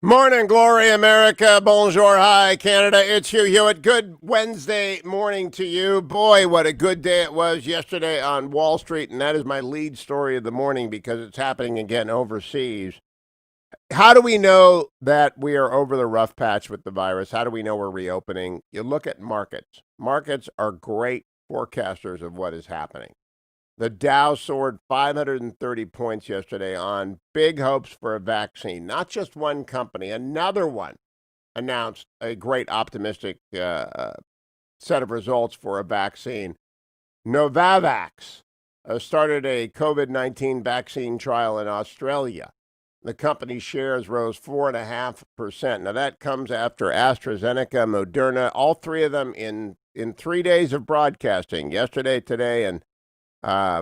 Morning, glory, America. Bonjour, hi, Canada. It's Hugh Hewitt. Good Wednesday morning to you. Boy, what a good day it was yesterday on Wall Street, and that is my lead story of the morning because it's happening again overseas. How do we know that we are over the rough patch with the virus? How do we know we're reopening? You look at markets. Markets are great forecasters of what is happening. The Dow soared 530 points yesterday on big hopes for a vaccine. Not just one company, another one announced a great optimistic set of results for a vaccine. Novavax started a COVID-19 vaccine trial in Australia. The company's shares rose 4.5%. Now, that comes after AstraZeneca, Moderna, all three of them in 3 days of broadcasting, yesterday, today, and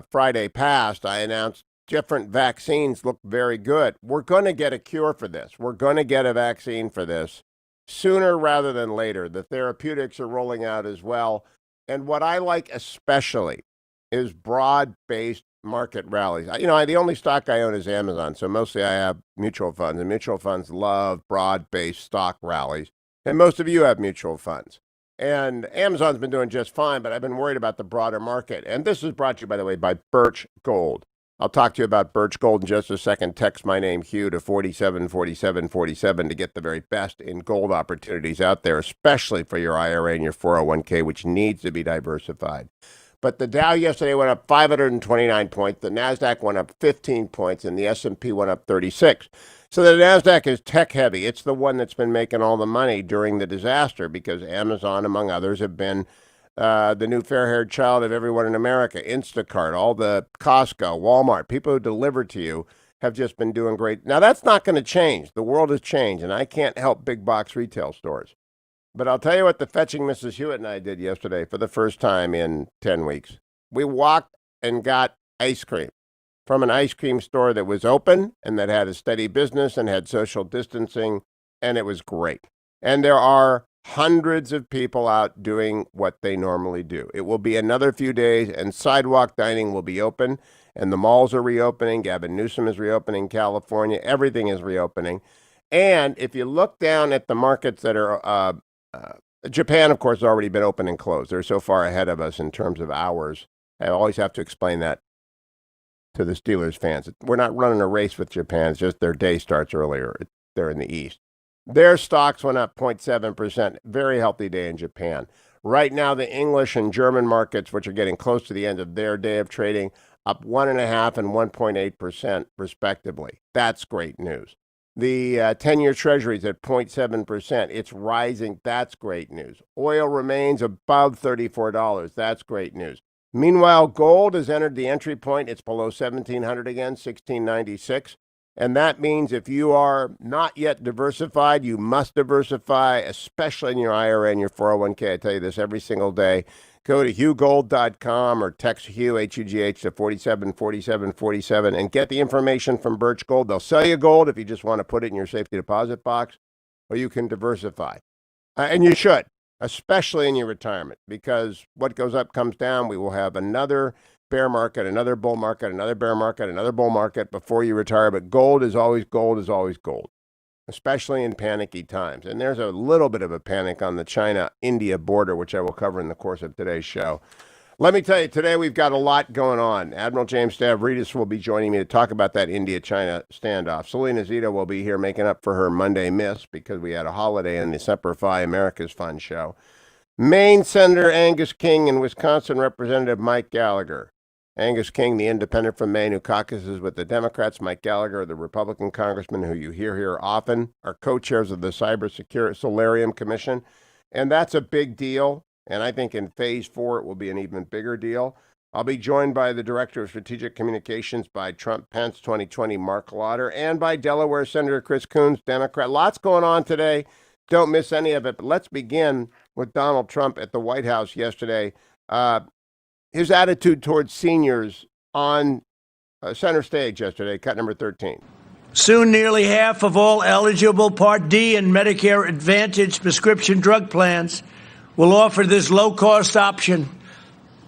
Friday past, I announced different vaccines look very good. We're going to get a cure for this. We're going to get a vaccine for this sooner rather than later. The therapeutics are rolling out as well. And what I like especially is broad-based market rallies. The only stock I own is Amazon, so mostly I have mutual funds, and mutual funds love broad-based stock rallies. And most of you have mutual funds. And Amazon's been doing just fine, but I've been worried about the broader market. And this is brought to you, by the way, by Birch Gold. I'll talk to you about Birch Gold in just a second. Text my name, Hugh, to 474747 to get the very best in gold opportunities out there, especially for your IRA and your 401k, which needs to be diversified. But the Dow yesterday went up 529 points. The NASDAQ went up 15 points, and the S&P went up 36. So the NASDAQ is tech heavy. It's the one that's been making all the money during the disaster because Amazon, among others, have been the new fair-haired child of everyone in America. Instacart, all the Costco, Walmart, people who deliver to you have just been doing great. Now, that's not going to change. The world has changed, and I can't help big box retail stores. But I'll tell you what the fetching Mrs. Hewitt and I did yesterday for the first time in 10 weeks. We walked and got ice cream from an ice cream store that was open and that had a steady business and had social distancing, and it was great. And there are hundreds of people out doing what they normally do. It will be another few days, and sidewalk dining will be open, and the malls are reopening. Gavin Newsom is reopening California. Everything is reopening. And if you look down at the markets that are Japan, of course, has already been open and closed. They're so far ahead of us in terms of hours. I always have to explain that to the Steelers fans. We're not running a race with Japan. It's just their day starts earlier. They're in the East. Their stocks went up 0.7%. Very healthy day in Japan. Right now, the English and German markets, which are getting close to the end of their day of trading, up 1.5% and 1.8% respectively. That's great news. The 10-year Treasury is at 0.7%. It's rising. That's great news. Oil remains above $34. That's great news. Meanwhile, gold has entered the entry point. It's below 1,700 again, 1,696. And that means if you are not yet diversified, you must diversify, especially in your IRA and your 401k. I tell you this every single day. Go to hughgold.com or text Hugh, H-U-G-H, to 474747 and get the information from Birch Gold. They'll sell you gold if you just want to put it in your safety deposit box, or you can diversify. And you should, especially in your retirement, because what goes up comes down. We will have another bear market, another bull market, another bear market, another bull market before you retire. But gold is always gold, especially in panicky times. And there's a little bit of a panic on the China-India border, which I will cover in the course of today's show. Let me tell you, today we've got a lot going on. Admiral James Stavridis will be joining me to talk about that India-China standoff. Salena Zito will be here making up for her Monday miss because we had a holiday in the Semper Fi America's Fun show. Maine Senator Angus King and Wisconsin Representative Mike Gallagher. Angus King, the independent from Maine who caucuses with the Democrats. Mike Gallagher, the Republican congressman who you hear here often, are co-chairs of the Cybersecurity Solarium Commission. And that's a big deal. And I think in phase 4, it will be an even bigger deal. I'll be joined by the Director of Strategic Communications by Trump-Pence 2020, Marc Lotter, and by Delaware Senator Chris Coons, Democrat. Lots going on today. Don't miss any of it. But let's begin with Donald Trump at the White House yesterday. His attitude towards seniors on center stage yesterday, cut number 13. Soon, nearly half of all eligible Part D and Medicare Advantage prescription drug plans will offer this low-cost option.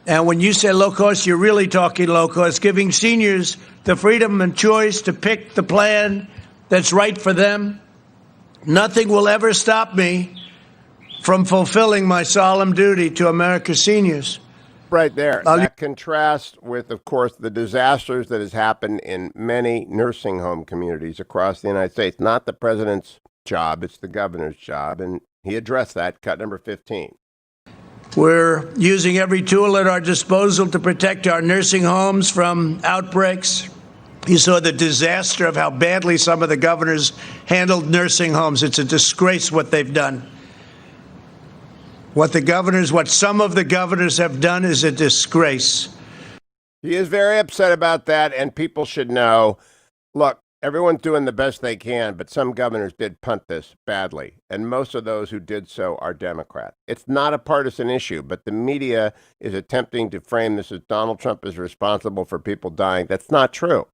And when you say low cost, you're really talking low cost, giving seniors the freedom and choice to pick the plan that's right for them. Nothing will ever stop me from fulfilling my solemn duty to America's seniors. Right there. That contrasts with, of course, the disasters that has happened in many nursing home communities across the United States. Not the president's job, it's the governor's job. And he addressed that, cut number 15. We're using every tool at our disposal to protect our nursing homes from outbreaks. You saw the disaster of how badly some of the governors handled nursing homes. It's a disgrace what they've done. What some of the governors have done is a disgrace. He is very upset about that, and people should know, look, everyone's doing the best they can, but some governors did punt this badly, and most of those who did so are Democrat. It's not a partisan issue, but the media is attempting to frame this as Donald Trump is responsible for people dying. That's not true.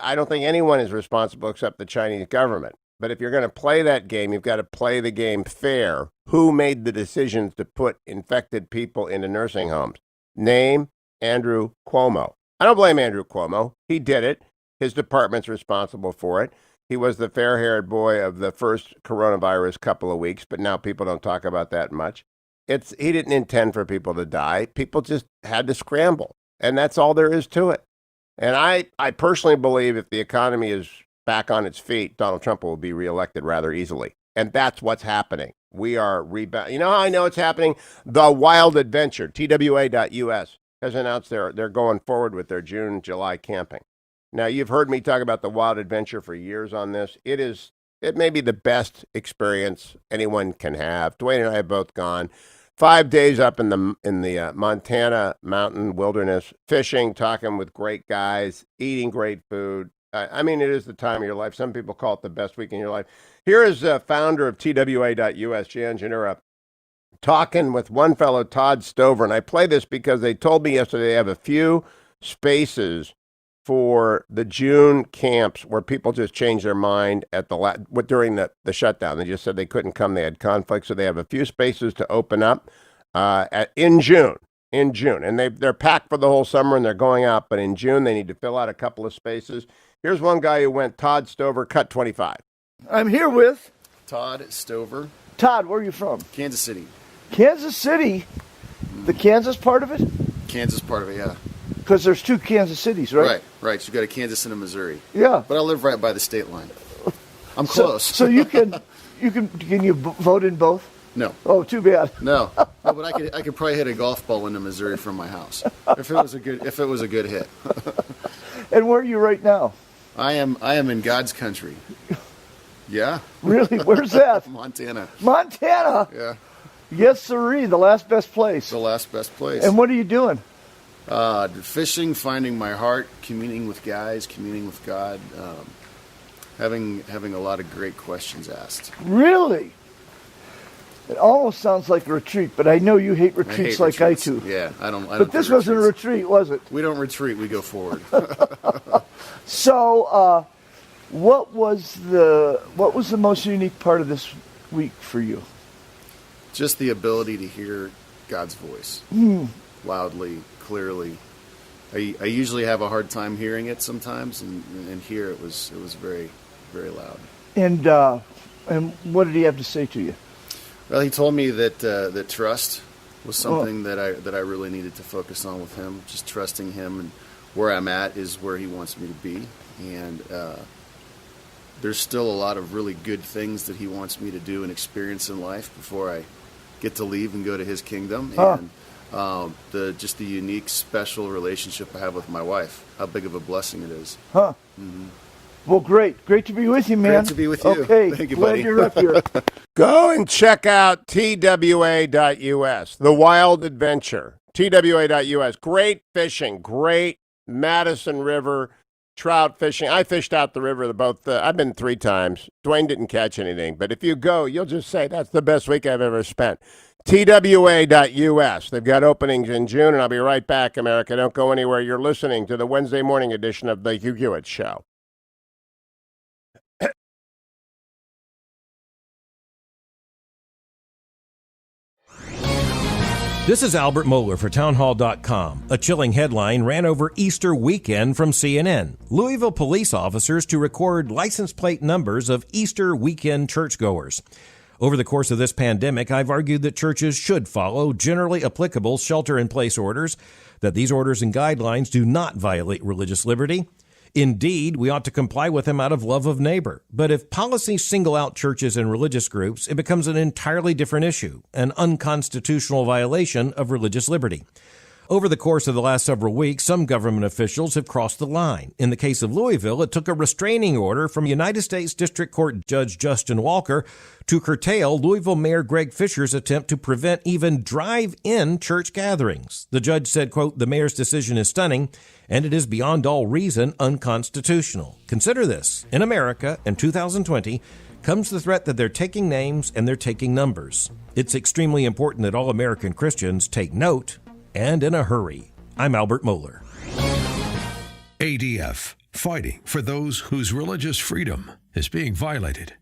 I don't think anyone is responsible except the Chinese government. But if you're going to play that game, you've got to play the game fair. Who made the decisions to put infected people into nursing homes? Name Andrew Cuomo. I don't blame Andrew Cuomo. He did it. His department's responsible for it. He was the fair-haired boy of the first coronavirus couple of weeks, but now people don't talk about that much. He didn't intend for people to die. People just had to scramble, and that's all there is to it. And I personally believe if the economy is back on its feet, Donald Trump will be reelected rather easily. And that's what's happening. We are rebound. You know how I know it's happening? The Wild Adventure, TWA.US, has announced they're going forward with their June, July camping. Now, you've heard me talk about the Wild Adventure for years on this. It may be the best experience anyone can have. Dwayne and I have both gone. 5 days up in the Montana mountain wilderness, fishing, talking with great guys, eating great food. I mean, it is the time of your life. Some people call it the best week in your life. Here is the founder of TWA.US, Jan Janura, talking with one fellow, Todd Stover. And I play this because they told me yesterday they have a few spaces for the June camps where people just changed their mind at during the shutdown. They just said they couldn't come. They had conflicts. So they have a few spaces to open up in June. And they're packed for the whole summer and they're going out. But in June, they need to fill out a couple of spaces. Here's one guy who went, Todd Stover, cut 25. I'm here with Todd Stover. Todd, where are you from? Kansas City. Kansas City? The Kansas part of it? Kansas part of it, yeah. Because there's two Kansas Cities, right? Right. So you've got a Kansas and a Missouri. Yeah. But I live right by the state line. I'm close. So can you vote in both? No. Oh, too bad. No, but I could probably hit a golf ball into Missouri from my house if it was a good hit. And where are you right now? I am in God's country. Yeah. Really? Where's that? Montana. Montana? Yeah. Yes, sirree, the last best place. The last best place. And what are you doing? Fishing, finding my heart, communing with guys, communing with God, having a lot of great questions asked. Really? It almost sounds like a retreat, but I know you hate retreats like retreats. I do. Yeah, I don't. But this wasn't a retreat, was it? We don't retreat. We go forward. So, what was the most unique part of this week for you? Just the ability to hear God's voice loudly, clearly. I usually have a hard time hearing it sometimes, and here it was very, very loud. And what did he have to say to you? Well, he told me that trust was something that I really needed to focus on with him. Just trusting him, and where I'm at is where he wants me to be. And there's still a lot of really good things that he wants me to do and experience in life before I get to leave and go to his kingdom. And the unique, special relationship I have with my wife. How big of a blessing it is. Huh. Mm-hmm. Well, great to be with you, man. Great to be with you. Okay, thank you, glad buddy. you're up here. Go and check out TWA.US, The Wild Adventure, TWA.US. Great fishing, great Madison River trout fishing. I fished out the river I've been 3 times. Dwayne didn't catch anything, but if you go, you'll just say that's the best week I've ever spent. TWA.US. They've got openings in June, and I'll be right back, America. Don't go anywhere. You're listening to the Wednesday morning edition of the Hugh Hewitt Show. This is Albert Mohler for townhall.com. A chilling headline ran over Easter weekend from CNN. Louisville police officers to record license plate numbers of Easter weekend churchgoers. Over the course of this pandemic, I've argued that churches should follow generally applicable shelter-in-place orders, that these orders and guidelines do not violate religious liberty. Indeed, we ought to comply with them out of love of neighbor. But if policies single out churches and religious groups, it becomes an entirely different issue, an unconstitutional violation of religious liberty. Over the course of the last several weeks, some government officials have crossed the line. In the case of Louisville, it took a restraining order from United States District Court Judge Justin Walker to curtail Louisville Mayor Greg Fisher's attempt to prevent even drive-in church gatherings. The judge said, quote, "The mayor's decision is stunning, and it is beyond all reason unconstitutional. Consider this. In America, in 2020, comes the threat that they're taking names and they're taking numbers. It's extremely important that all American Christians take note, and in a hurry." I'm Albert Mohler. ADF, fighting for those whose religious freedom is being violated.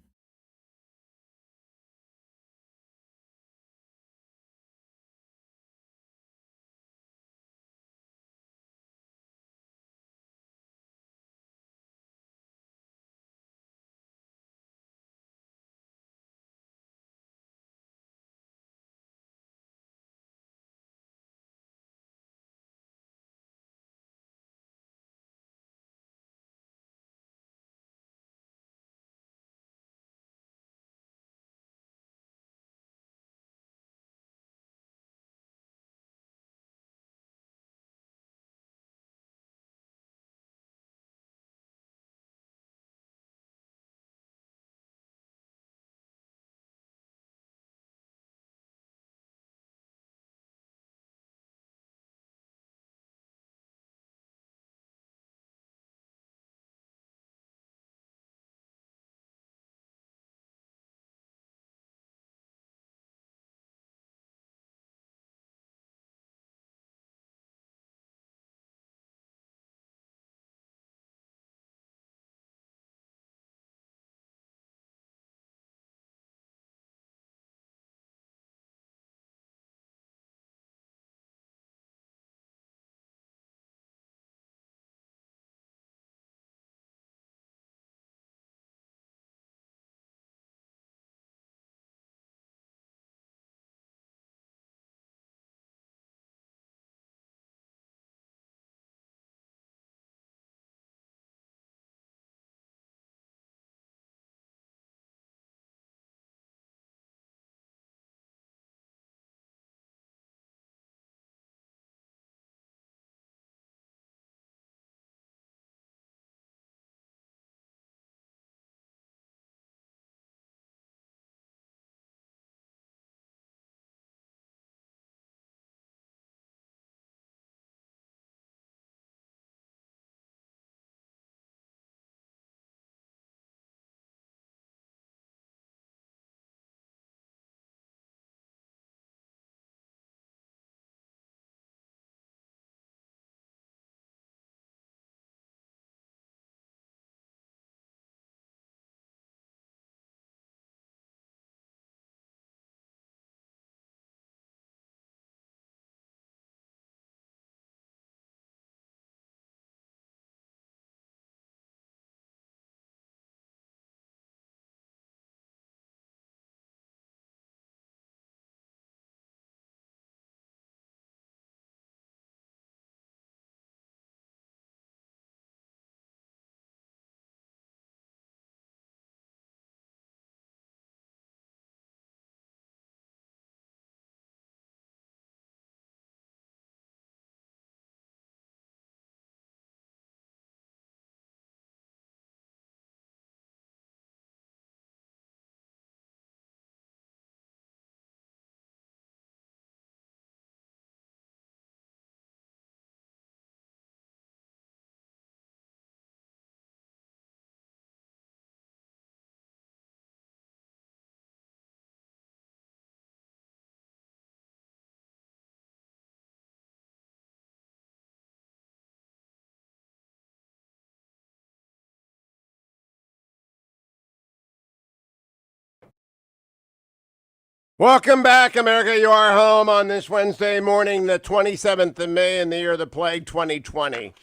Welcome back, America. You are home on this Wednesday morning, the 27th of May in the year of the plague, 2020.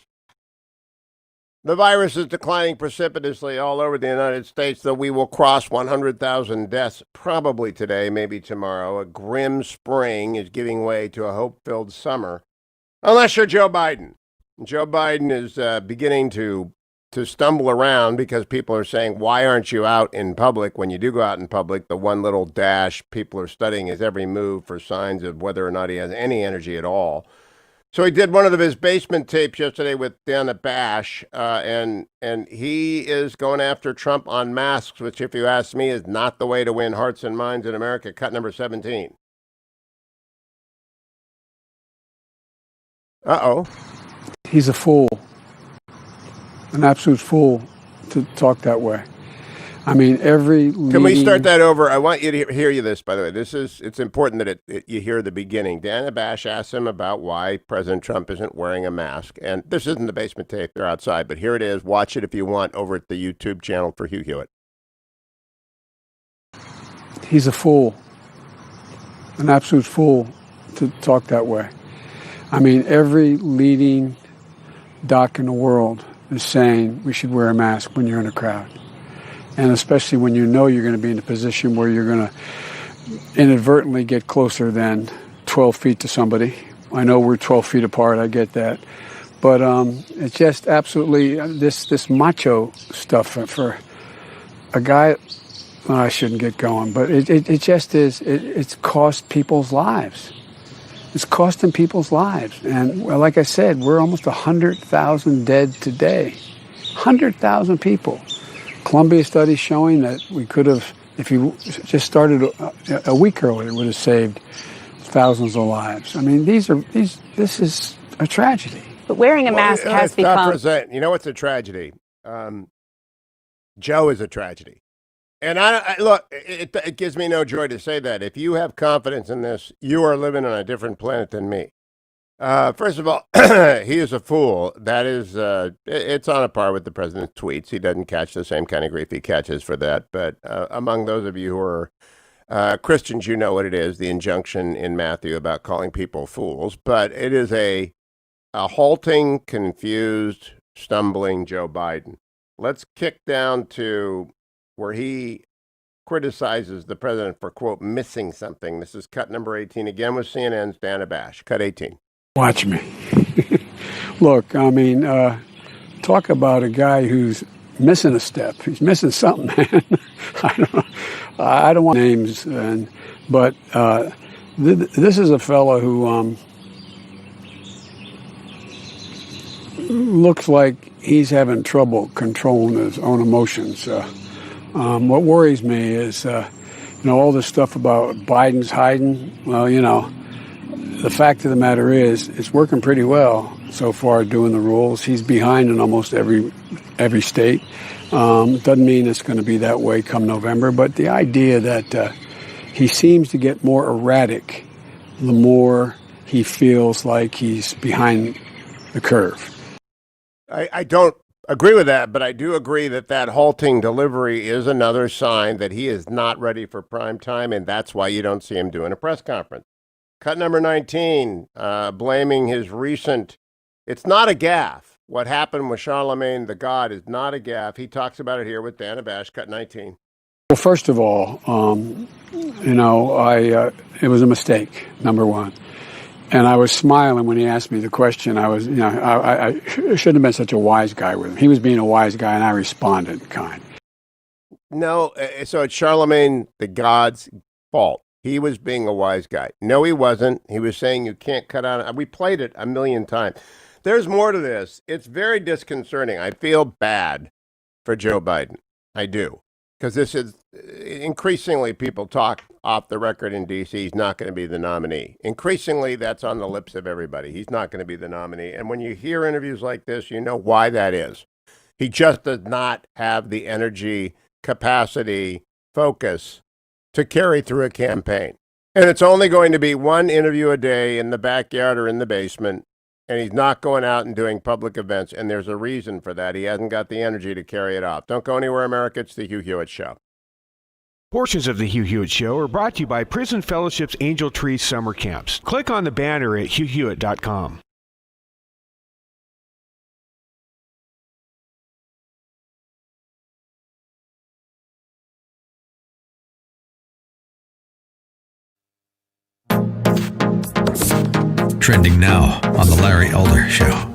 The virus is declining precipitously all over the United States, though we will cross 100,000 deaths probably today, maybe tomorrow. A grim spring is giving way to a hope-filled summer, unless you're Joe Biden. Joe Biden is beginning to stumble around because people are saying, why aren't you out in public? When you do go out in public, the one little dash people are studying his every move for signs of whether or not he has any energy at all. So he did one of his basement tapes yesterday with Dana Bash, and he is going after Trump on masks, which, if you ask me, is not the way to win hearts and minds in America. Cut number 17. Uh-oh. He's a fool. An absolute fool to talk that way. I mean, Can we start that over? I want you to hear this, by the way. It's important that you hear the beginning. Dana Bash asked him about why President Trump isn't wearing a mask. And this isn't the basement tape. They're outside. But here it is. Watch it if you want over at the YouTube channel for Hugh Hewitt. He's a fool. An absolute fool to talk that way. I mean, every leading doc in the world is saying we should wear a mask when you're in a crowd. And especially when you know you're going to be in a position where you're going to inadvertently get closer than 12 feet to somebody. I know we're 12 feet apart, I get that. But it's just absolutely this macho stuff for a guy. I shouldn't get going, but it just is. It's cost people's lives. It's costing people's lives. And well, like I said, we're almost 100,000 dead today. 100,000 people. Columbia study showing that we could have, if you just started a week earlier, would have saved thousands of lives. I mean, this is a tragedy. But wearing a mask has become... You know what's a tragedy? Joe is a tragedy. And look, it gives me no joy to say that. If you have confidence in this, you are living on a different planet than me. First of all, he is a fool. That is, it's on a par with the president's tweets. He doesn't catch the same kind of grief he catches for that. But among those of you who are Christians, you know what it is, the injunction in Matthew about calling people fools. But it is a halting, confused, stumbling Joe Biden. Let's kick down to where he criticizes the president for, quote, missing something. This is cut number 18, again with CNN's Dana Bash. Cut 18. Watch me. Look, I mean, talk about a guy who's missing a step. He's missing something, man. I don't want names, but this is a fellow who looks like he's having trouble controlling his own emotions. What worries me is, all this stuff about Biden's hiding. Well, the fact of the matter is, it's working pretty well so far doing the rules. He's behind in almost every state. Doesn't mean it's going to be that way come November, but the idea that he seems to get more erratic the more he feels like he's behind the curve. I don't agree with that, but I do agree that halting delivery is another sign that he is not ready for prime time, and that's why you don't see him doing a press conference. Cut number 19, blaming his recent, it's not a gaffe. What happened with Charlemagne the God is not a gaffe. He talks about it here with Dana Bash, cut 19. Well, first of all, it was a mistake, number one. And I was smiling when he asked me the question. I was, I shouldn't have been such a wise guy with him. He was being a wise guy, and I responded kind. No, so it's Charlemagne the God's fault. He was being a wise guy. No, he wasn't. He was saying you can't cut out. We played it a million times. There's more to this. It's very disconcerting. I feel bad for Joe Biden. I do. Because this is increasingly people talk off the record in D.C. He's not going to be the nominee. Increasingly, that's on the lips of everybody. He's not going to be the nominee. And when you hear interviews like this, you know why that is. He just does not have the energy, capacity, focus to carry through a campaign. And it's only going to be one interview a day in the backyard or in the basement. And he's not going out and doing public events. And there's a reason for that. He hasn't got the energy to carry it out. Don't go anywhere, America. It's the Hugh Hewitt Show. Portions of the Hugh Hewitt Show are brought to you by Prison Fellowship's Angel Tree Summer Camps. Click on the banner at hughhewitt.com. Trending now on The Larry Elder Show.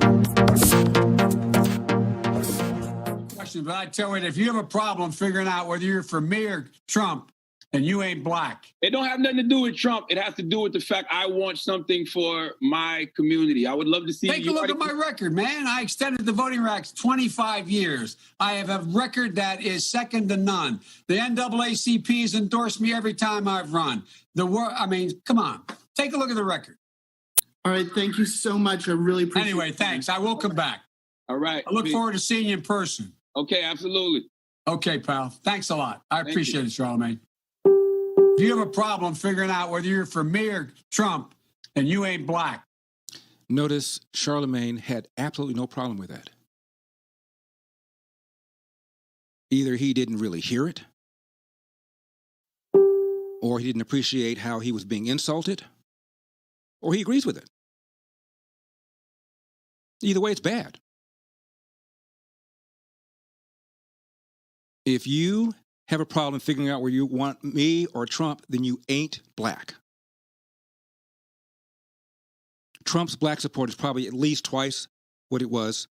But I tell you, if you have a problem figuring out whether you're for me or Trump, and you ain't black. It don't have nothing to do with Trump. It has to do with the fact I want something for my community. I would love to see. Take a look at my record, man. I extended the voting rights 25 years. I have a record that is second to none. The NAACP has endorsed me every time I've run. Come on. Take a look at the record. All right. Thank you so much. I really appreciate it. Anyway, thanks. I will come back. All right. I look forward to seeing you in person. Okay, absolutely. Okay, pal. Thanks a lot. I appreciate it, Charlamagne. If you have a problem figuring out whether you're for me or Trump, and you ain't black. Notice Charlamagne had absolutely no problem with that. Either he didn't really hear it, or he didn't appreciate how he was being insulted, or he agrees with it. Either way, it's bad. If you have a problem figuring out whether you want me or Trump, then you ain't black. Trump's black support is probably at least twice what it was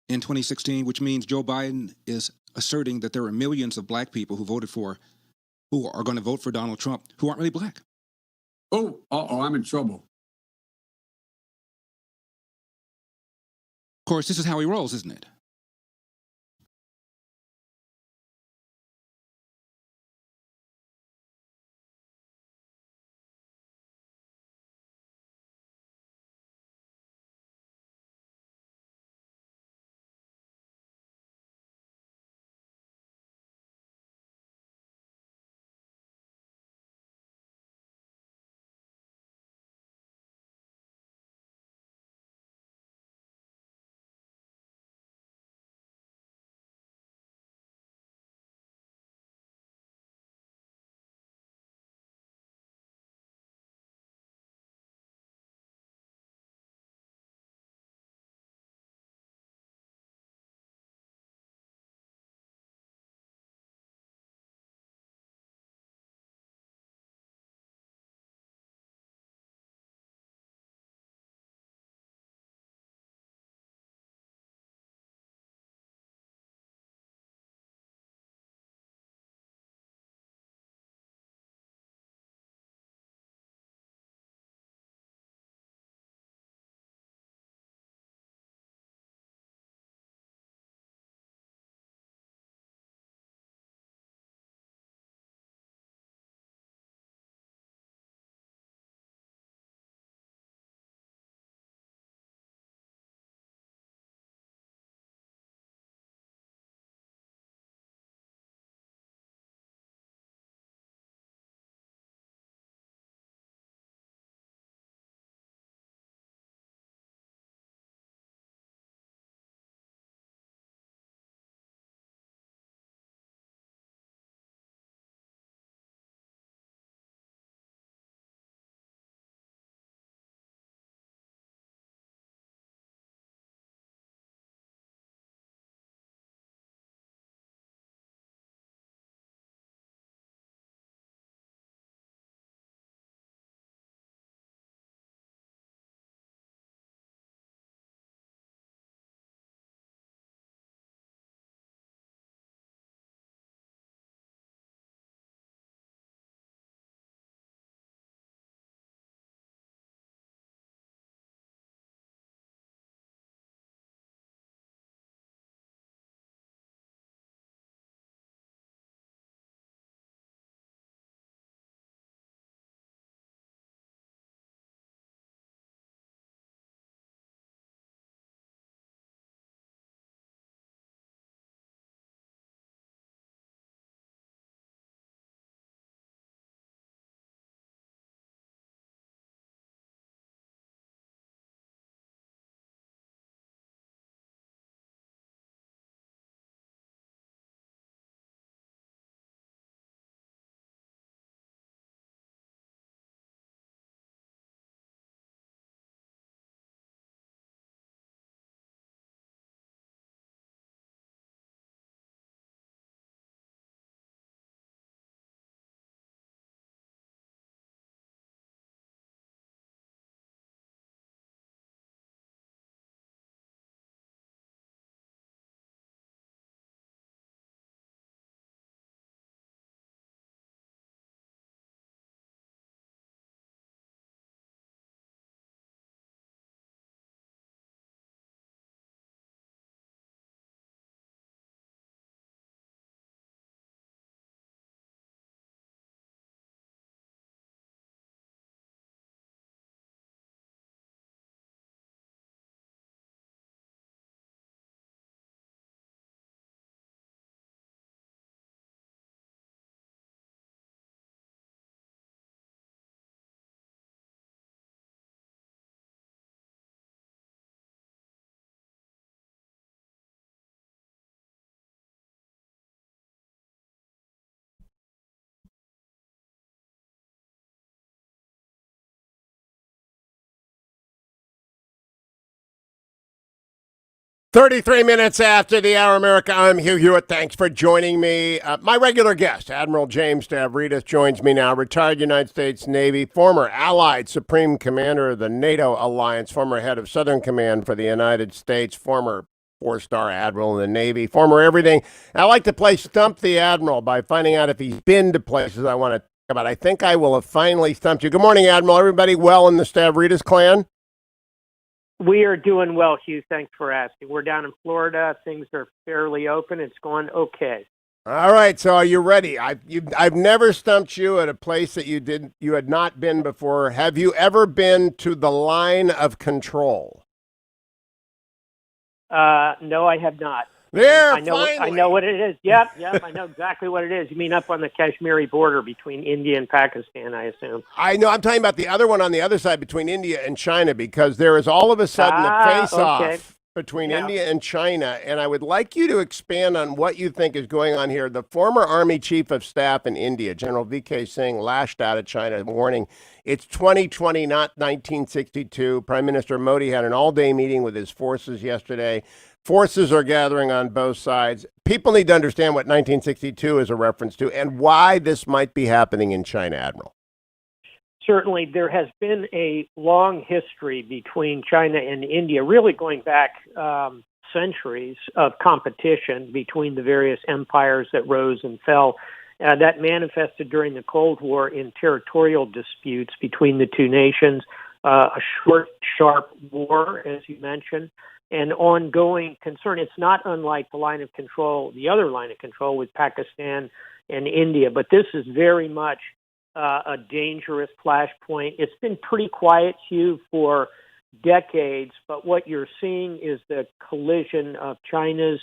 in 2016, which means Joe Biden is asserting that there are millions of black people who are going to vote for Donald Trump, who aren't really black. I'm in trouble. Of course, this is how he rolls, isn't it? 33 minutes after the hour, America. I'm Hugh Hewitt. Thanks for joining me. My regular guest, Admiral James Stavridis, joins me now. Retired United States Navy, former Allied Supreme Commander of the NATO alliance, former head of Southern Command for the United States, former four-star admiral in the Navy, former everything. I like to play Stump the Admiral by finding out if he's been to places I want to talk about. I think I will have finally stumped you. Good morning, Admiral. Everybody well in the Stavridis clan? We are doing well, Hugh. Thanks for asking. We're down in Florida. Things are fairly open. It's going okay. All right. So, are you ready? I've never stumped you at a place that you had not been before. Have you ever been to the line of control? No, I have not. There, I know what it is. Yep. I know exactly what it is. You mean up on the Kashmiri border between India and Pakistan, I assume. I know. I'm talking about the other one on the other side between India and China, because there is all of a sudden a face-off between India and China, and I would like you to expand on what you think is going on here. The former Army Chief of Staff in India, General V.K. Singh, lashed out at China, warning it's 2020, not 1962. Prime Minister Modi had an all-day meeting with his forces yesterday. Forces are gathering on both sides. People need to understand what 1962 is a reference to and why this might be happening in China, Admiral. Certainly, there has been a long history between China and India, really going back centuries of competition between the various empires that rose and fell. That manifested during the Cold War in territorial disputes between the two nations, a short, sharp war, as you mentioned, and ongoing concern. It's not unlike the line of control, the other line of control with Pakistan and India, but this is very much a dangerous flashpoint. It's been pretty quiet, Hugh, for decades, but what you're seeing is the collision of China's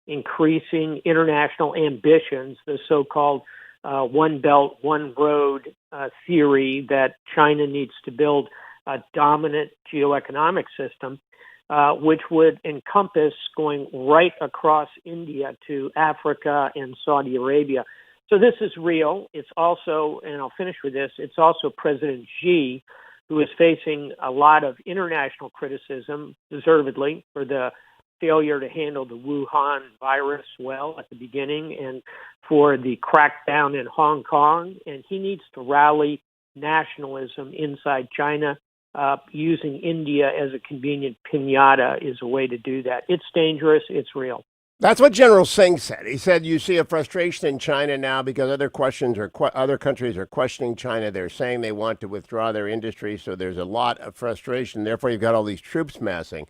increasing international ambitions, the so-called One Belt, One Road theory that China needs to build a dominant geoeconomic system, which would encompass going right across India to Africa and Saudi Arabia. So this is real. It's also, and I'll finish with this, it's also President Xi, who is facing a lot of international criticism, deservedly, for the failure to handle the Wuhan virus well at the beginning and for the crackdown in Hong Kong. And he needs to rally nationalism inside China. Using India as a convenient piñata is a way to do that. It's dangerous. It's real. That's what General Singh said. He said you see a frustration in China now because other countries are questioning China. They're saying they want to withdraw their industry, so there's a lot of frustration. Therefore, you've got all these troops massing.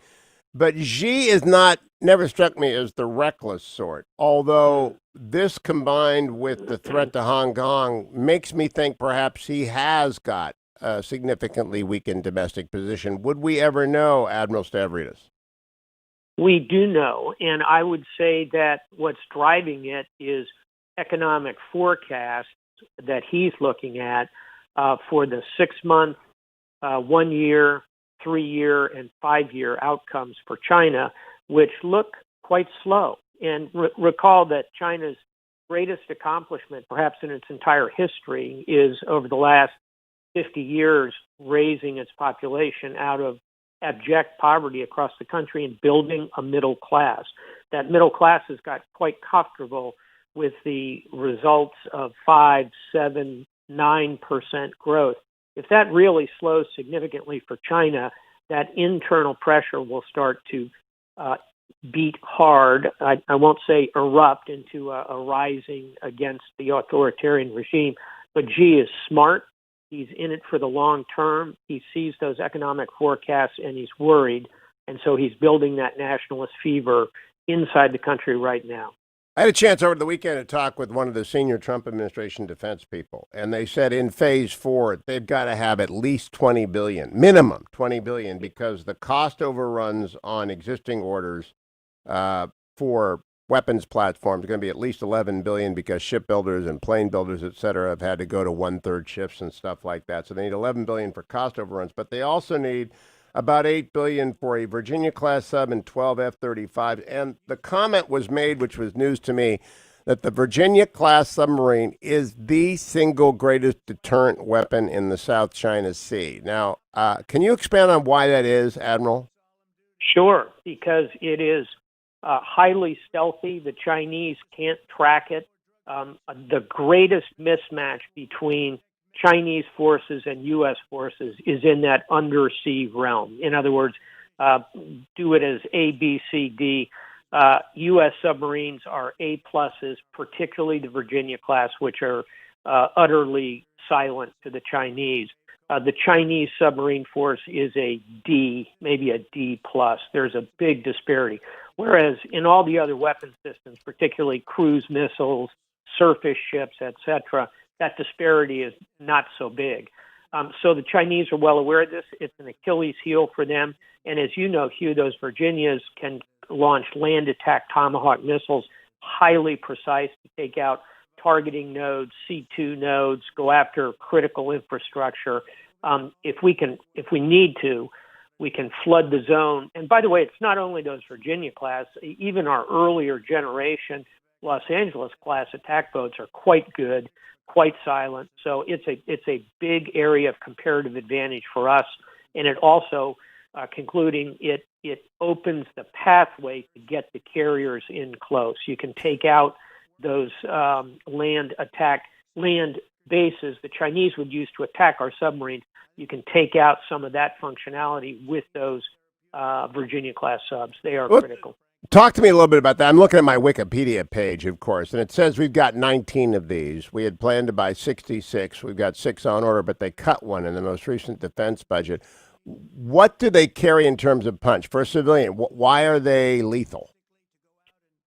But Xi is never struck me as the reckless sort, although this combined with the threat to Hong Kong makes me think perhaps he has got a significantly weakened domestic position. Would we ever know, Admiral Stavridis? We do know, and I would say that what's driving it is economic forecasts that he's looking at for the 6-month, 1 year, 3-year, and 5-year outcomes for China, which look quite slow. And recall that China's greatest accomplishment, perhaps in its entire history, is over the last 50 years raising its population out of abject poverty across the country and building a middle class. That middle class has got quite comfortable with the results of 5, 7, 9% growth. If that really slows significantly for China, that internal pressure will start to beat hard. I won't say erupt into a rising against the authoritarian regime, but Xi is smart. He's in it for the long term. He sees those economic forecasts and he's worried. And so he's building that nationalist fever inside the country right now. I had a chance over the weekend to talk with one of the senior Trump administration defense people, and they said in phase 4, they've got to have at least $20 billion, minimum $20 billion, because the cost overruns on existing orders for weapons platforms are going to be at least $11 billion because shipbuilders and plane builders, et cetera, have had to go to 1/3 shifts and stuff like that. So they need $11 billion for cost overruns, but they also need about $8 billion for a Virginia-class sub and 12 F-35s. And the comment was made, which was news to me, that the Virginia-class submarine is the single greatest deterrent weapon in the South China Sea. Now, can you expand on why that is, Admiral? Sure, because it is highly stealthy. The Chinese can't track it. The greatest mismatch between Chinese forces and U.S. forces is in that undersea realm. In other words, do it as A, B, C, D. U.S. submarines are A pluses, particularly the Virginia class, which are utterly silent to the Chinese. The Chinese submarine force is a D, maybe a D plus. There's a big disparity. Whereas in all the other weapon systems, particularly cruise missiles, surface ships, etc., that disparity is not so big. So the Chinese are well aware of this. It's an Achilles heel for them. And as you know, Hugh, those Virginias can launch land attack Tomahawk missiles, highly precise to take out targeting nodes, C2 nodes, go after critical infrastructure. If we need to, we can flood the zone. And by the way, it's not only those Virginia class, even our earlier generation Los Angeles class attack boats are quite good, quite silent. So it's a big area of comparative advantage for us. And it also, concluding, it opens the pathway to get the carriers in close. You can take out those land bases the Chinese would use to attack our submarines. You can take out some of that functionality with those Virginia-class subs. They are critical. Talk to me a little bit about that. I'm looking at my Wikipedia page, of course, and it says we've got 19 of these. We had planned to buy 66. We've got 6 on order, but they cut one in the most recent defense budget. What do they carry in terms of punch? For a civilian, why are they lethal?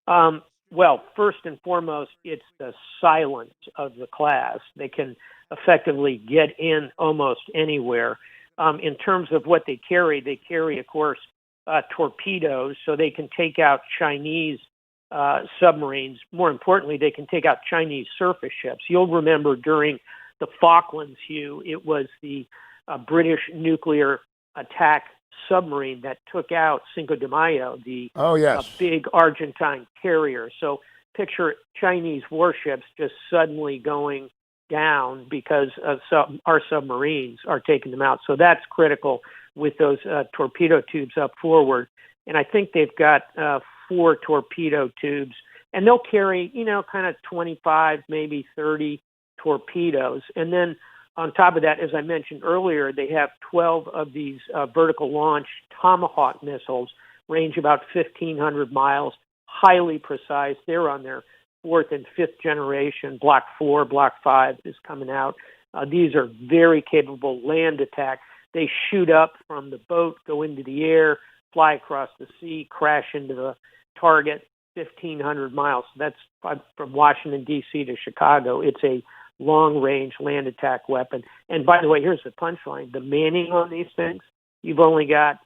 Well, first and foremost, it's the silence of the class. They can effectively get in almost anywhere. In terms of what they carry, of course, torpedoes, so they can take out Chinese submarines. More importantly, they can take out Chinese surface ships. You'll remember during the Falklands, Hugh, it was the British nuclear attack submarine that took out Cinco de Mayo, the big Argentine carrier. So picture Chinese warships just suddenly going down because our submarines are taking them out. So that's critical with those torpedo tubes up forward. And I think they've got 4 torpedo tubes, and they'll carry, kind of 25, maybe 30 torpedoes. And then on top of that, as I mentioned earlier, they have 12 of these vertical launch Tomahawk missiles, range about 1,500 miles, highly precise. They're on their 4th and 5th generation. Block 4, Block 5 is coming out. These are very capable land attack. They shoot up from the boat, go into the air, fly across the sea, crash into the target, 1,500 miles. That's from Washington, D.C. to Chicago. It's a long-range land attack weapon. And by the way, here's the punchline. The manning on these things, you've only got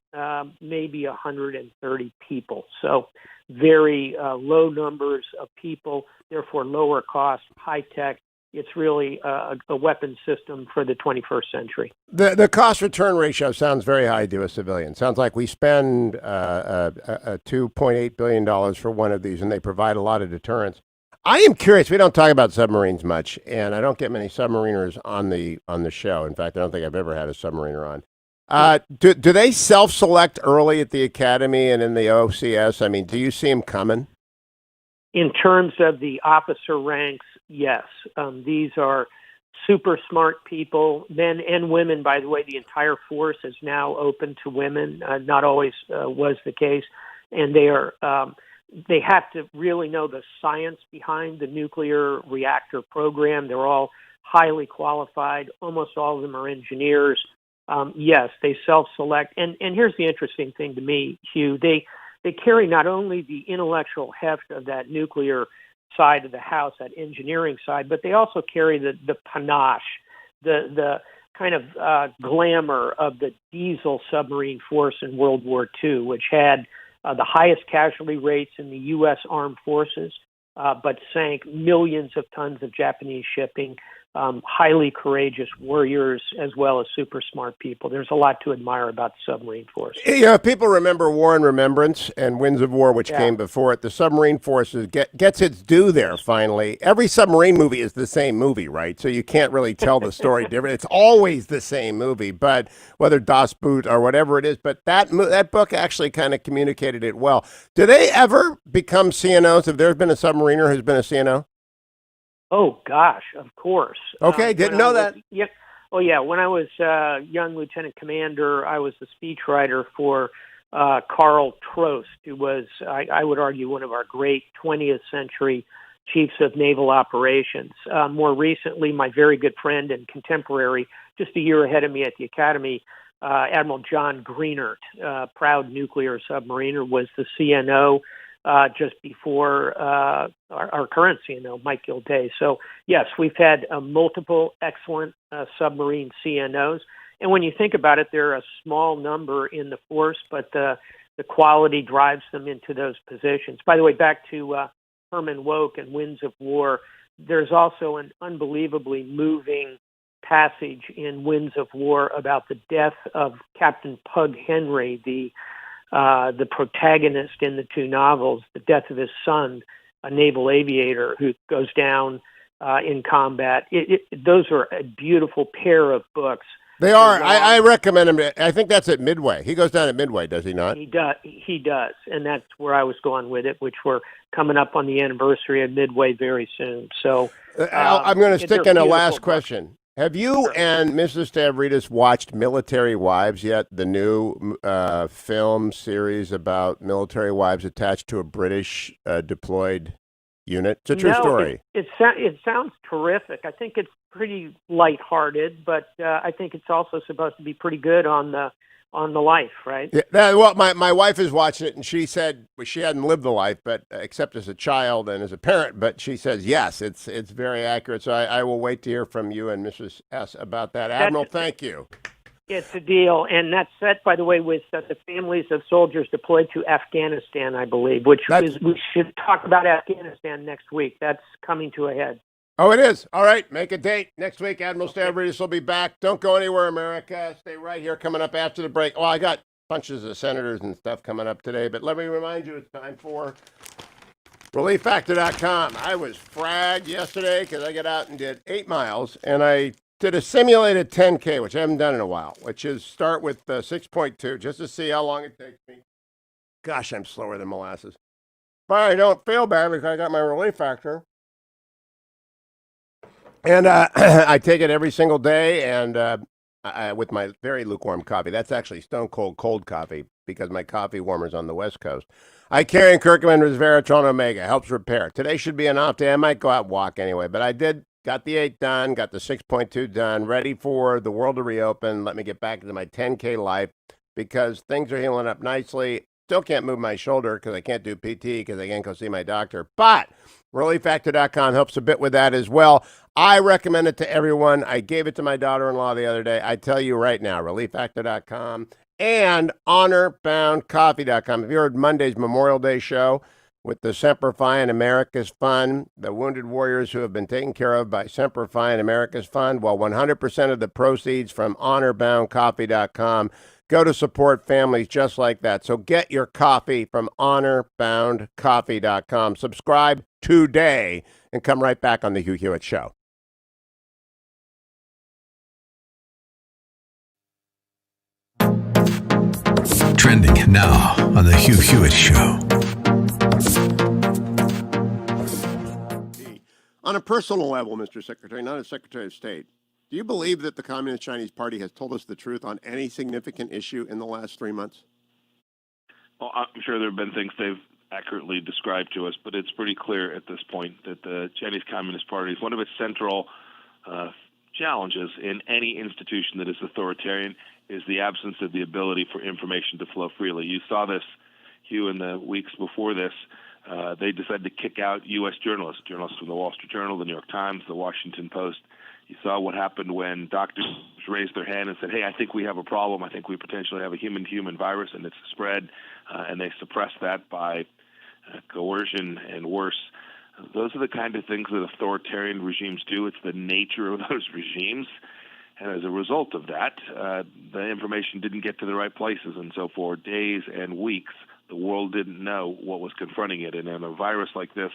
maybe 130 people. So very low numbers of people, therefore lower cost, high-tech. It's really a weapon system for the 21st century. The cost-return ratio sounds very high to a civilian. Sounds like we spend $2.8 billion for one of these, and they provide a lot of deterrence. I am curious. We don't talk about submarines much, and I don't get many submariners on the show. In fact, I don't think I've ever had a submariner on. Do they self-select early at the academy and in the OCS? I mean, do you see them coming? In terms of the officer ranks, yes. These are super smart people, men and women. By the way, the entire force is now open to women. Not always was the case. And they have to really know the science behind the nuclear reactor program. They're all highly qualified. Almost all of them are engineers. Yes, they self-select. And here's the interesting thing to me, Hugh. They carry not only the intellectual heft of that nuclear side of the house, that engineering side, but they also carry the panache, the kind of glamour of the diesel submarine force in World War II, which had the highest casualty rates in the U.S. Armed Forces, but sank millions of tons of Japanese shipping. highly courageous warriors as well as super smart people. There's a lot to admire about the submarine force. Yeah, people remember War and Remembrance and Winds of War, which came before it. The submarine force gets its due there, finally. Every submarine movie is the same movie, right? So you can't really tell the story different. It's always the same movie, but whether Das Boot or whatever it is. But that book actually kind of communicated it well. Do they ever become CNOs? Have there been a submariner who's been a CNO? Oh, gosh, of course. Okay, didn't know that. Yep. Oh, yeah. When I was young lieutenant commander, I was the speechwriter for Karl Trost, who was, I would argue, one of our great 20th century chiefs of naval operations. More recently, my very good friend and contemporary, just a year ahead of me at the Academy, Admiral John Greenert, proud nuclear submariner, was the CNO just before our current CNO, Mike Gilday. So, yes, we've had multiple excellent submarine CNOs. And when you think about it, they're a small number in the force, but the quality drives them into those positions. By the way, back to Herman Wouk and Winds of War, there's also an unbelievably moving passage in Winds of War about the death of Captain Pug Henry, the protagonist in the two novels, the death of his son, a naval aviator who goes down in combat. Those are a beautiful pair of books. They are. I recommend him. I think that's at Midway. He goes down at Midway, does he not? He does. And that's where I was going with it, which we're coming up on the anniversary of Midway very soon. So I'm going to stick in a last question. Have you and Mrs. Stavridis watched Military Wives yet? The new film series about military wives attached to a British deployed unit. It's a true story. It sounds terrific. I think it's pretty lighthearted, but I think it's also supposed to be pretty good on the life, right? Yeah. Well, my wife is watching it, and she said she hadn't lived the life, but except as a child and as a parent. But she says yes, it's very accurate. So I will wait to hear from you and Mrs. S about that. Admiral, thank you. It's a deal, and that's set, by the way, with the families of soldiers deployed to Afghanistan, I believe. We should talk about Afghanistan next week. That's coming to a head. Oh, it is. All right, make a date. Next week, Admiral Stavridis will be back. Don't go anywhere, America. Stay right here coming up after the break. Well, I got bunches of senators and stuff coming up today, but let me remind you, it's time for ReliefFactor.com. I was fragged yesterday because I got out and did 8 miles, and I did a simulated 10K, which I haven't done in a while, which is start with 6.2 just to see how long it takes me. Gosh, I'm slower than molasses. But I don't feel bad because I got my Relief Factor. And I take it every single day, and with my very lukewarm coffee. That's actually stone cold coffee because my coffee warmer's on the West Coast. I carry in curcumin, resveratrol, and omega. Helps repair. Today should be an off day. I might go out and walk anyway, but I got the 8 done, got the 6.2 done, ready for the world to reopen. Let me get back into my 10K life because things are healing up nicely. Still can't move my shoulder because I can't do PT because I can't go see my doctor. But ReliefFactor.com helps a bit with that as well. I recommend it to everyone. I gave it to my daughter-in-law the other day. I tell you right now, ReliefFactor.com and HonorBoundCoffee.com. Have you heard Monday's Memorial Day show with the Semper Fi and America's Fund, the wounded warriors who have been taken care of by Semper Fi and America's Fund? Well, 100% of the proceeds from HonorBoundCoffee.com go to support families just like that. So get your coffee from HonorBoundCoffee.com. Subscribe today and come right back on the Hugh Hewitt Show. Trending now on the Hugh Hewitt Show. On a personal level, Mr. Secretary, not as Secretary of State, do you believe that the Communist Chinese Party has told us the truth on any significant issue in the last 3 months? Well, I'm sure there have been things they've accurately described to us, but it's pretty clear at this point that the Chinese Communist Party is one of its central challenges in any institution that is authoritarian is the absence of the ability for information to flow freely. You saw this, Hugh, in the weeks before this. They decided to kick out U.S. journalists from the Wall Street Journal, the New York Times, the Washington Post. You saw what happened when doctors raised their hand and said, hey, I think we have a problem. I think we potentially have a human-to-human virus, and it's spread. And they suppressed that by coercion and worse. Those are the kind of things that authoritarian regimes do. It's the nature of those regimes. And as a result of that, the information didn't get to the right places. And so for days and weeks, the world didn't know what was confronting it. And in a virus like this,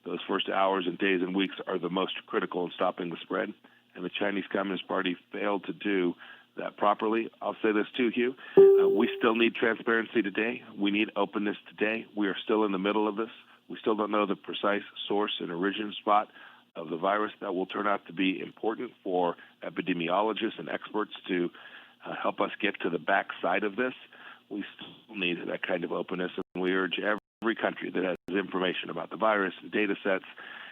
those first hours and days and weeks are the most critical in stopping the spread. And the Chinese Communist Party failed to do that properly. I'll say this too, Hugh. We still need transparency today. We need openness today. We are still in the middle of this. We still don't know the precise source and origin spot of the virus. That will turn out to be important for epidemiologists and experts to help us get to the backside of this. We still need that kind of openness, and we urge every country that has information about the virus and data sets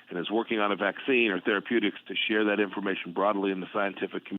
and is working on a vaccine or therapeutics to share that information broadly in the scientific community.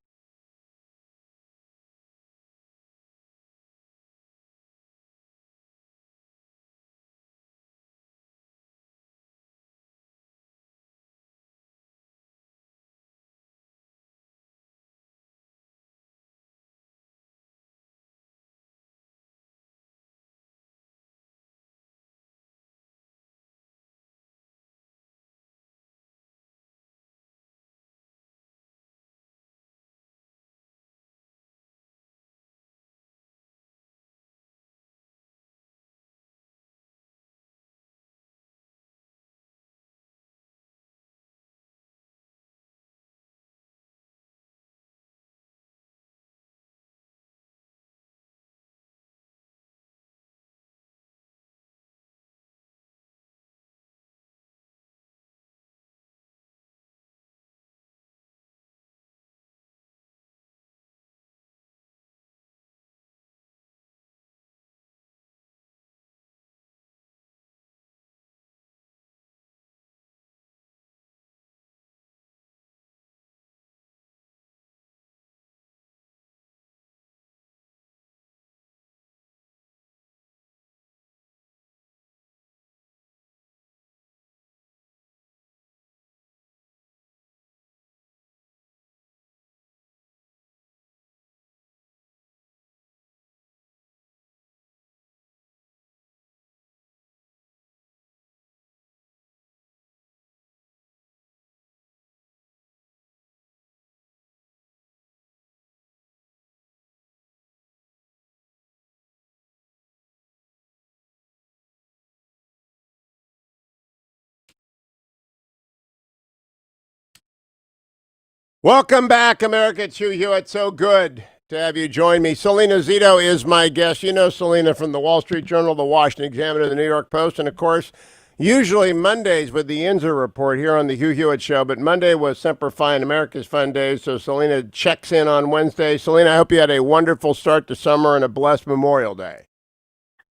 Welcome back, America. It's Hugh Hewitt. So good to have you join me. Salena Zito is my guest. You know Salena from the Wall Street Journal, the Washington Examiner, the New York Post, and, of course, usually Mondays with the Inzer Report here on the Hugh Hewitt Show. But Monday was Semper Fi, America's Fun Day, so Salena checks in on Wednesday. Salena, I hope you had a wonderful start to summer and a blessed Memorial Day.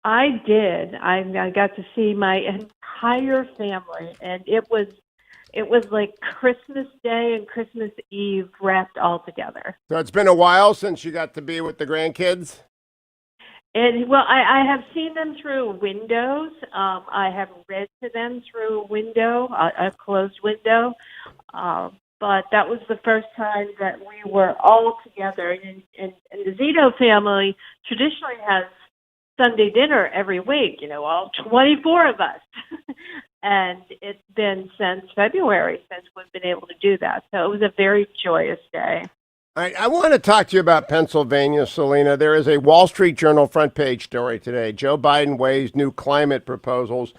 I did. I got to see my entire family, and it was like Christmas Day and Christmas Eve wrapped all together. So it's been a while since you got to be with the grandkids? And well, I have seen them through windows. I have read to them through a window, a closed window. But that was the first time that we were all together. And the Zito family traditionally has Sunday dinner every week, all 24 of us. And it's been since February since we've been able to do that. So it was a very joyous day. All right, I want to talk to you about Pennsylvania, Salena. There is a Wall Street Journal front page story today. Joe Biden weighs new climate proposals,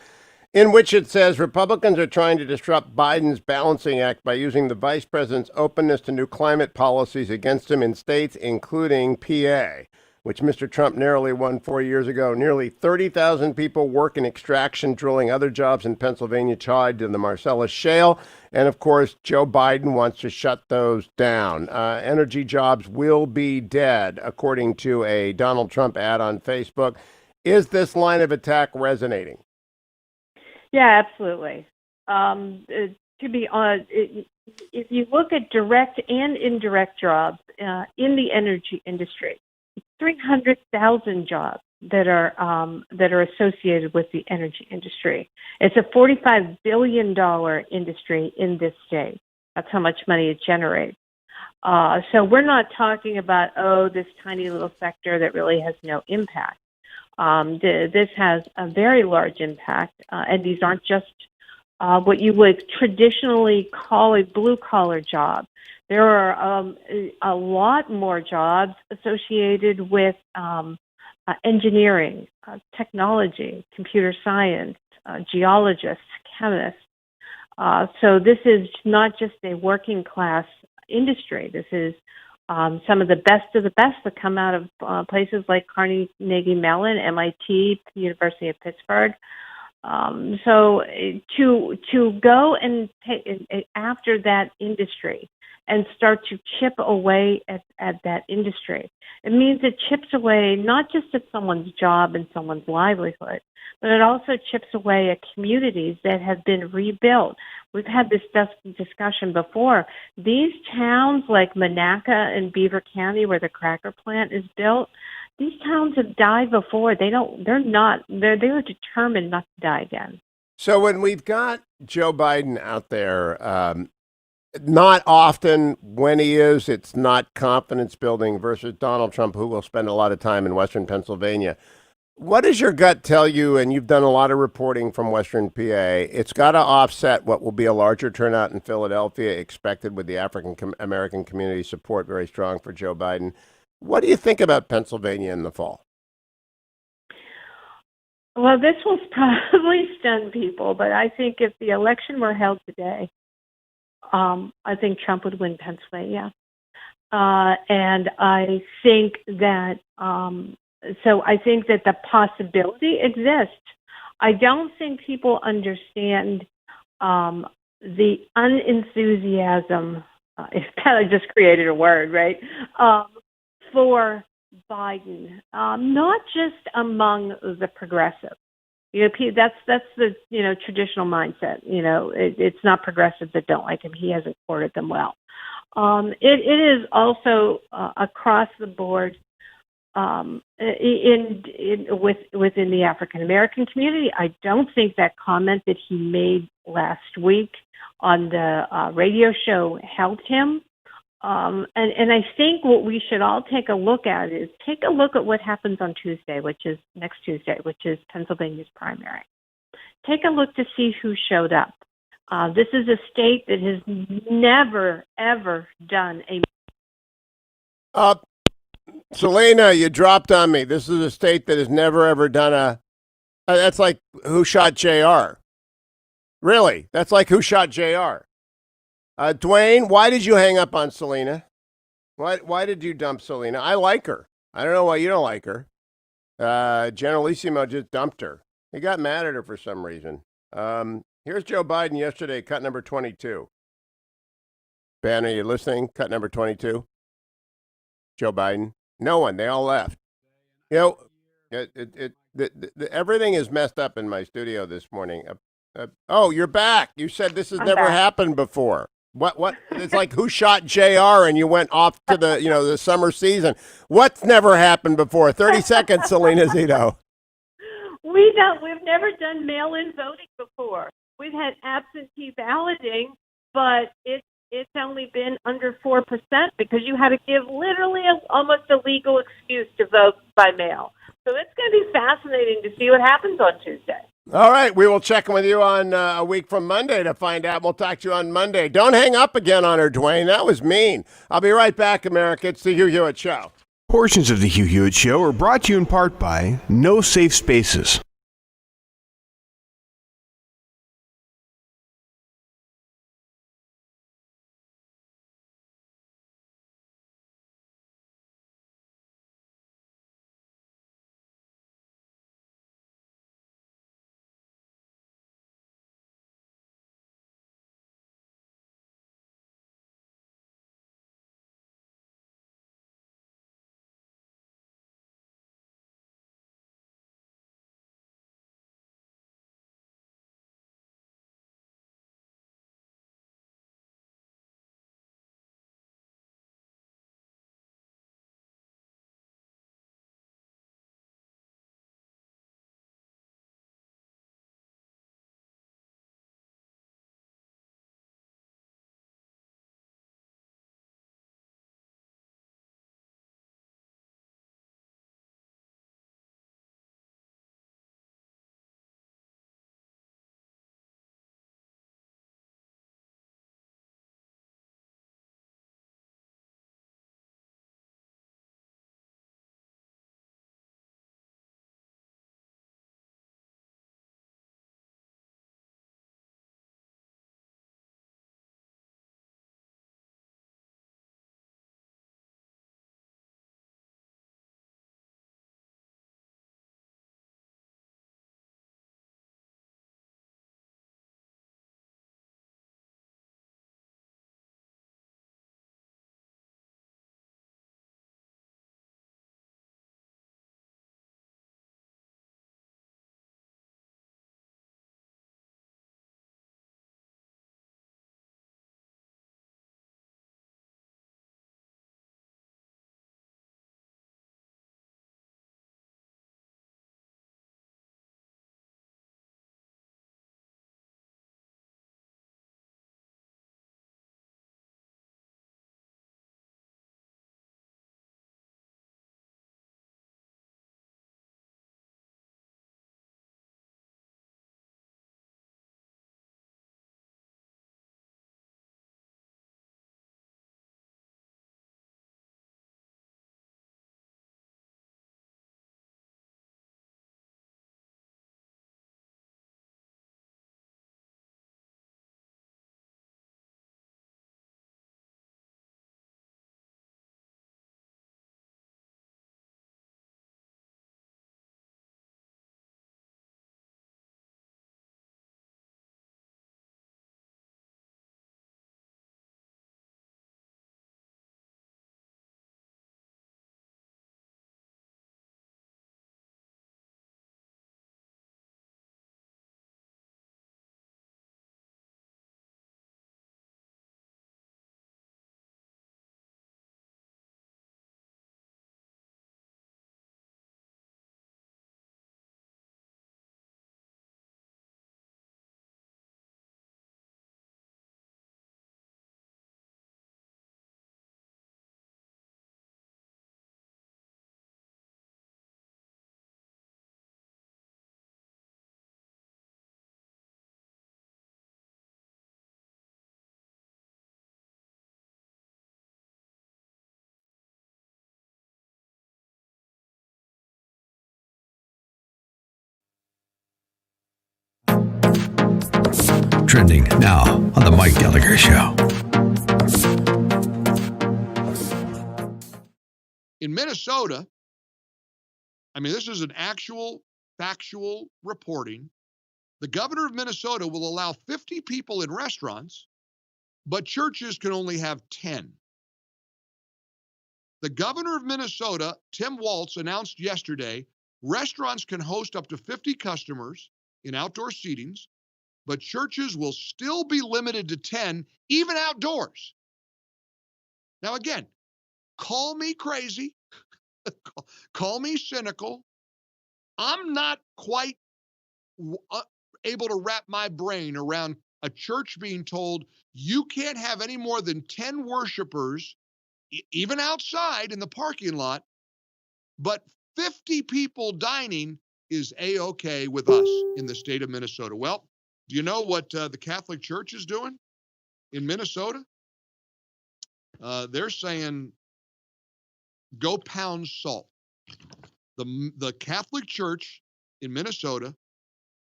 in which it says Republicans are trying to disrupt Biden's balancing act by using the vice president's openness to new climate policies against him in states, including PA, which Mr. Trump narrowly won 4 years ago. Nearly 30,000 people work in extraction, drilling, other jobs in Pennsylvania tied to the Marcellus Shale. And, of course, Joe Biden wants to shut those down. Energy jobs will be dead, according to a Donald Trump ad on Facebook. Is this line of attack resonating? Yeah, absolutely. To be honest, if you look at direct and indirect jobs in the energy industry, 300,000 jobs that are associated with the energy industry. It's a $45 billion industry in this state. That's how much money it generates. So we're not talking about, this tiny little sector that really has no impact. This has a very large impact, and these aren't just what you would traditionally call a blue-collar job. There are a lot more jobs associated with engineering, technology, computer science, geologists, chemists. So this is not just a working class industry. This is some of the best that come out of places like Carnegie Mellon, MIT, the University of Pittsburgh. So to go and take after that industry and start to chip away at that industry, it means it chips away not just at someone's job and someone's livelihood, but it also chips away at communities that have been rebuilt. We've had this discussion before. These towns like Monaca and Beaver County, where the cracker plant is built, these towns have died before. They are determined not to die again. So when we've got Joe Biden out there, not often when he is, it's not confidence building versus Donald Trump, who will spend a lot of time in Western Pennsylvania. What does your gut tell you? And you've done a lot of reporting from Western PA. It's got to offset what will be a larger turnout in Philadelphia, expected with the African American community support very strong for Joe Biden. What do you think about Pennsylvania in the fall? Well, this will probably stun people, but I think if the election were held today, I think Trump would win Pennsylvania. And I think that I think that the possibility exists. I don't think people understand the unenthusiasm, if I just created a word, right, for Biden, not just among the progressives. That's the traditional mindset. It's not progressives that don't like him. He hasn't courted them well. It is also across the board within the African American community. I don't think that comment that he made last week on the radio show helped him. And I think what we should all take a look at is what happens on Tuesday, which is next Tuesday, which is Pennsylvania's primary. Take a look to see who showed up. This is a state that has never, ever done a... Salena, you dropped on me. This is a state that has never, ever done a... that's like who shot JR. Really? That's like who shot JR. Dwayne, why did you hang up on Salena? Why did you dump Salena? I like her. I don't know why you don't like her. Generalissimo just dumped her. He got mad at her for some reason. Here's Joe Biden yesterday, cut number 22. Ben, are you listening? Cut number 22. Joe Biden. No one. They all left. Everything is messed up in my studio this morning. Oh, you're back. You said this has never happened before. What? It's like who shot JR and you went off to the summer season. What's never happened before? 30 seconds, Salena Zito. We've never done mail-in voting before. We've had absentee balloting, but it's only been under 4% because you had to give literally almost a legal excuse to vote by mail. So it's going to be fascinating to see what happens on Tuesday. All right, we will check in with you on a week from Monday to find out. We'll talk to you on Monday. Don't hang up again on her, Dwayne. That was mean. I'll be right back, America. It's the Hugh Hewitt Show. Portions of the Hugh Hewitt Show are brought to you in part by No Safe Spaces. Trending now on The Mike Gallagher Show. In Minnesota, I mean, this is an actual factual reporting. The governor of Minnesota will allow 50 people in restaurants, but churches can only have 10. The governor of Minnesota, Tim Walz, announced yesterday restaurants can host up to 50 customers in outdoor seatings, but churches will still be limited to 10, even outdoors. Now, again, call me crazy, call me cynical. I'm not quite able to wrap my brain around a church being told you can't have any more than 10 worshipers, even outside in the parking lot, but 50 people dining is A-okay with us in the state of Minnesota. Well, do you know what the Catholic Church is doing in Minnesota? They're saying, go pound salt. The Catholic Church in Minnesota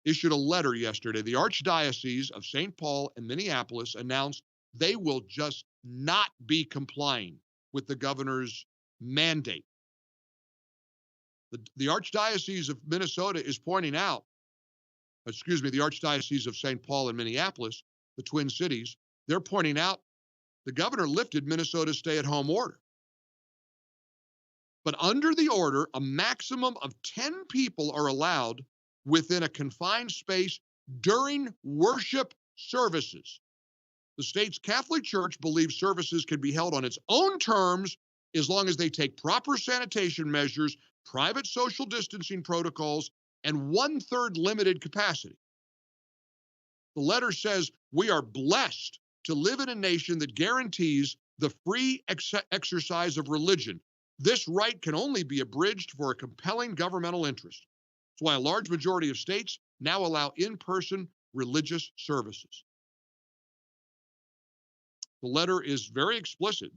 issued a letter yesterday. The Archdiocese of St. Paul and Minneapolis announced they will just not be complying with the governor's mandate. The Archdiocese of Minnesota is pointing out, the Archdiocese of St. Paul and Minneapolis, the Twin Cities, they're pointing out the governor lifted Minnesota's stay-at-home order. But under the order, a maximum of 10 people are allowed within a confined space during worship services. The state's Catholic Church believes services can be held on its own terms as long as they take proper sanitation measures, private social distancing protocols, and 1/3 limited capacity. The letter says, we are blessed to live in a nation that guarantees the free exercise of religion. This right can only be abridged for a compelling governmental interest. That's why a large majority of states now allow in-person religious services. The letter is very explicit.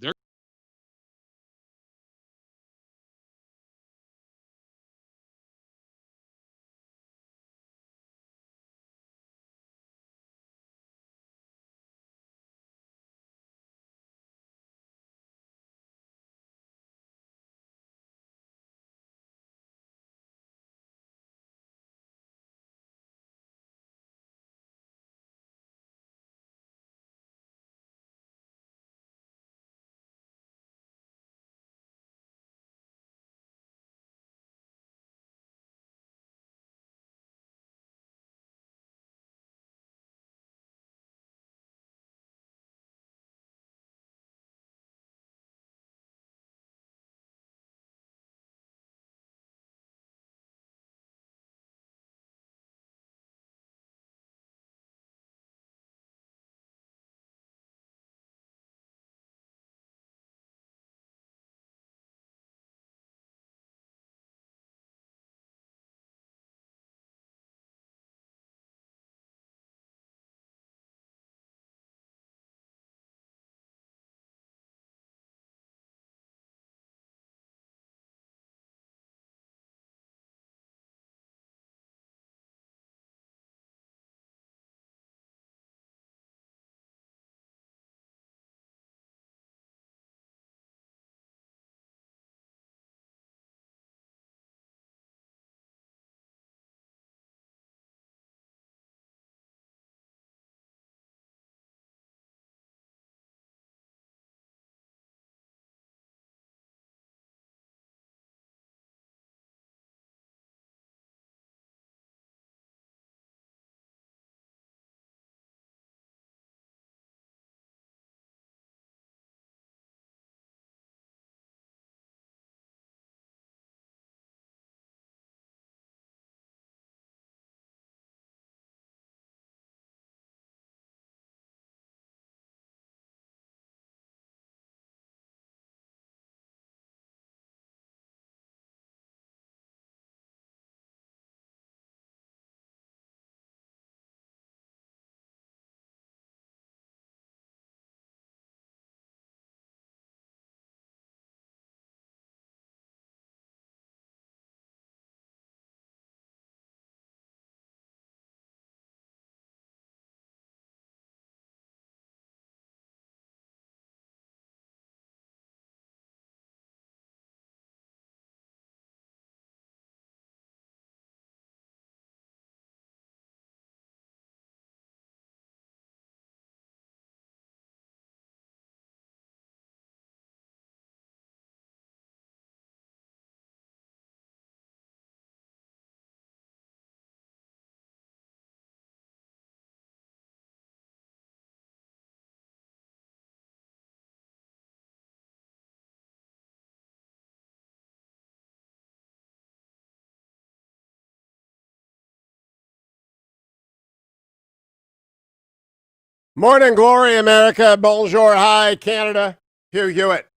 Morning glory, America. Bonjour, hi, Canada. Hugh Hewitt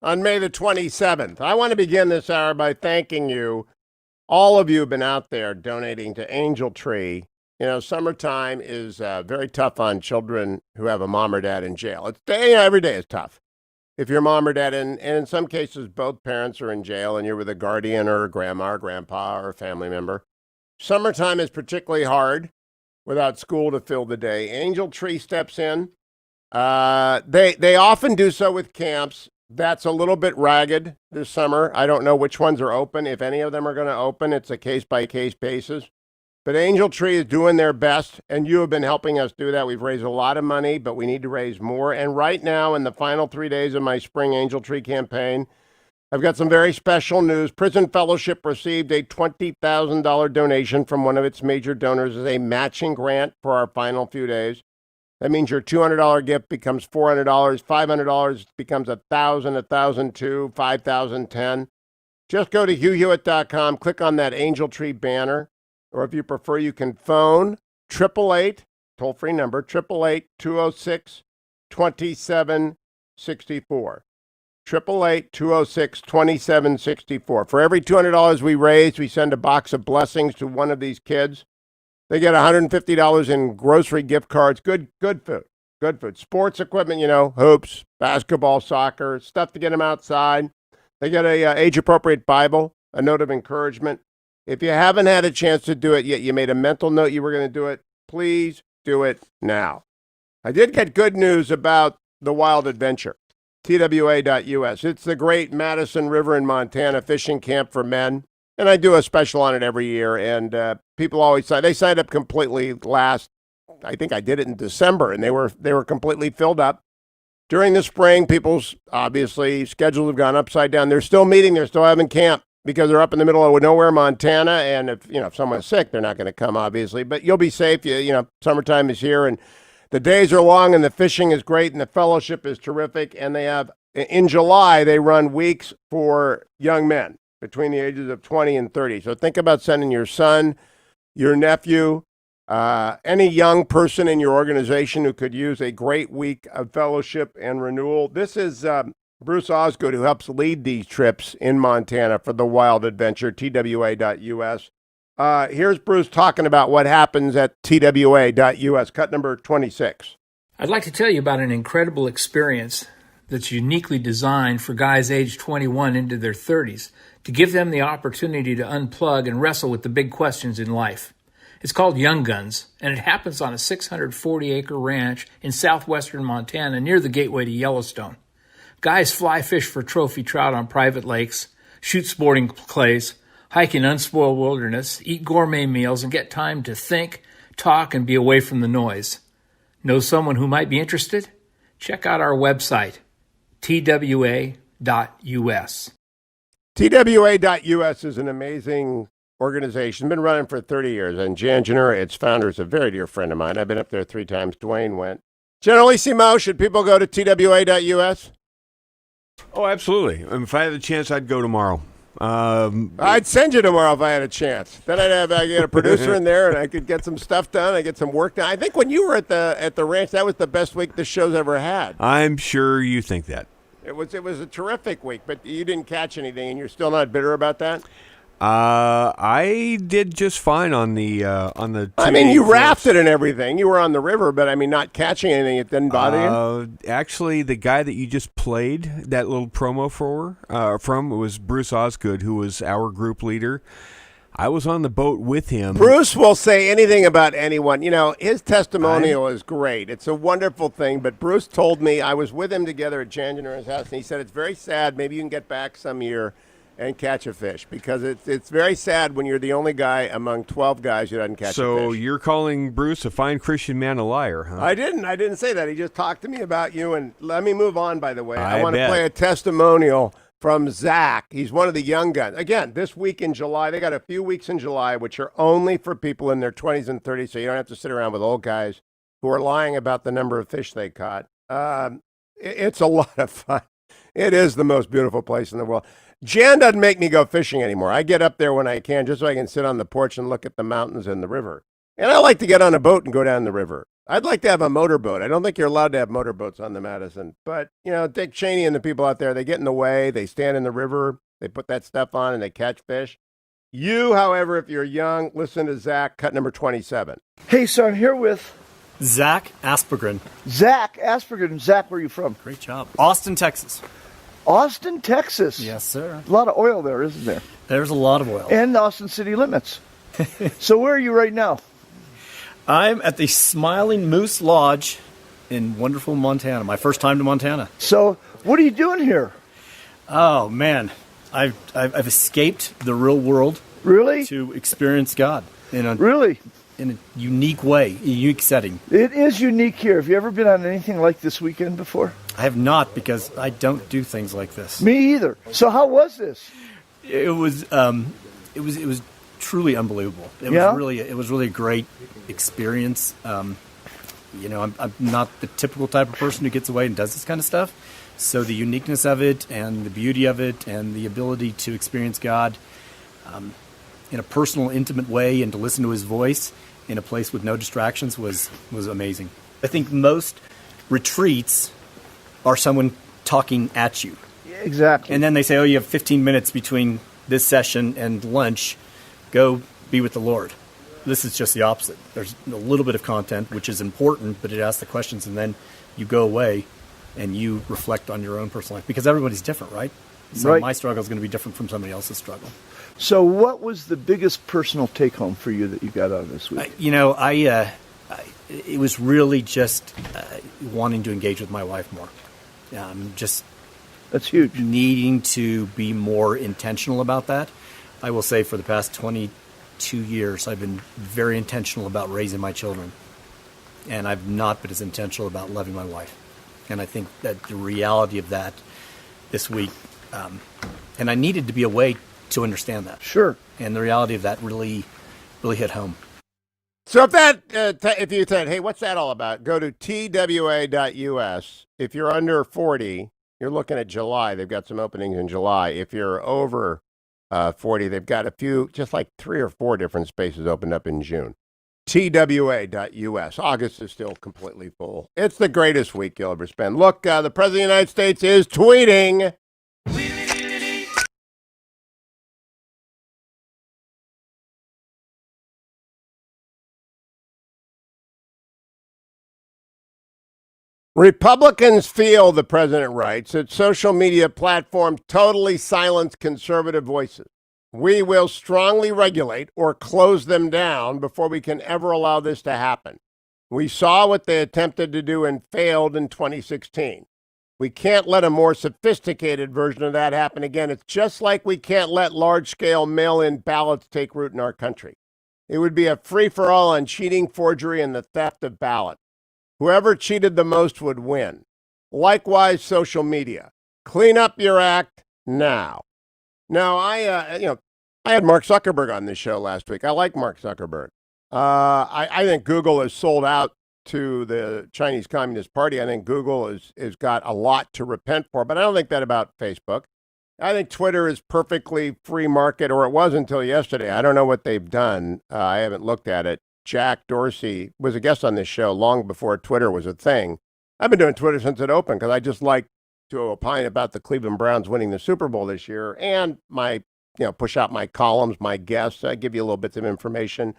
on May the 27th. I want to begin this hour by thanking you. All of you have been out there donating to Angel Tree. You know, summertime is very tough on children who have a mom or dad in jail. Every day is tough. If your mom or dad, and in some cases, both parents are in jail and you're with a guardian or a grandma or grandpa or a family member. Summertime is particularly hard without school to fill the day. Angel Tree steps in. They often do so with camps. That's a little bit ragged this summer. I don't know which ones are open. If any of them are going to open, it's a case-by-case basis. But Angel Tree is doing their best, and you have been helping us do that. We've raised a lot of money, but we need to raise more. And right now, in the final 3 days of my spring Angel Tree campaign, I've got some very special news. Prison Fellowship received a $20,000 donation from one of its major donors as a matching grant for our final few days. That means your $200 gift becomes $400, $500 becomes $1,000, $1,002, $5,010. Just go to HughHewitt.com, click on that Angel Tree banner, or if you prefer, you can phone 888, toll-free number, 888-206-2764. 888-206-2764. For every $200 we raise, we send a box of blessings to one of these kids. They get $150 in grocery gift cards. Good food. Good food. Sports equipment, hoops, basketball, soccer, stuff to get them outside. They get a age-appropriate Bible, a note of encouragement. If you haven't had a chance to do it yet, you made a mental note you were going to do it, please do it now. I did get good news about the Wild Adventure, TWA.US. It's the great Madison River in Montana fishing camp for men. And I do a special on it every year, and people always they signed up completely I think I did it in December, and they were completely filled up. During the spring, people's, obviously, schedules have gone upside down. They're still meeting, they're still having camp, because they're up in the middle of nowhere, Montana, and if someone's sick, they're not going to come, obviously. But you'll be safe. Summertime is here, and the days are long, and the fishing is great, and the fellowship is terrific, and they have, in July, they run weeks for young men between the ages of 20 and 30. So think about sending your son, your nephew, any young person in your organization who could use a great week of fellowship and renewal. This is Bruce Osgood, who helps lead these trips in Montana for the Wild Adventure, TWA.US. Here's Bruce talking about what happens at TWA.US, cut number 26. I'd like to tell you about an incredible experience that's uniquely designed for guys aged 21 into their 30s to give them the opportunity to unplug and wrestle with the big questions in life. It's called Young Guns, and it happens on a 640-acre ranch in southwestern Montana near the gateway to Yellowstone. Guys fly fish for trophy trout on private lakes, shoot sporting clays, hike in unspoiled wilderness, eat gourmet meals, and get time to think, talk, and be away from the noise. Know someone who might be interested? Check out our website, TWA.US. TWA.US is an amazing organization. Been running for 30 years. And Jan Jenner, its founder, is a very dear friend of mine. I've been up there 3 times. Dwayne went. Generalissimo, should people go to TWA.US? Oh, absolutely. If I had a chance, I'd go tomorrow. I'd send you tomorrow if I had a chance. Then I'd get a producer in there, and I could get some stuff done. I get some work done. I think when you were at the ranch, that was the best week the show's ever had. I'm sure you think that. It was a terrific week, but you didn't catch anything, and you're still not bitter about that? I did just fine on the I mean, you rafted and everything. You were on the river, but I mean, not catching anything. It didn't bother you. Actually, the guy that you just played that little promo from was Bruce Osgood, who was our group leader. I was on the boat with him. Bruce will say anything about anyone. His testimonial is great. It's a wonderful thing. But Bruce told me, I was with him together at Jan Jenner's house, and he said, it's very sad. Maybe you can get back some year and catch a fish, because it's very sad when you're the only guy among 12 guys who doesn't catch a fish. So you're calling Bruce a fine Christian man a liar, huh? I didn't say that. He just talked to me about you. And let me move on, by the way. I want to play a testimonial from Zach. He's one of the young guns. Again, this week in July, they got a few weeks in July, which are only for people in their 20s and 30s, so you don't have to sit around with old guys who are lying about the number of fish they caught. It's a lot of fun. It is the most beautiful place in the world. Jan doesn't make me go fishing anymore. I get up there when I can, just so I can sit on the porch and look at the mountains and the river. And I like to get on a boat and go down the river. I'd like to have a motorboat. I don't think you're allowed to have motorboats on the Madison. But, Dick Cheney and the people out there, they get in the way. They stand in the river. They put that stuff on and they catch fish. You, however, if you're young, listen to Zach, cut number 27. Hey, so I'm here with Zach Aspergren. Zach Aspergren. Zach, where are you from? Great job. Austin, Texas. Austin, Texas. Yes, sir. A lot of oil there, isn't there? There's a lot of oil. And Austin city limits. So where are you right now? I'm at the Smiling Moose Lodge in wonderful Montana. My first time to Montana. So what are you doing here? Oh, man. I've escaped the real world. Really? To experience God. In a unique way, a unique setting. It is unique here. Have you ever been on anything like this weekend before? I have not, because I don't do things like this. Me either. So how was this? It was truly unbelievable. It was really a great experience. I'm not the typical type of person who gets away and does this kind of stuff. So the uniqueness of it and the beauty of it and the ability to experience God in a personal, intimate way and to listen to his voice in a place with no distractions was amazing. I think most retreats are someone talking at you. Exactly. And then they say, oh, you have 15 minutes between this session and lunch. Go be with the Lord. This is just the opposite. There's a little bit of content, which is important, but it asks the questions, and then you go away and you reflect on your own personal life, because everybody's different, right? So my struggle is going to be different from somebody else's struggle. So what was the biggest personal take-home for you that you got out of this week? It was really just wanting to engage with my wife more. That's huge. Needing to be more intentional about that. I will say for the past 22 years, I've been very intentional about raising my children. And I've not been as intentional about loving my wife. And I think that the reality of that this week, and I needed to be away to understand that. Sure. And the reality of that really, really hit home. So if you said, hey, what's that all about? Go to twa.us. If you're under 40, you're looking at July. They've got some openings in July. If you're over 40, they've got a few, just like 3 or 4 different spaces opened up in June. twa.us. August is still completely full. It's the greatest week you'll ever spend. Look, the President of the United States is tweeting. Republicans feel, the president writes, that social media platforms totally silence conservative voices. We will strongly regulate or close them down before we can ever allow this to happen. We saw what they attempted to do and failed in 2016. We can't let a more sophisticated version of that happen again. It's just like we can't let large-scale mail-in ballots take root in our country. It would be a free-for-all on cheating, forgery, and the theft of ballots. Whoever cheated the most would win. Likewise, social media. Clean up your act now. Now, I had Mark Zuckerberg on this show last week. I like Mark Zuckerberg. I think Google has sold out to the Chinese Communist Party. I think Google has got a lot to repent for, but I don't think that about Facebook. I think Twitter is perfectly free market, or it was until yesterday. I don't know what they've done. I haven't looked at it. Jack Dorsey was a guest on this show long before Twitter was a thing. I've been doing Twitter since it opened because I just like to opine about the Cleveland Browns winning the Super Bowl this year, and push out my columns, my guests. I give you little bits of information.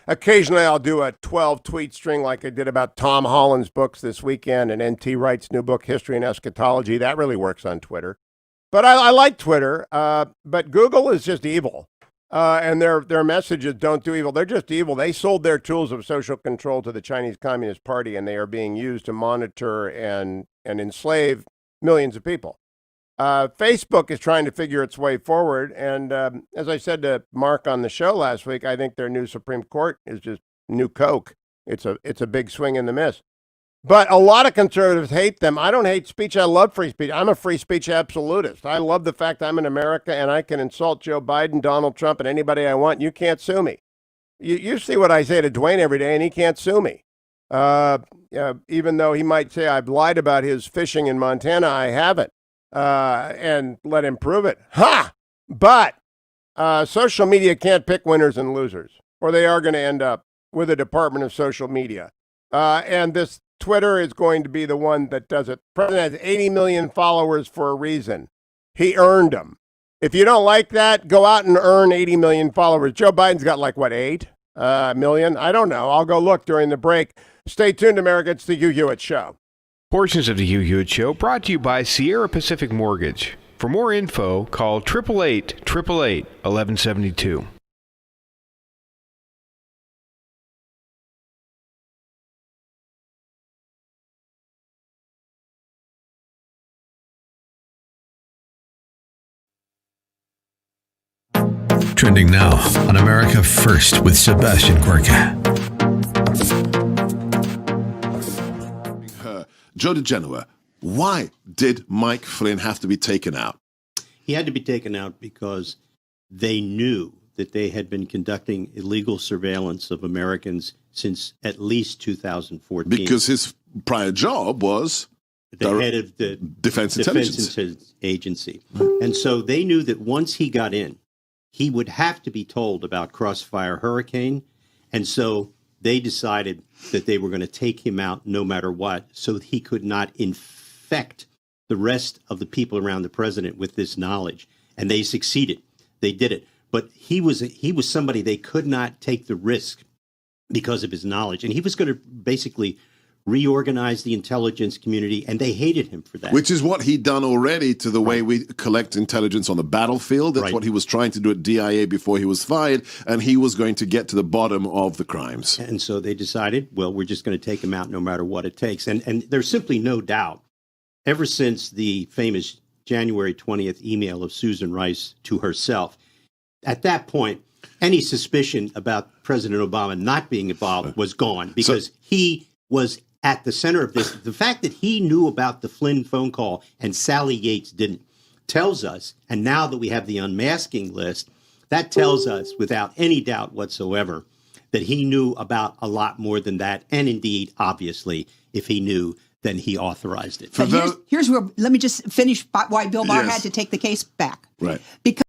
Occasionally I'll do a 12-tweet string like I did about Tom Holland's books this weekend and N.T. Wright's new book, History and Eschatology. That really works on Twitter. But I like Twitter, but Google is just evil. And their messages don't do evil. They're just evil. They sold their tools of social control to the Chinese Communist Party, and they are being used to monitor and enslave millions of people. Facebook is trying to figure its way forward. And as I said to Mark on the show last week, I think their new Supreme Court is just new Coke. It's a big swing and a miss. But a lot of conservatives hate them. I don't hate speech. I love free speech. I'm a free speech absolutist. I love the fact I'm in America and I can insult Joe Biden, Donald Trump, and anybody I want. You can't sue me. You see what I say to Dwayne every day, and he can't sue me. Even though he might say I've lied about his fishing in Montana, I haven't. And let him prove it. Ha! But social media can't pick winners and losers, or they are going to end up with a Department of Social Media. And this Twitter is going to be the one that does it. The president has 80 million followers for a reason. He earned them. If you don't like that, go out and earn 80 million followers. Joe Biden's got like, what, 8 million? I don't know. I'll go look during the break. Stay tuned, America. It's the Hugh Hewitt Show. Portions of the Hugh Hewitt Show brought to you by Sierra Pacific Mortgage. For more info, call 888-888-1172. Trending now on America First with Sebastian Gorka. Joe DeGenoa, why did Mike Flynn have to be taken out? He had to be taken out because they knew that they had been conducting illegal surveillance of Americans since at least 2014. Because his prior job was the head of the Defense Intelligence Agency. And so they knew that once he got in, he would have to be told about Crossfire Hurricane. And so they decided that they were going to take him out no matter what, so that he could not infect the rest of the people around the president with this knowledge. And they succeeded. They did it. But he was somebody they could not take the risk because of his knowledge. And he was going to basically reorganize the intelligence community, and they hated him for that. Which is what he'd done already to the way we collect intelligence on the battlefield. That's what he was trying to do at DIA before he was fired, and he was going to get to the bottom of the crimes. And so they decided, well, we're just going to take him out no matter what it takes. And there's simply no doubt, ever since the famous January 20th email of Susan Rice to herself, at that point, any suspicion about President Obama not being involved was gone, because he was at the center of this. The fact that he knew about the Flynn phone call and Sally Yates didn't tells us, and now that we have the unmasking list, that tells us without any doubt whatsoever that he knew about a lot more than that. And indeed, obviously, if he knew, then he authorized it. But here's where, let me just finish why Bill Barr had to take the case back. Right. Because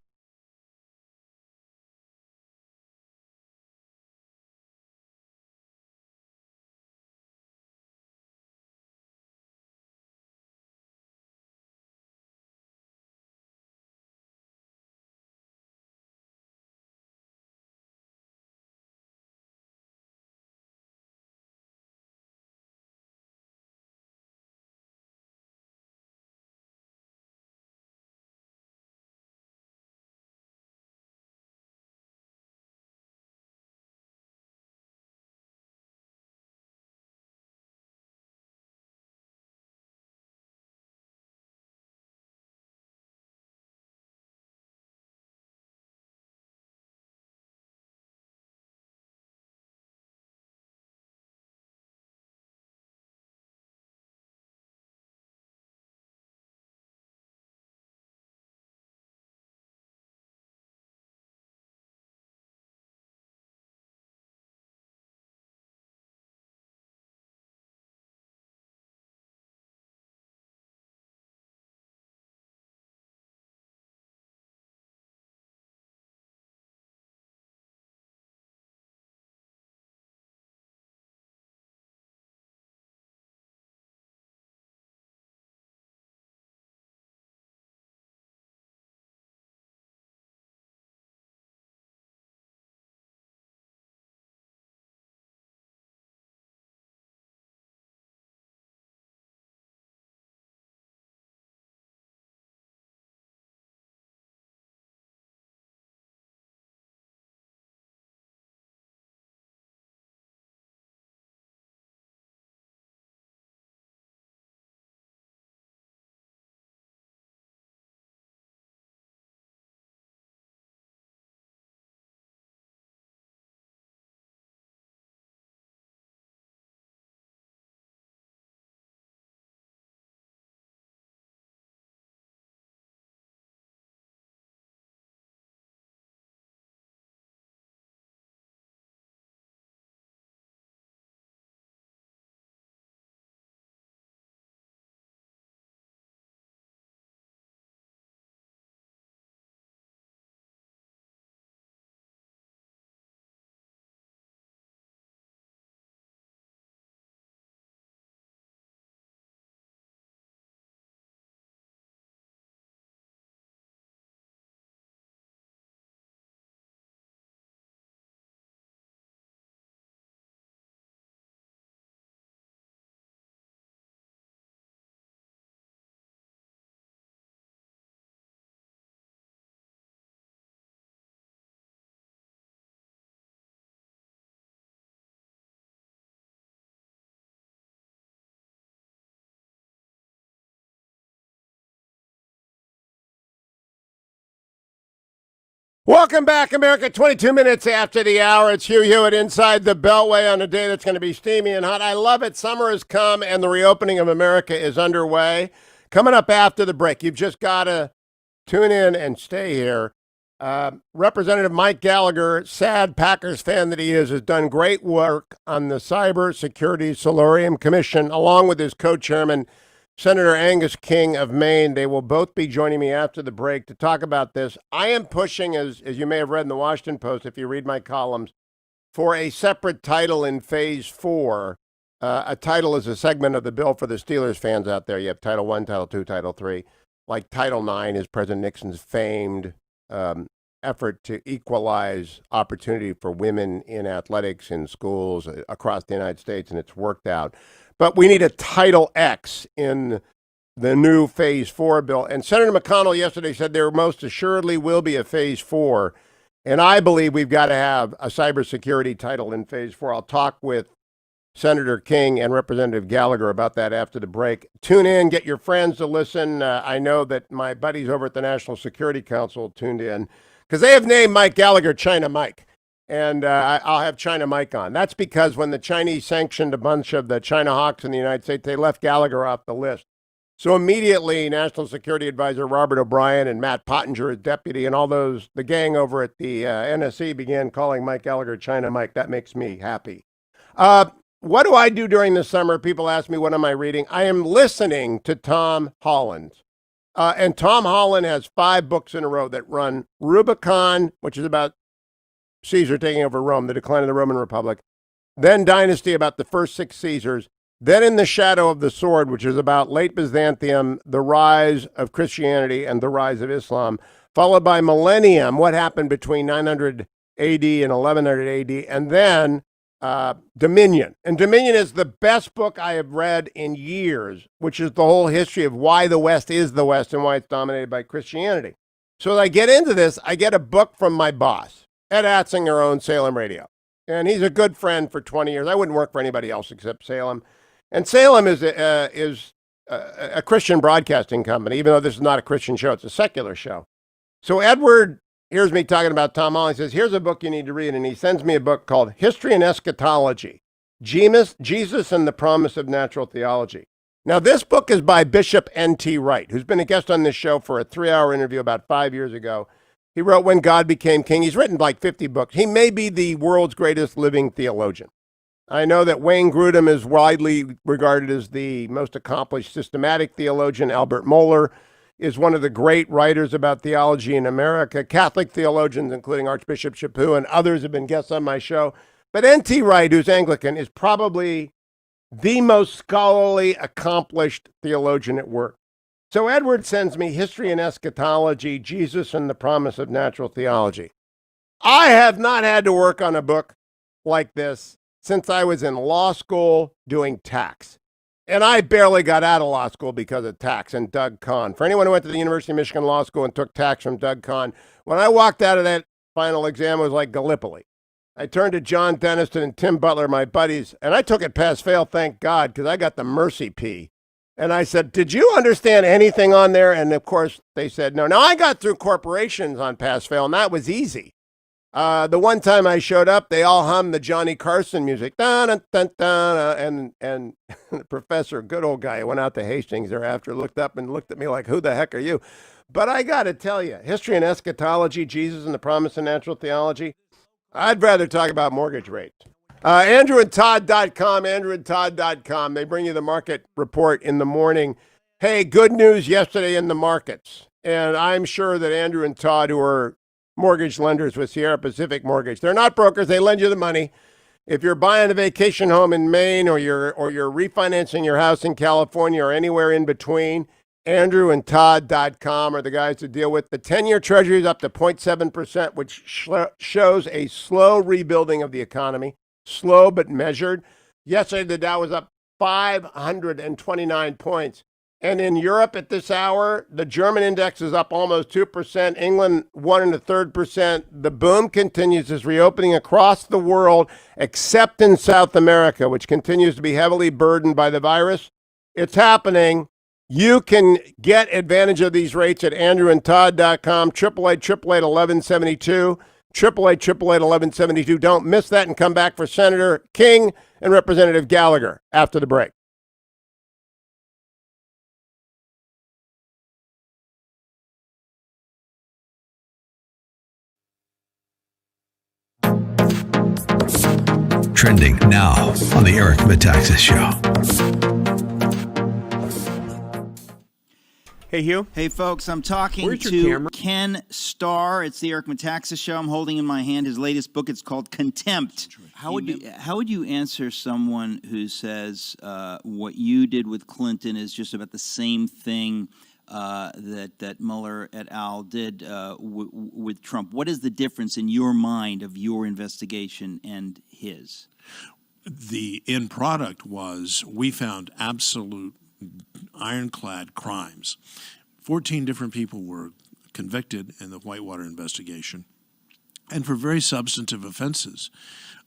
Welcome back, America. 22 minutes after the hour. It's Hugh Hewitt inside the Beltway on a day that's going to be steamy and hot. I love it. Summer has come and the reopening of America is underway. Coming up after the break, you've just got to tune in and stay here. Representative Mike Gallagher, sad Packers fan that he is, has done great work on the Cybersecurity Solarium Commission, along with his co-chairman, Senator Angus King of Maine. They will both be joining me after the break to talk about this. I am pushing, as you may have read in the Washington Post, if you read my columns, for a separate title in Phase 4. A title is a segment of the bill for the Steelers fans out there. You have Title 1, Title 2, Title 3. Like Title 9 is President Nixon's famed effort to equalize opportunity for women in athletics in schools across the United States, and it's worked out. But we need a Title X in the new Phase 4 bill. And Senator McConnell yesterday said there most assuredly will be a Phase 4. And I believe we've got to have a cybersecurity title in Phase 4. I'll talk with Senator King and Representative Gallagher about that after the break. Tune in, get your friends to listen. I know that my buddies over at the National Security Council tuned in because they have named Mike Gallagher China Mike. And I'll have China Mike on. That's because when the Chinese sanctioned a bunch of the China hawks in the United States, they left Gallagher off the list. So immediately, National Security Advisor Robert O'Brien and Matt Pottinger, his deputy, and all those, the gang over at the NSC began calling Mike Gallagher China Mike. That makes me happy. What do I do during the summer? People ask me, what am I reading? I am listening to Tom Holland. And Tom Holland has 5 books in a row that run Rubicon, which is about Caesar taking over Rome, the decline of the Roman Republic, then Dynasty about the first 6 Caesars, then In the Shadow of the Sword, which is about late Byzantium, the rise of Christianity and the rise of Islam, followed by Millennium, what happened between 900 AD and 1100 AD, and then Dominion. And Dominion is the best book I have read in years, which is the whole history of why the West is the West and why it's dominated by Christianity. So as I get into this, I get a book from my boss, Ed Atzinger owns Salem Radio. And he's a good friend for 20 years. I wouldn't work for anybody else except Salem. And Salem is a Christian broadcasting company, even though this is not a Christian show. It's a secular show. So Edward hears me talking about Tom Holland. He says, here's a book you need to read. And he sends me a book called History and Eschatology, Jesus and the Promise of Natural Theology. Now, this book is by Bishop N.T. Wright, who's been a guest on this show for a 3-hour interview about 5 years ago. He wrote When God Became King. He's written like 50 books. He may be the world's greatest living theologian. I know that Wayne Grudem is widely regarded as the most accomplished systematic theologian. Albert Mohler is one of the great writers about theology in America. Catholic theologians, including Archbishop Chaput and others, have been guests on my show. But N.T. Wright, who's Anglican, is probably the most scholarly, accomplished theologian at work. So Edward sends me History and Eschatology, Jesus and the Promise of Natural Theology. I have not had to work on a book like this since I was in law school doing tax. And I barely got out of law school because of tax and Doug Kahn. For anyone who went to the University of Michigan Law School and took tax from Doug Kahn, when I walked out of that final exam, it was like Gallipoli. I turned to John Denniston and Tim Butler, my buddies, and I took it pass-fail, thank God, because I got the mercy P. And I said, did you understand anything on there? And of course, they said no. Now, I got through corporations on pass-fail, and that was easy. The one time I showed up, they all hummed the Johnny Carson music. And the professor, good old guy, went out to Hastings thereafter, looked up and looked at me like, who the heck are you? But I got to tell you, History and Eschatology, Jesus and the Promise of Natural Theology, I'd rather talk about mortgage rates. AndrewandTodd.com, AndrewandTodd.com. They bring you the market report in the morning. Hey, good news yesterday in the markets. And I'm sure that Andrew and Todd, who are mortgage lenders with Sierra Pacific Mortgage, they're not brokers. They lend you the money. If you're buying a vacation home in Maine or you're refinancing your house in California or anywhere in between, AndrewandTodd.com are the guys to deal with. The 10-year Treasury is up to 0.7%, which shows a slow rebuilding of the economy. Slow but measured. Yesterday, the Dow was up 529 points. And in Europe at this hour, the German index is up almost 2%. England, 1.33%. The boom continues as reopening across the world, except in South America, which continues to be heavily burdened by the virus. It's happening. You can get advantage of these rates at andrewandtodd.com, 888-888-1172, 888-888-1172. Don't miss that and come back for Senator King and Representative Gallagher after the break. Trending now on the Eric Metaxas Show. Hey, Hugh. Hey, folks. I'm talking Where's your to camera? Ken Starr. It's the Eric Metaxas Show. I'm holding in my hand his latest book. It's called Contempt. How would you answer someone who says what you did with Clinton is just about the same thing that Mueller et al. Did with Trump? What is the difference in your mind of your investigation and his? The end product was we found absolute ironclad crimes. 14 different people were convicted in the Whitewater investigation, and for very substantive offenses.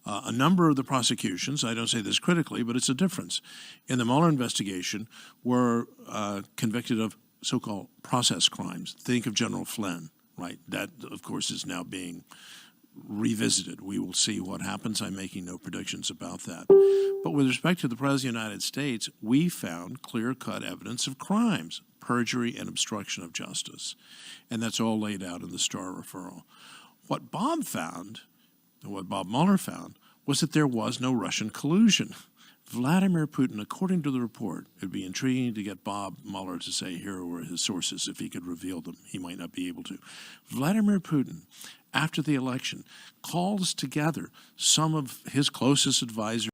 A number of the prosecutions, I don't say this critically, but it's a difference, in the Mueller investigation were convicted of so-called process crimes. Think of General Flynn, right? That, of course, is now being revisited. We will see what happens. I'm making no predictions about that. But with respect to the President of the United States, we found clear-cut evidence of crimes, perjury and obstruction of justice. And that's all laid out in the Starr referral. What Bob found, and what Bob Mueller found, was that there was no Russian collusion. Vladimir Putin, according to the report, it'd be intriguing to get Bob Mueller to say here were his sources if he could reveal them. He might not be able to. Vladimir Putin, after the election, calls together some of his closest advisors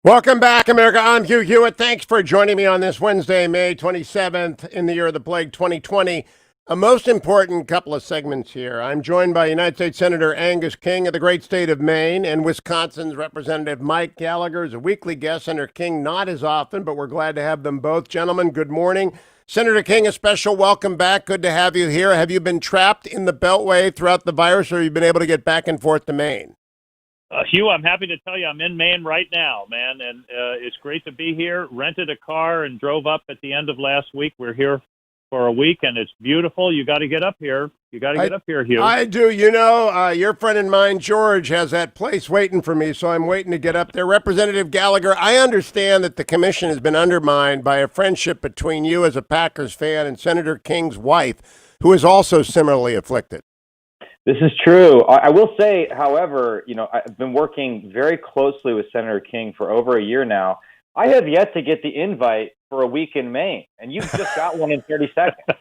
Welcome back, America. I'm Hugh Hewitt. Thanks for joining me on this Wednesday, May 27th, in the year of the plague 2020. A most important couple of segments here. I'm joined by United States Senator Angus King of the great state of Maine and Wisconsin's Representative Mike Gallagher is a weekly guest. Senator King, not as often, but we're glad to have them both. Gentlemen, good morning. Senator King, a special welcome back. Good to have you here. Have you been trapped in the Beltway throughout the virus, or have you been able to get back and forth to Maine? Hugh, I'm happy to tell you I'm in Maine right now, man, and it's great to be here. Rented a car and drove up at the end of last week. We're here for a week, and it's beautiful. You got to get up here. You got to get up here, Hugh. I do. You know, your friend and mine, George, has that place waiting for me, so I'm waiting to get up there. Representative Gallagher, I understand that the commission has been undermined by a friendship between you as a Packers fan and Senator King's wife, who is also similarly afflicted. This is true. I will say, however, you know, I've been working very closely with Senator King for over a year now. I have yet to get the invite for a week in Maine, and you've just got one in 30 seconds.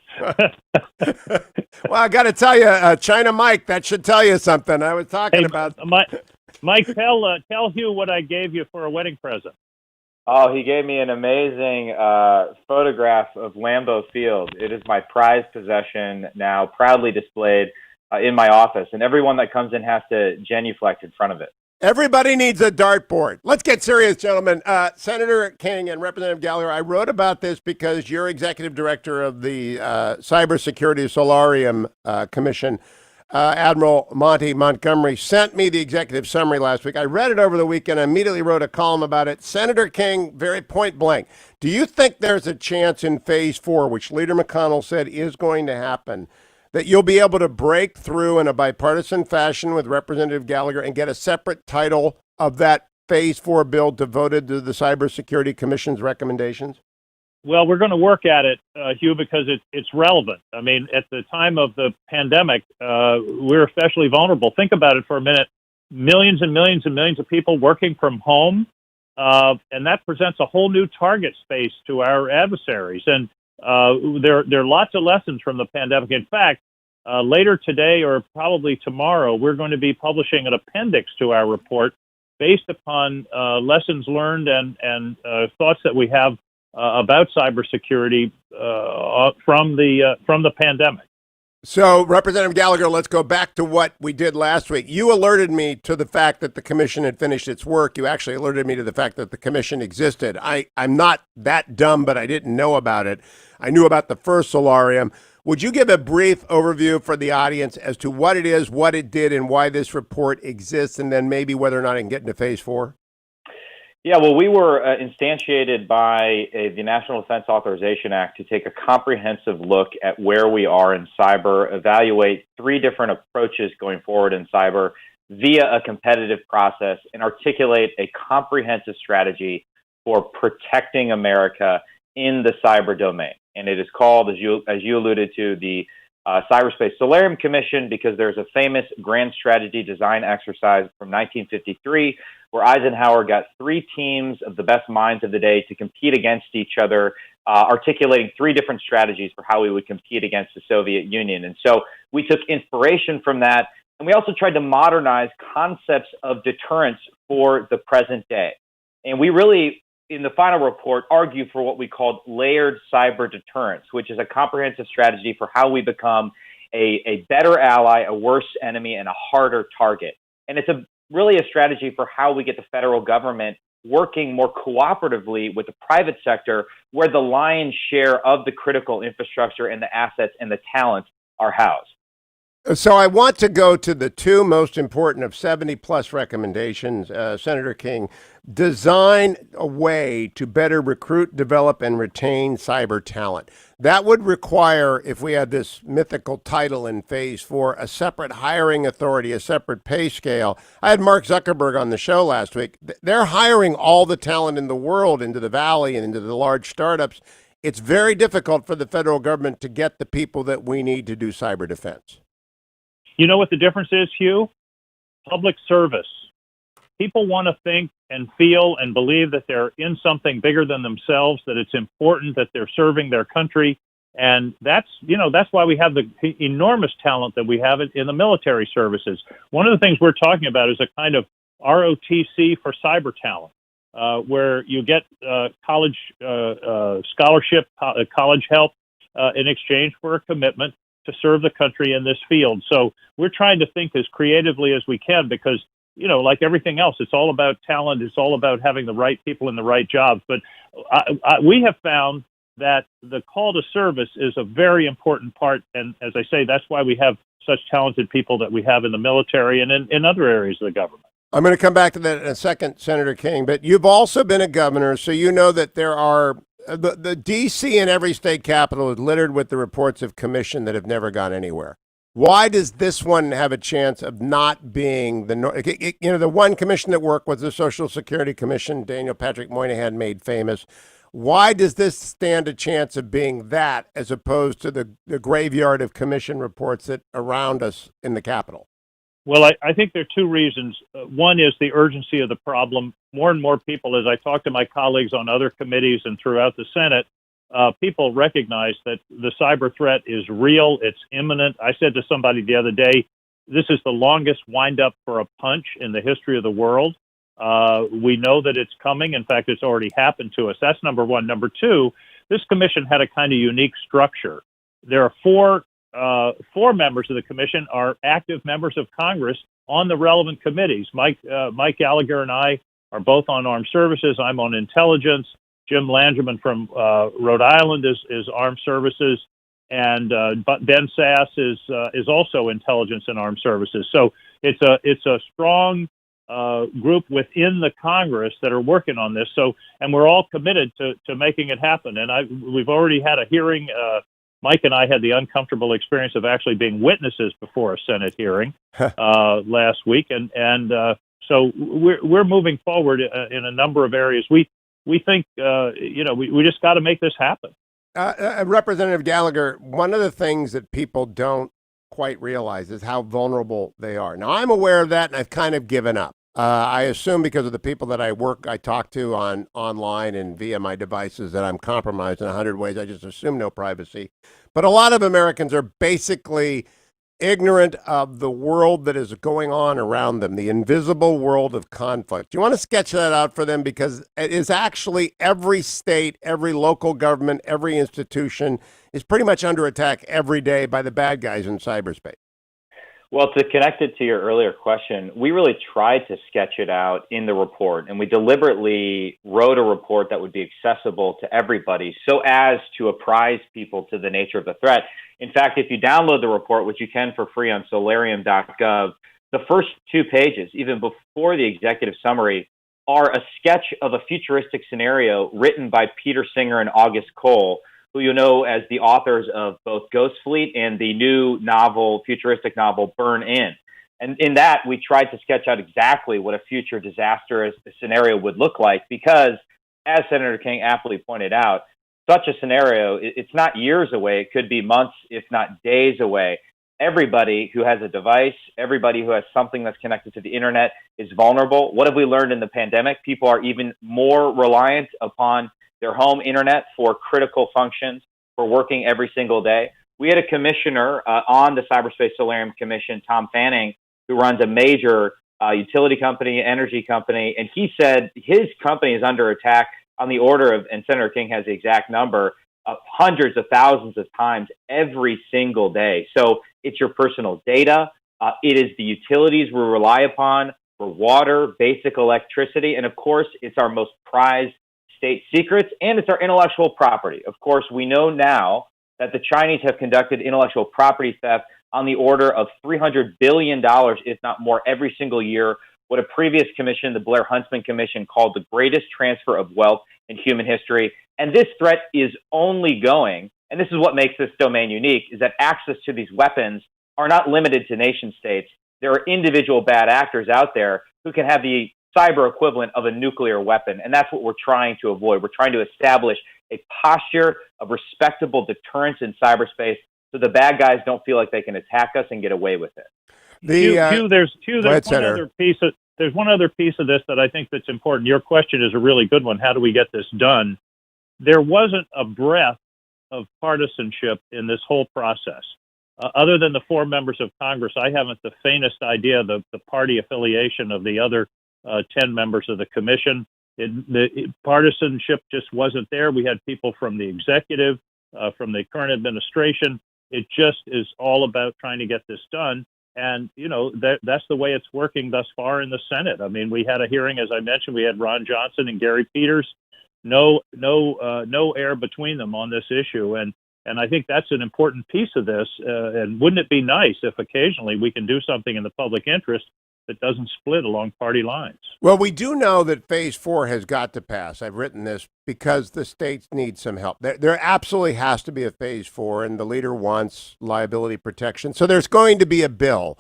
Well, I got to tell you, China Mike, that should tell you something. I was talking about... Mike, tell Hugh what I gave you for a wedding present. Oh, he gave me an amazing photograph of Lambeau Field. It is my prized possession now, proudly displayed in my office, and everyone that comes in has to genuflect in front of it. Everybody needs a dartboard. Let's get serious, gentlemen. Senator King and Representative Gallagher, I wrote about this because you're executive director of the Cybersecurity Solarium Commission. Admiral Monty Montgomery sent me the executive summary last week. I read it over the weekend. I immediately wrote a column about it. Senator King, very point blank, do you think there's a chance in Phase 4, which Leader McConnell said is going to happen, that you'll be able to break through in a bipartisan fashion with Representative Gallagher and get a separate title of that Phase 4 bill devoted to the Cybersecurity Commission's recommendations? Well, we're going to work at it, Hugh, because it's relevant. I mean, at the time of the pandemic, we're especially vulnerable. Think about it for a minute. Millions and millions and millions of people working from home, and that presents a whole new target space to our adversaries. And there are lots of lessons from the pandemic. In fact, later today or probably tomorrow, we're going to be publishing an appendix to our report based upon lessons learned and thoughts that we have about cybersecurity from the pandemic. So, Representative Gallagher, let's go back to what we did last week. You alerted me to the fact that the commission had finished its work. You actually alerted me to the fact that the commission existed. I'm not that dumb, but I didn't know about it. I knew about the first solarium. Would you give a brief overview for the audience as to what it is, what it did, and why this report exists, and then maybe whether or not it can get into Phase 4? Yeah, well, we were instantiated by the National Defense Authorization Act to take a comprehensive look at where we are in cyber, evaluate 3 different approaches going forward in cyber via a competitive process, and articulate a comprehensive strategy for protecting America in the cyber domain. And it is called, as you alluded to, the Cyberspace Solarium Commission, because there's a famous grand strategy design exercise from 1953 where Eisenhower got 3 teams of the best minds of the day to compete against each other, articulating 3 different strategies for how we would compete against the Soviet Union. And so we took inspiration from that, and we also tried to modernize concepts of deterrence for the present day. And we really, in the final report, argue for what we called layered cyber deterrence, which is a comprehensive strategy for how we become a better ally, a worse enemy, and a harder target. And it's really a strategy for how we get the federal government working more cooperatively with the private sector, where the lion's share of the critical infrastructure and the assets and the talent are housed. So I want to go to the 2 most important of 70-plus recommendations, Senator King. Design a way to better recruit, develop, and retain cyber talent. That would require, if we had this mythical title in Phase 4, a separate hiring authority, a separate pay scale. I had Mark Zuckerberg on the show last week. They're hiring all the talent in the world into the Valley and into the large startups. It's very difficult for the federal government to get the people that we need to do cyber defense. You know what the difference is, Hugh? Public service. People want to think and feel and believe that they're in something bigger than themselves, that it's important, that they're serving their country. And that's why we have the enormous talent that we have in the military services. One of the things we're talking about is a kind of ROTC for cyber talent. where you get college scholarship, college help in exchange for a commitment to serve the country in this field. So we're trying to think as creatively as we can because, like everything else, it's all about talent. It's all about having the right people in the right jobs. But we have found that the call to service is a very important part. And as I say, that's why we have such talented people that we have in the military and in other areas of the government. I'm going to come back to that in a second, Senator King, but you've also been a governor, so you know that there are the D.C. and every state capital is littered with the reports of commission that have never gone anywhere. Why does this one have a chance of not being the one commission that worked was the Social Security Commission, Daniel Patrick Moynihan made famous. Why does this stand a chance of being that as opposed to the graveyard of commission reports that around us in the Capitol? Well, I think there are two reasons. One is the urgency of the problem. More and more people, as I talk to my colleagues on other committees and throughout the Senate, people recognize that the cyber threat is real. It's imminent. I said to somebody the other day, this is the longest wind-up for a punch in the history of the world. We know that it's coming. In fact, it's already happened to us. That's number one. Number two, this commission had a kind of unique structure. There are four members of the commission are active members of Congress on the relevant committees. Mike Gallagher and I are both on armed services. I'm on intelligence. Jim Langerman from Rhode Island is armed services, and Ben Sass is also intelligence and armed services. So it's a strong group within the Congress that are working on this. So, and we're all committed to making it happen. And we've already had a hearing. Mike and I had the uncomfortable experience of actually being witnesses before a Senate hearing last week, and so we're moving forward in a number of areas. We think we just got to make this happen. Representative Gallagher, one of the things that people don't quite realize is how vulnerable they are. Now, I'm aware of that, and I've kind of given up. I assume because of the people that I talk to online and via my devices that I'm compromised in 100 ways. I just assume no privacy. But a lot of Americans are basically ignorant of the world that is going on around them, the invisible world of conflict. Do you want to sketch that out for them? Because it is actually every state, every local government, every institution is pretty much under attack every day by the bad guys in cyberspace. Well, to connect it to your earlier question, we really tried to sketch it out in the report, and we deliberately wrote a report that would be accessible to everybody so as to apprise people to the nature of the threat. In fact, if you download the report, which you can for free on solarium.gov, the first 2 pages, even before the executive summary, are a sketch of a futuristic scenario written by Peter Singer and August Cole, who you know as the authors of both Ghost Fleet and the new futuristic novel, Burn In. And in that, we tried to sketch out exactly what a future disastrous scenario would look like because, as Senator King aptly pointed out, such a scenario, it's not years away. It could be months, if not days away. Everybody who has a device, everybody who has something that's connected to the internet is vulnerable. What have we learned in the pandemic? People are even more reliant upon their home internet for critical functions, for working every single day. We had a commissioner on the Cyberspace Solarium Commission, Tom Fanning, who runs a major utility company, energy company, and he said his company is under attack on the order of, and Senator King has the exact number, of hundreds of thousands of times every single day. So it's your personal data. It is the utilities we rely upon for water, basic electricity, and of course, it's our most prized state secrets, and it's our intellectual property. Of course, we know now that the Chinese have conducted intellectual property theft on the order of $300 billion, if not more, every single year, what a previous commission, the Blair-Huntsman Commission, called the greatest transfer of wealth in human history. And this threat is only going, and this is what makes this domain unique, is that access to these weapons are not limited to nation states. There are individual bad actors out there who can have the cyber equivalent of a nuclear weapon. And that's what we're trying to avoid. We're trying to establish a posture of respectable deterrence in cyberspace so the bad guys don't feel like they can attack us and get away with it. There's one other piece of this that I think that's important. Your question is a really good one. How do we get this done? There wasn't a breath of partisanship in this whole process. Other than the 4 members of Congress, I haven't the faintest idea the party affiliation of the other 10 members of the commission. The partisanship just wasn't there. We had people from the executive, from the current administration. It just is all about trying to get this done. And, that's the way it's working thus far in the Senate. I mean, we had a hearing, as I mentioned, we had Ron Johnson and Gary Peters, no air between them on this issue. And I think that's an important piece of this. And wouldn't it be nice if occasionally we can do something in the public interest that doesn't split along party lines? Well, we do know that phase 4 has got to pass. I've written this because the states need some help. There absolutely has to be a phase 4, and the leader wants liability protection. So there's going to be a bill.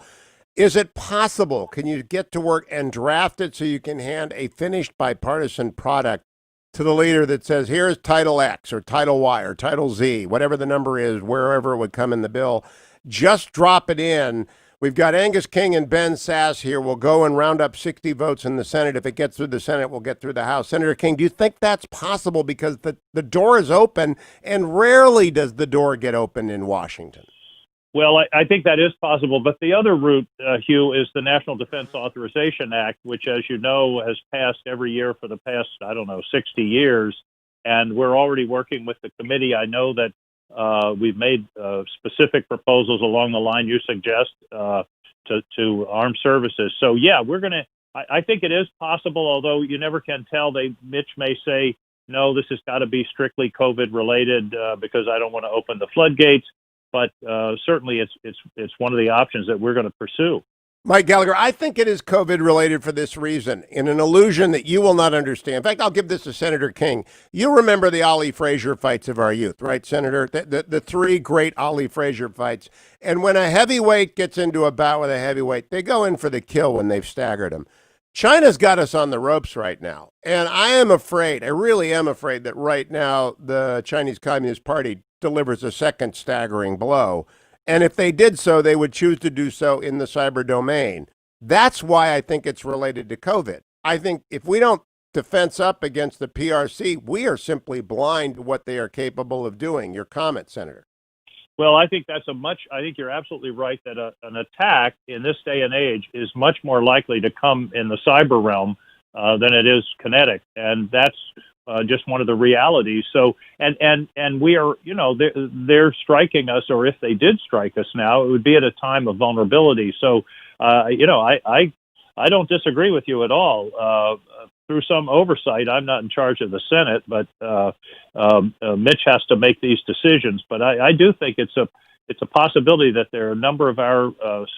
Is it possible? Can you get to work and draft it so you can hand a finished bipartisan product to the leader that says, here's Title X or Title Y or Title Z, whatever the number is, wherever it would come in the bill, just drop it in. We've got Angus King and Ben Sass here. We'll go and round up 60 votes in the Senate. If it gets through the Senate, we'll get through the House. Senator King, do you think that's possible? Because the door is open, and rarely does the door get open in Washington. Well, I think that is possible. But the other route, Hugh, is the National Defense Authorization Act, which, as you know, has passed every year for the past, 60 years. And we're already working with the committee. I know that we've made specific proposals along the line you suggest to armed services. So, yeah, I think it is possible, although you never can tell. Mitch may say, no, this has got to be strictly COVID related because I don't want to open the floodgates. But certainly it's one of the options that we're going to pursue. Mike Gallagher, I think it is COVID related for this reason, in an illusion that you will not understand. In fact, I'll give this to Senator King. You remember the Ali Frazier fights of our youth, right, Senator? The three great Ali Frazier fights. And when a heavyweight gets into a bout with a heavyweight, they go in for the kill when they've staggered him. China's got us on the ropes right now. And I really am afraid that right now the Chinese Communist Party delivers a second staggering blow. And if they did so, they would choose to do so in the cyber domain. That's why I think it's related to COVID. I think if we don't defense up against the PRC, we are simply blind to what they are capable of doing. Your comment, Senator. Well, I think I think you're absolutely right that an attack in this day and age is much more likely to come in the cyber realm than it is kinetic. And that's just one of the realities. So, and we are, they're striking us, or if they did strike us now, it would be at a time of vulnerability. So, I don't disagree with you at all. Through some oversight, I'm not in charge of the Senate, but Mitch has to make these decisions. But I do think it's a possibility that there are a number of our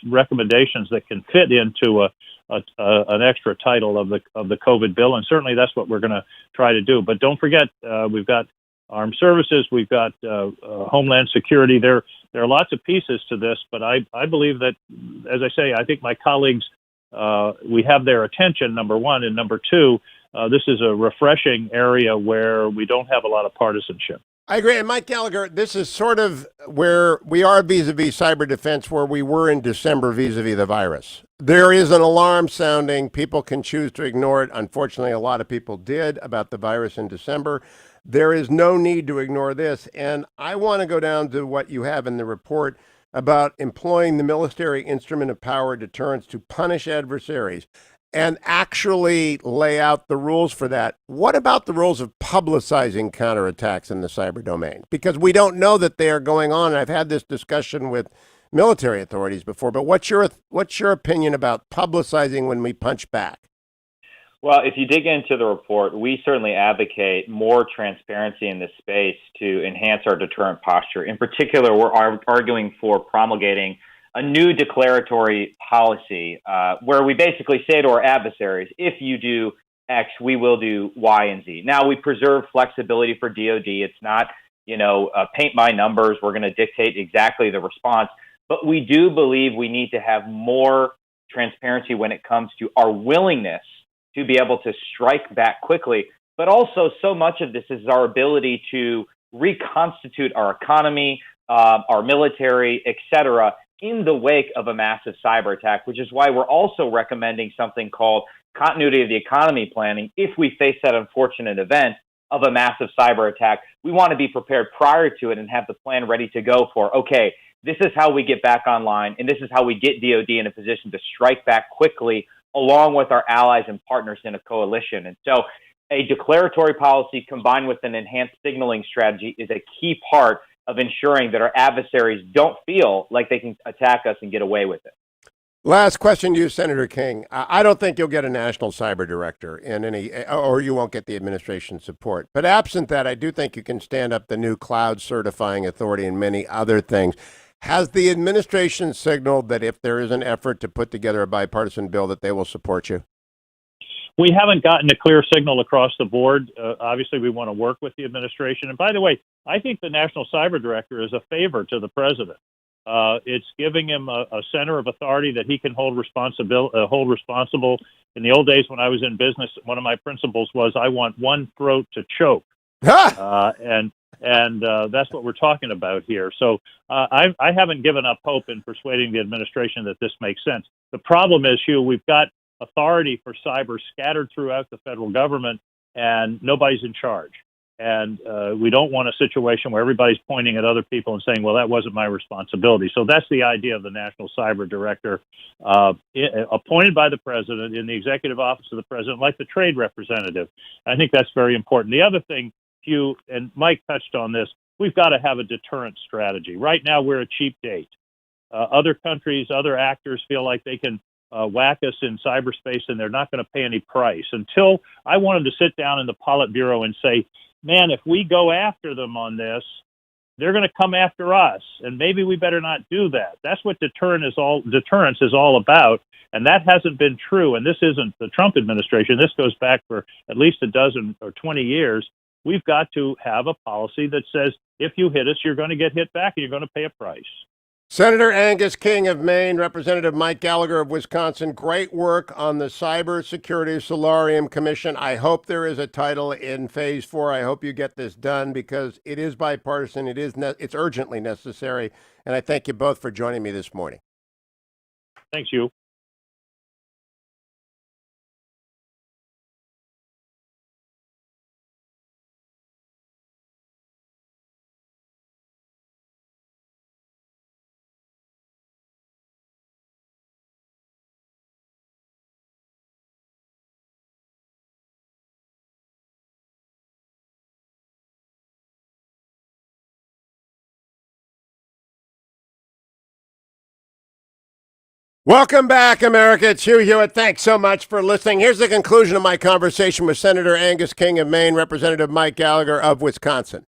recommendations that can fit into an extra title of the COVID bill, and certainly that's what we're going to try to do. But don't forget, we've got armed services, we've got Homeland Security. There are lots of pieces to this, but I believe that, as I say, I think my colleagues, we have their attention, number one, and number two, this is a refreshing area where we don't have a lot of partisanship. I agree. And Mike Gallagher, this is sort of where we are vis-a-vis cyber defense, where we were in December vis-a-vis the virus. There is an alarm sounding. People can choose to ignore it. Unfortunately, a lot of people did about the virus in December. There is no need to ignore this. And I want to go down to what you have in the report about employing the military instrument of power deterrence to punish adversaries and actually lay out the rules for that. What about the rules of publicizing counterattacks in the cyber domain? Because we don't know that they are going on. I've had this discussion with military authorities before, but what's your opinion about publicizing when we punch back? Well, if you dig into the report, we certainly advocate more transparency in this space to enhance our deterrent posture. In particular, we're arguing for promulgating a new declaratory policy where we basically say to our adversaries, if you do X, we will do Y and Z. Now, we preserve flexibility for DOD. It's not, paint by numbers. We're going to dictate exactly the response. But we do believe we need to have more transparency when it comes to our willingness to be able to strike back quickly. But also, so much of this is our ability to reconstitute our economy, our military, et cetera, in the wake of a massive cyber attack, which is why we're also recommending something called continuity of the economy planning. If we face that unfortunate event of a massive cyber attack, we want to be prepared prior to it and have the plan ready to go for, okay, this is how we get back online, and this is how we get DOD in a position to strike back quickly along with our allies and partners in a coalition. And so a declaratory policy combined with an enhanced signaling strategy is a key part of ensuring that our adversaries don't feel like they can attack us and get away with it. Last question to you, Senator King. I don't think you'll get a national cyber director in any, or you won't get the administration support. But absent that, I do think you can stand up the new cloud certifying authority and many other things. Has the administration signaled that if there is an effort to put together a bipartisan bill that they will support you? We haven't gotten a clear signal across the board. Obviously, we want to work with the administration. And by the way, I think the National Cyber Director is a favor to the president. It's giving him a center of authority that he can hold responsible. In the old days when I was in business, one of my principles was I want one throat to choke. And that's what we're talking about here. So I haven't given up hope in persuading the administration that this makes sense. The problem is, Hugh, we've got authority for cyber scattered throughout the federal government, and nobody's in charge. And we don't want a situation where everybody's pointing at other people and saying, well, that wasn't my responsibility. So that's the idea of the National Cyber Director, appointed by the president in the executive office of the president, like the trade representative. I think that's very important. The other thing, Hugh, and Mike touched on this, we've got to have a deterrent strategy. Right now, we're a cheap date. Other countries, other actors feel like they can whack us in cyberspace, and they're not going to pay any price. Until I want them to sit down in the Politburo and say, man, if we go after them on this, they're going to come after us, and maybe we better not do that. That's what deterrence is all about, and that hasn't been true. And this isn't the Trump administration. This goes back for at least a dozen or 20 years. We've got to have a policy that says if you hit us, you're going to get hit back, and you're going to pay a price. Senator Angus King of Maine, Representative Mike Gallagher of Wisconsin, great work on the Cybersecurity Solarium Commission. I hope there is a title in Phase 4. I hope you get this done because it is bipartisan. It's urgently necessary. And I thank you both for joining me this morning. Thanks, Hugh. Welcome back, America. It's Hugh Hewitt. Thanks so much for listening. Here's the conclusion of my conversation with Senator Angus King of Maine, Representative Mike Gallagher of Wisconsin.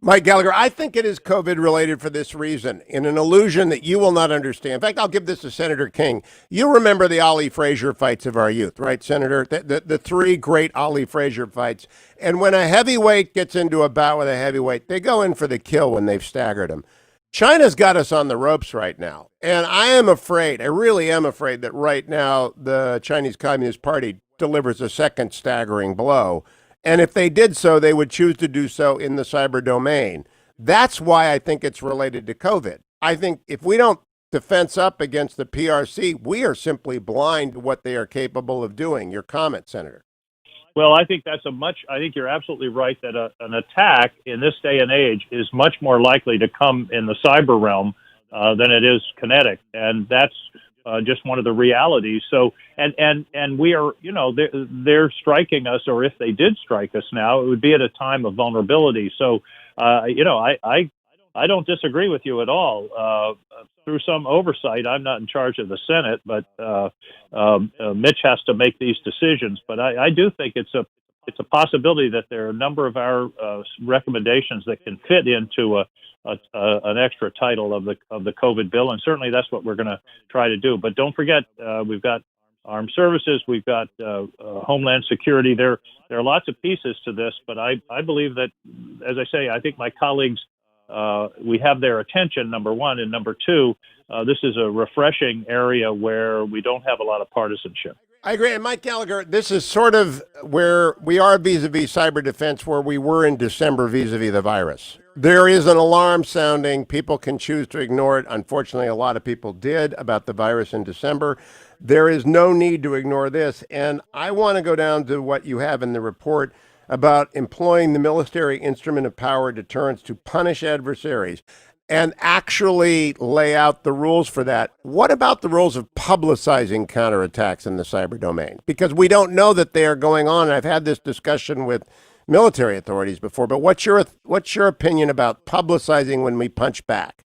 Mike Gallagher, I think it is COVID-related for this reason, in an illusion that you will not understand. In fact, I'll give this to Senator King. You remember the Ollie Frazier fights of our youth, right, Senator? The three great Ollie Frazier fights. And when a heavyweight gets into a bout with a heavyweight, they go in for the kill when they've staggered him. China's got us on the ropes right now. And I really am afraid that right now the Chinese Communist Party delivers a second staggering blow. And if they did so, they would choose to do so in the cyber domain. That's why I think it's related to COVID. I think if we don't defense up against the PRC, we are simply blind to what they are capable of doing. Your comment, Senator. Well, I think I think you're absolutely right that an attack in this day and age is much more likely to come in the cyber realm than it is kinetic. And that's just one of the realities. So, and we are, they're striking us, or if they did strike us now, it would be at a time of vulnerability. So, I don't disagree with you at all. Through some oversight, I'm not in charge of the Senate, but Mitch has to make these decisions. But I do think it's a possibility that there are a number of our recommendations that can fit into an extra title of the COVID bill, and certainly that's what we're going to try to do. But don't forget, we've got armed services, we've got Homeland Security. There are lots of pieces to this, but I believe that, as I say, I think my colleagues. We have their attention, number one, and number two, this is a refreshing area where we don't have a lot of partisanship. I agree. And Mike Gallagher, this is sort of where we are vis-a-vis cyber defense, where we were in December vis-a-vis the virus. There is an alarm sounding. People can choose to ignore it. Unfortunately, a lot of people did about the virus in December. There is no need to ignore this. And I want to go down to what you have in the report about employing the military instrument of power deterrence to punish adversaries. and actually lay out the rules for that. What about the rules of publicizing counterattacks in the cyber domain? Because we don't know that they are going on. I've had this discussion with military authorities before, but what's your opinion about publicizing when we punch back?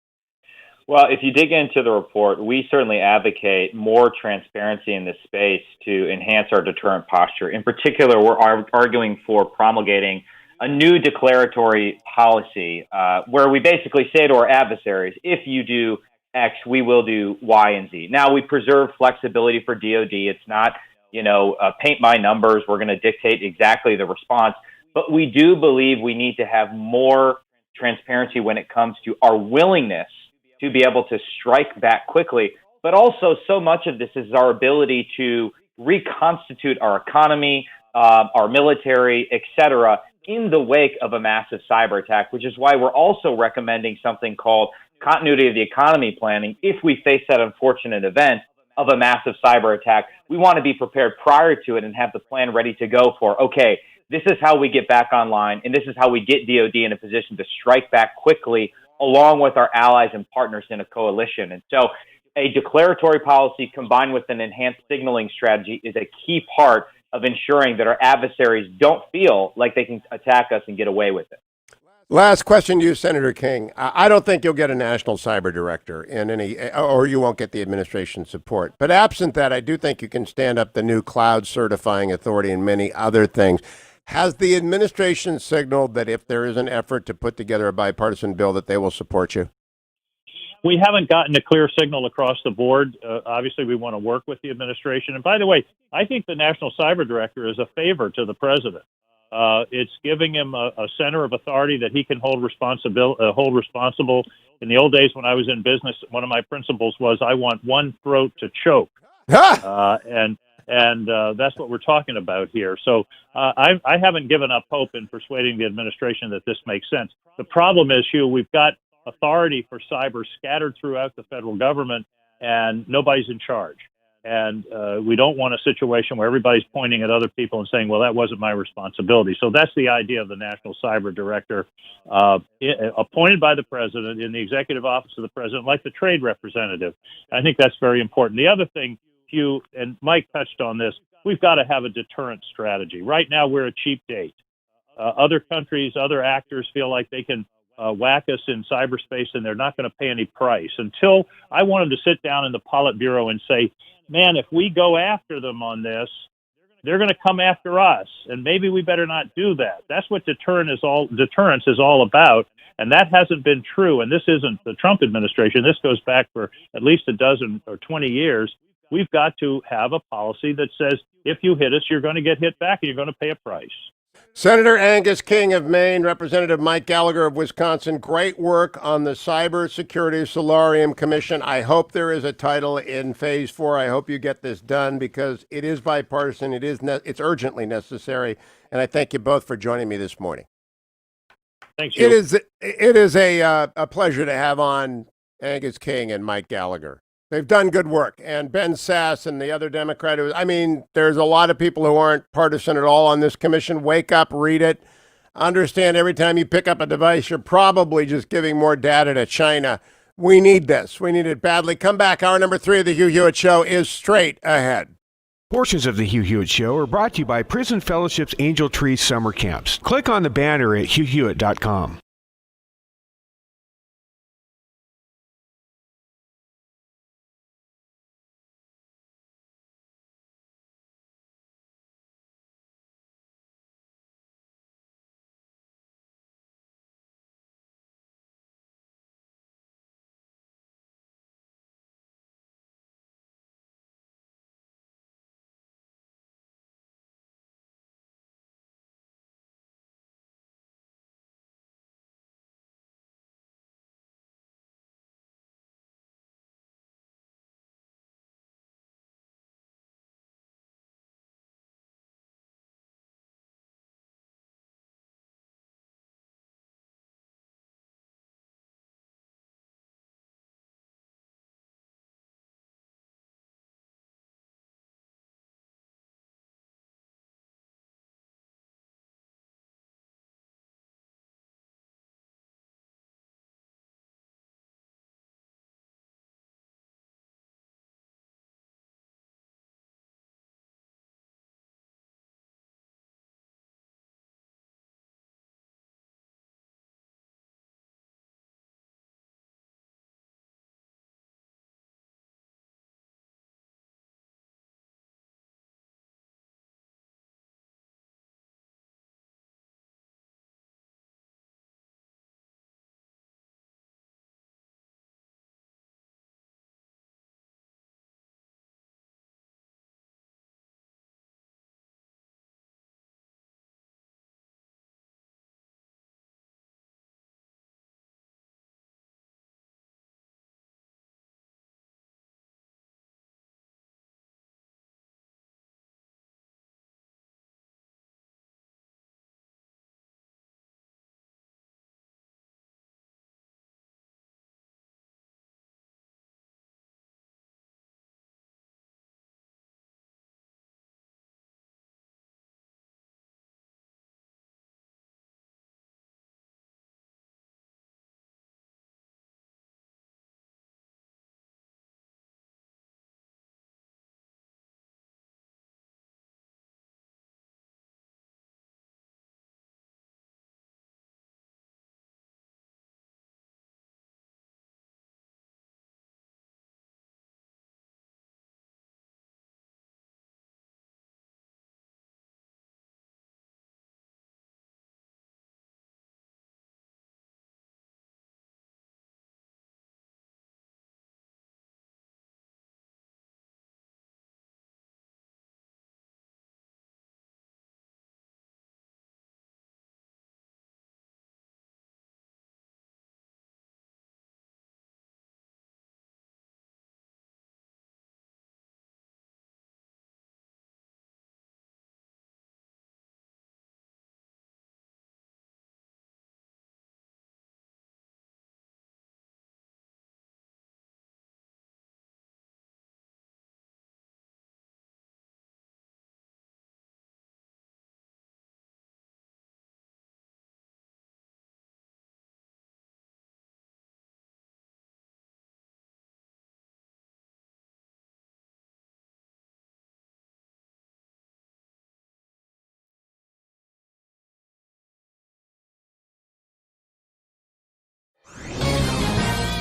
Well, if you dig into the report, we certainly advocate more transparency in this space to enhance our deterrent posture. In particular, we're arguing for promulgating a new declaratory policy where we basically say to our adversaries, if you do X, we will do Y and Z. Now, we preserve flexibility for DOD. It's not, paint by numbers. We're going to dictate exactly the response. But we do believe we need to have more transparency when it comes to our willingness to be able to strike back quickly. But also, so much of this is our ability to reconstitute our economy, our military, et cetera, in the wake of a massive cyber attack, which is why we're also recommending something called continuity of the economy planning. If we face that unfortunate event of a massive cyber attack, we want to be prepared prior to it and have the plan ready to go for, okay, this is how we get back online, and this is how we get DOD in a position to strike back quickly along with our allies and partners in a coalition. And so a declaratory policy combined with an enhanced signaling strategy is a key part of ensuring that our adversaries don't feel like they can attack us and get away with it. Last question to you, Senator King. I don't think you'll get a national cyber director in any, or you won't get the administration support. But absent that, I do think you can stand up the new cloud certifying authority and many other things. Has the administration signaled that if there is an effort to put together a bipartisan bill that they will support you? We haven't gotten a clear signal across the board. Obviously, we want to work with the administration. And by the way, I think the National Cyber Director is a favor to the president. It's giving him a center of authority that he can hold responsible. In the old days when I was in business, one of my principles was I want one throat to choke. And that's what we're talking about here. So I haven't given up hope in persuading the administration that this makes sense. The problem is, Hugh, we've got authority for cyber scattered throughout the federal government, and nobody's in charge. And we don't want a situation where everybody's pointing at other people and saying, well, that wasn't my responsibility. So that's the idea of the National Cyber Director, appointed by the president in the executive office of the president, like the trade representative. I think that's very important. The other thing, Hugh, and Mike touched on this, we've got to have a deterrent strategy. Right now, we're a cheap date. Other countries, other actors feel like they can whack us in cyberspace, and they're not going to pay any price. Until I wanted to sit down in the Politburo and say, man, if we go after them on this, they're going to come after us, and maybe we better not do that. That's what deterrence is all about, and that hasn't been true. And this isn't the Trump administration. This goes back for at least a dozen or 20 years. We've got to have a policy that says if you hit us, you're going to get hit back and you're going to pay a price. Senator Angus King of Maine, Representative Mike Gallagher of Wisconsin, great work on the Cybersecurity Solarium Commission. I hope there is a title in Phase 4. I hope you get this done because it is bipartisan. It's urgently necessary. And I thank you both for joining me this morning. Thanks, Hugh. It is a pleasure to have on Angus King and Mike Gallagher. They've done good work. And Ben Sass and the other Democrat, there's a lot of people who aren't partisan at all on this commission. Wake up, read it. Understand every time you pick up a device, you're probably just giving more data to China. We need this. We need it badly. Come back. Hour number 3 of the Hugh Hewitt Show is straight ahead. Portions of the Hugh Hewitt Show are brought to you by Prison Fellowship's Angel Tree Summer Camps. Click on the banner at hughhewitt.com.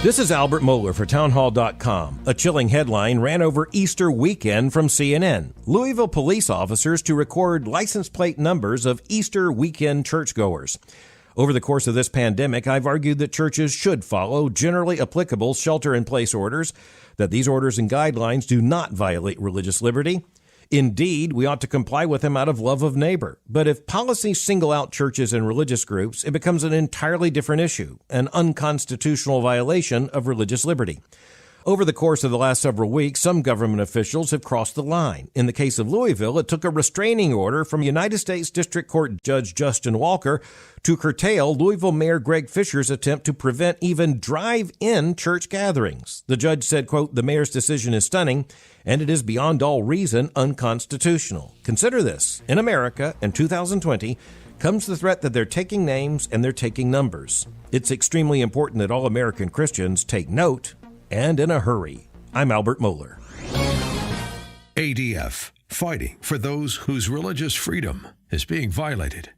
This is Albert Mohler for townhall.com. A chilling headline ran over Easter weekend from CNN. Louisville police officers to record license plate numbers of Easter weekend churchgoers. Over the course of this pandemic, I've argued that churches should follow generally applicable shelter-in-place orders, that these orders and guidelines do not violate religious liberty. Indeed, we ought to comply with them out of love of neighbor. But if policies single out churches and religious groups, it becomes an entirely different issue, an unconstitutional violation of religious liberty. Over the course of the last several weeks, some government officials have crossed the line. In the case of Louisville, it took a restraining order from United States District Court Judge Justin Walker to curtail Louisville Mayor Greg Fisher's attempt to prevent even drive-in church gatherings. The judge said, quote, "The mayor's decision is stunning, and it is beyond all reason unconstitutional." Consider this. In America, in 2020, comes the threat that they're taking names and they're taking numbers. It's extremely important that all American Christians take note, and in a hurry. I'm Albert Mohler. ADF, fighting for those whose religious freedom is being violated.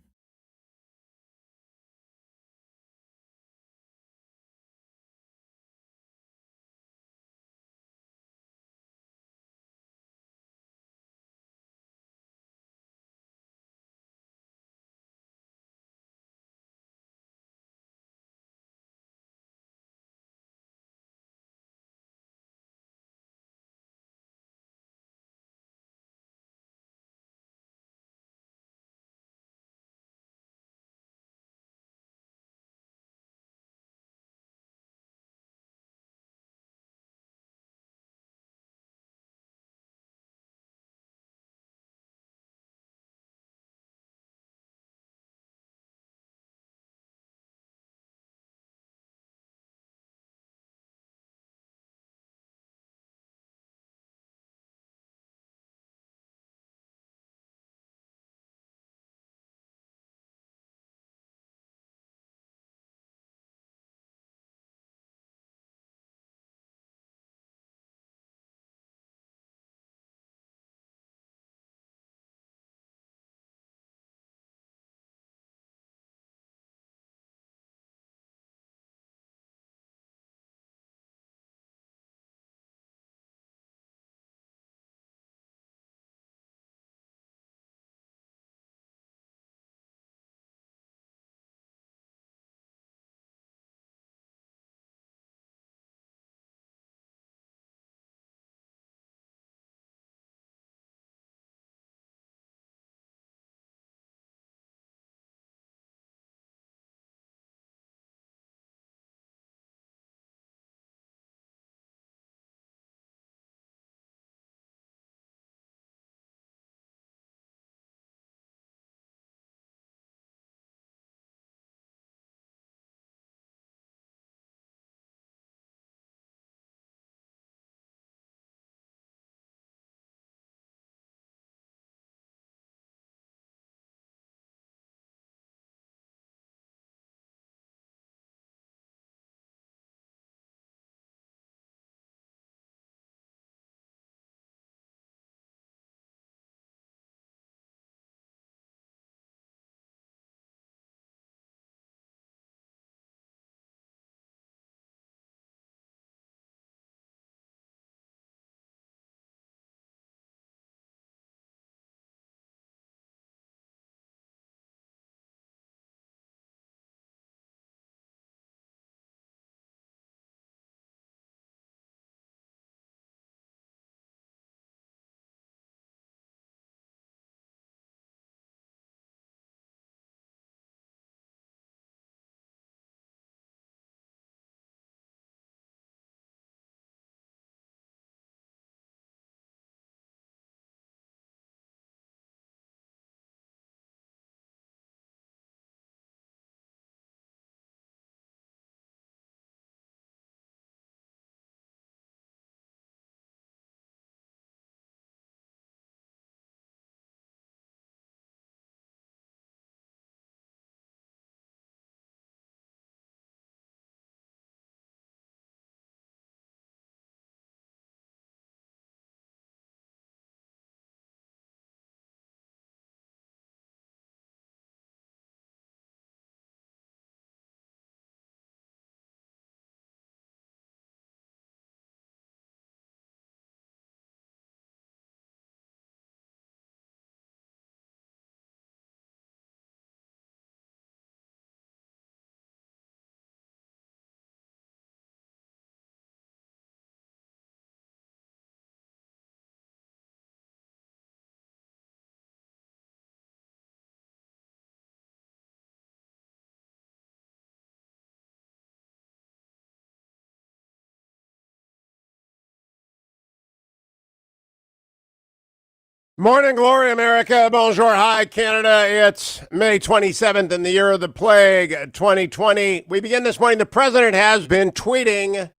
Morning glory, America. Bonjour, hi, Canada. It's May 27th in the year of the plague, 2020. We begin this morning. The president has been tweeting.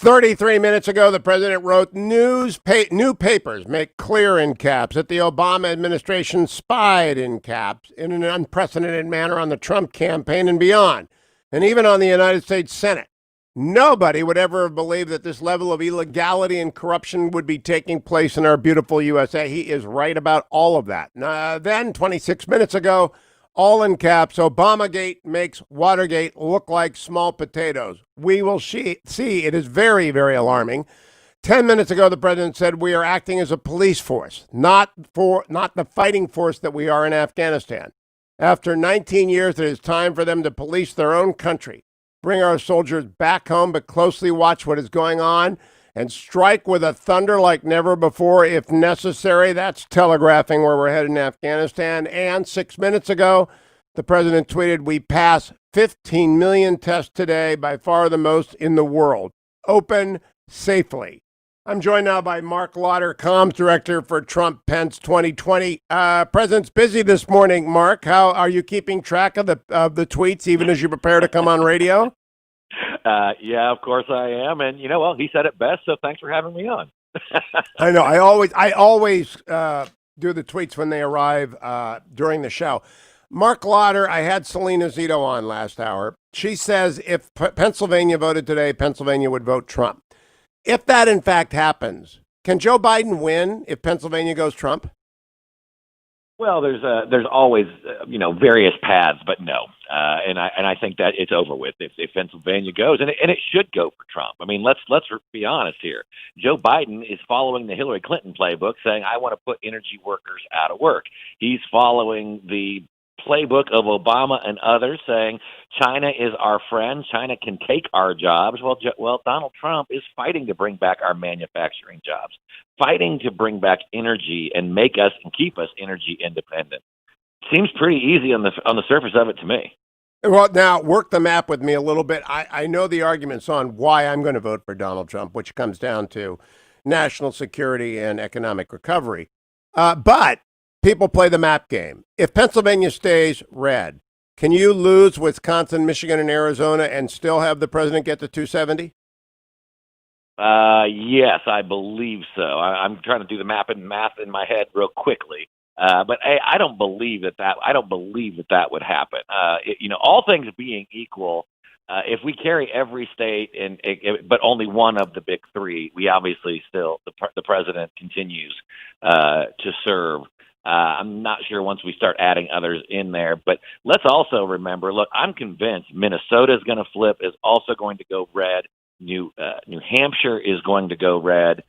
"33 minutes ago, the president wrote, new papers make clear in caps that the Obama administration spied in caps in an unprecedented manner on the Trump campaign and beyond, and even on the United States Senate. Nobody would ever have believed that this level of illegality and corruption would be taking place in our beautiful USA." He is right about all of that. Then, 26 minutes ago, all in caps, "Obamagate makes Watergate look like small potatoes. We will see. It is very, very alarming." 10 minutes ago, the president said, "We are acting as a police force, not the fighting force that we are in Afghanistan. After 19 years, it is time for them to police their own country, bring our soldiers back home, but closely watch what is going on and strike with a thunder like never before if necessary." That's telegraphing where we're headed in Afghanistan. And 6 minutes ago, the president tweeted, "We pass 15 million tests today, by far the most in the world. Open safely." I'm joined now by Marc Lotter, comms director for Trump-Pence 2020. President's busy this morning. Mark, how are you keeping track of the tweets, even as you prepare to come on radio? Yeah, of course I am. And, well, he said it best, so thanks for having me on. I know. I always do the tweets when they arrive during the show. Marc Lotter, I had Salena Zito on last hour. She says if Pennsylvania voted today, Pennsylvania would vote Trump. If that, in fact, happens, can Joe Biden win if Pennsylvania goes Trump? Well, there's always various paths, but no, and I think that it's over with if Pennsylvania goes, and it should go for Trump. I mean, let's be honest here. Joe Biden is following the Hillary Clinton playbook, saying I want to put energy workers out of work. He's following the playbook of Obama and others, saying China is our friend, China can take our jobs. Well, Donald Trump is fighting to bring back our manufacturing jobs, fighting to bring back energy and make us and keep us energy independent. Seems pretty easy on the surface of it to me. Well, now work the map with me a little bit. I know the arguments on why I'm going to vote for Donald Trump, which comes down to national security and economic recovery. But people play the map game. If Pennsylvania stays red, can you lose Wisconsin, Michigan, and Arizona and still have the president get to 270? Yes, I believe so. I'm trying to do the math in my head real quickly. But I don't believe that would happen. All things being equal, if we carry every state but only one of the big three, we obviously still the president continues to serve. I'm not sure once we start adding others in there, but let's also remember, look, I'm convinced Minnesota is going to flip, is also going to go red. New Hampshire is going to go red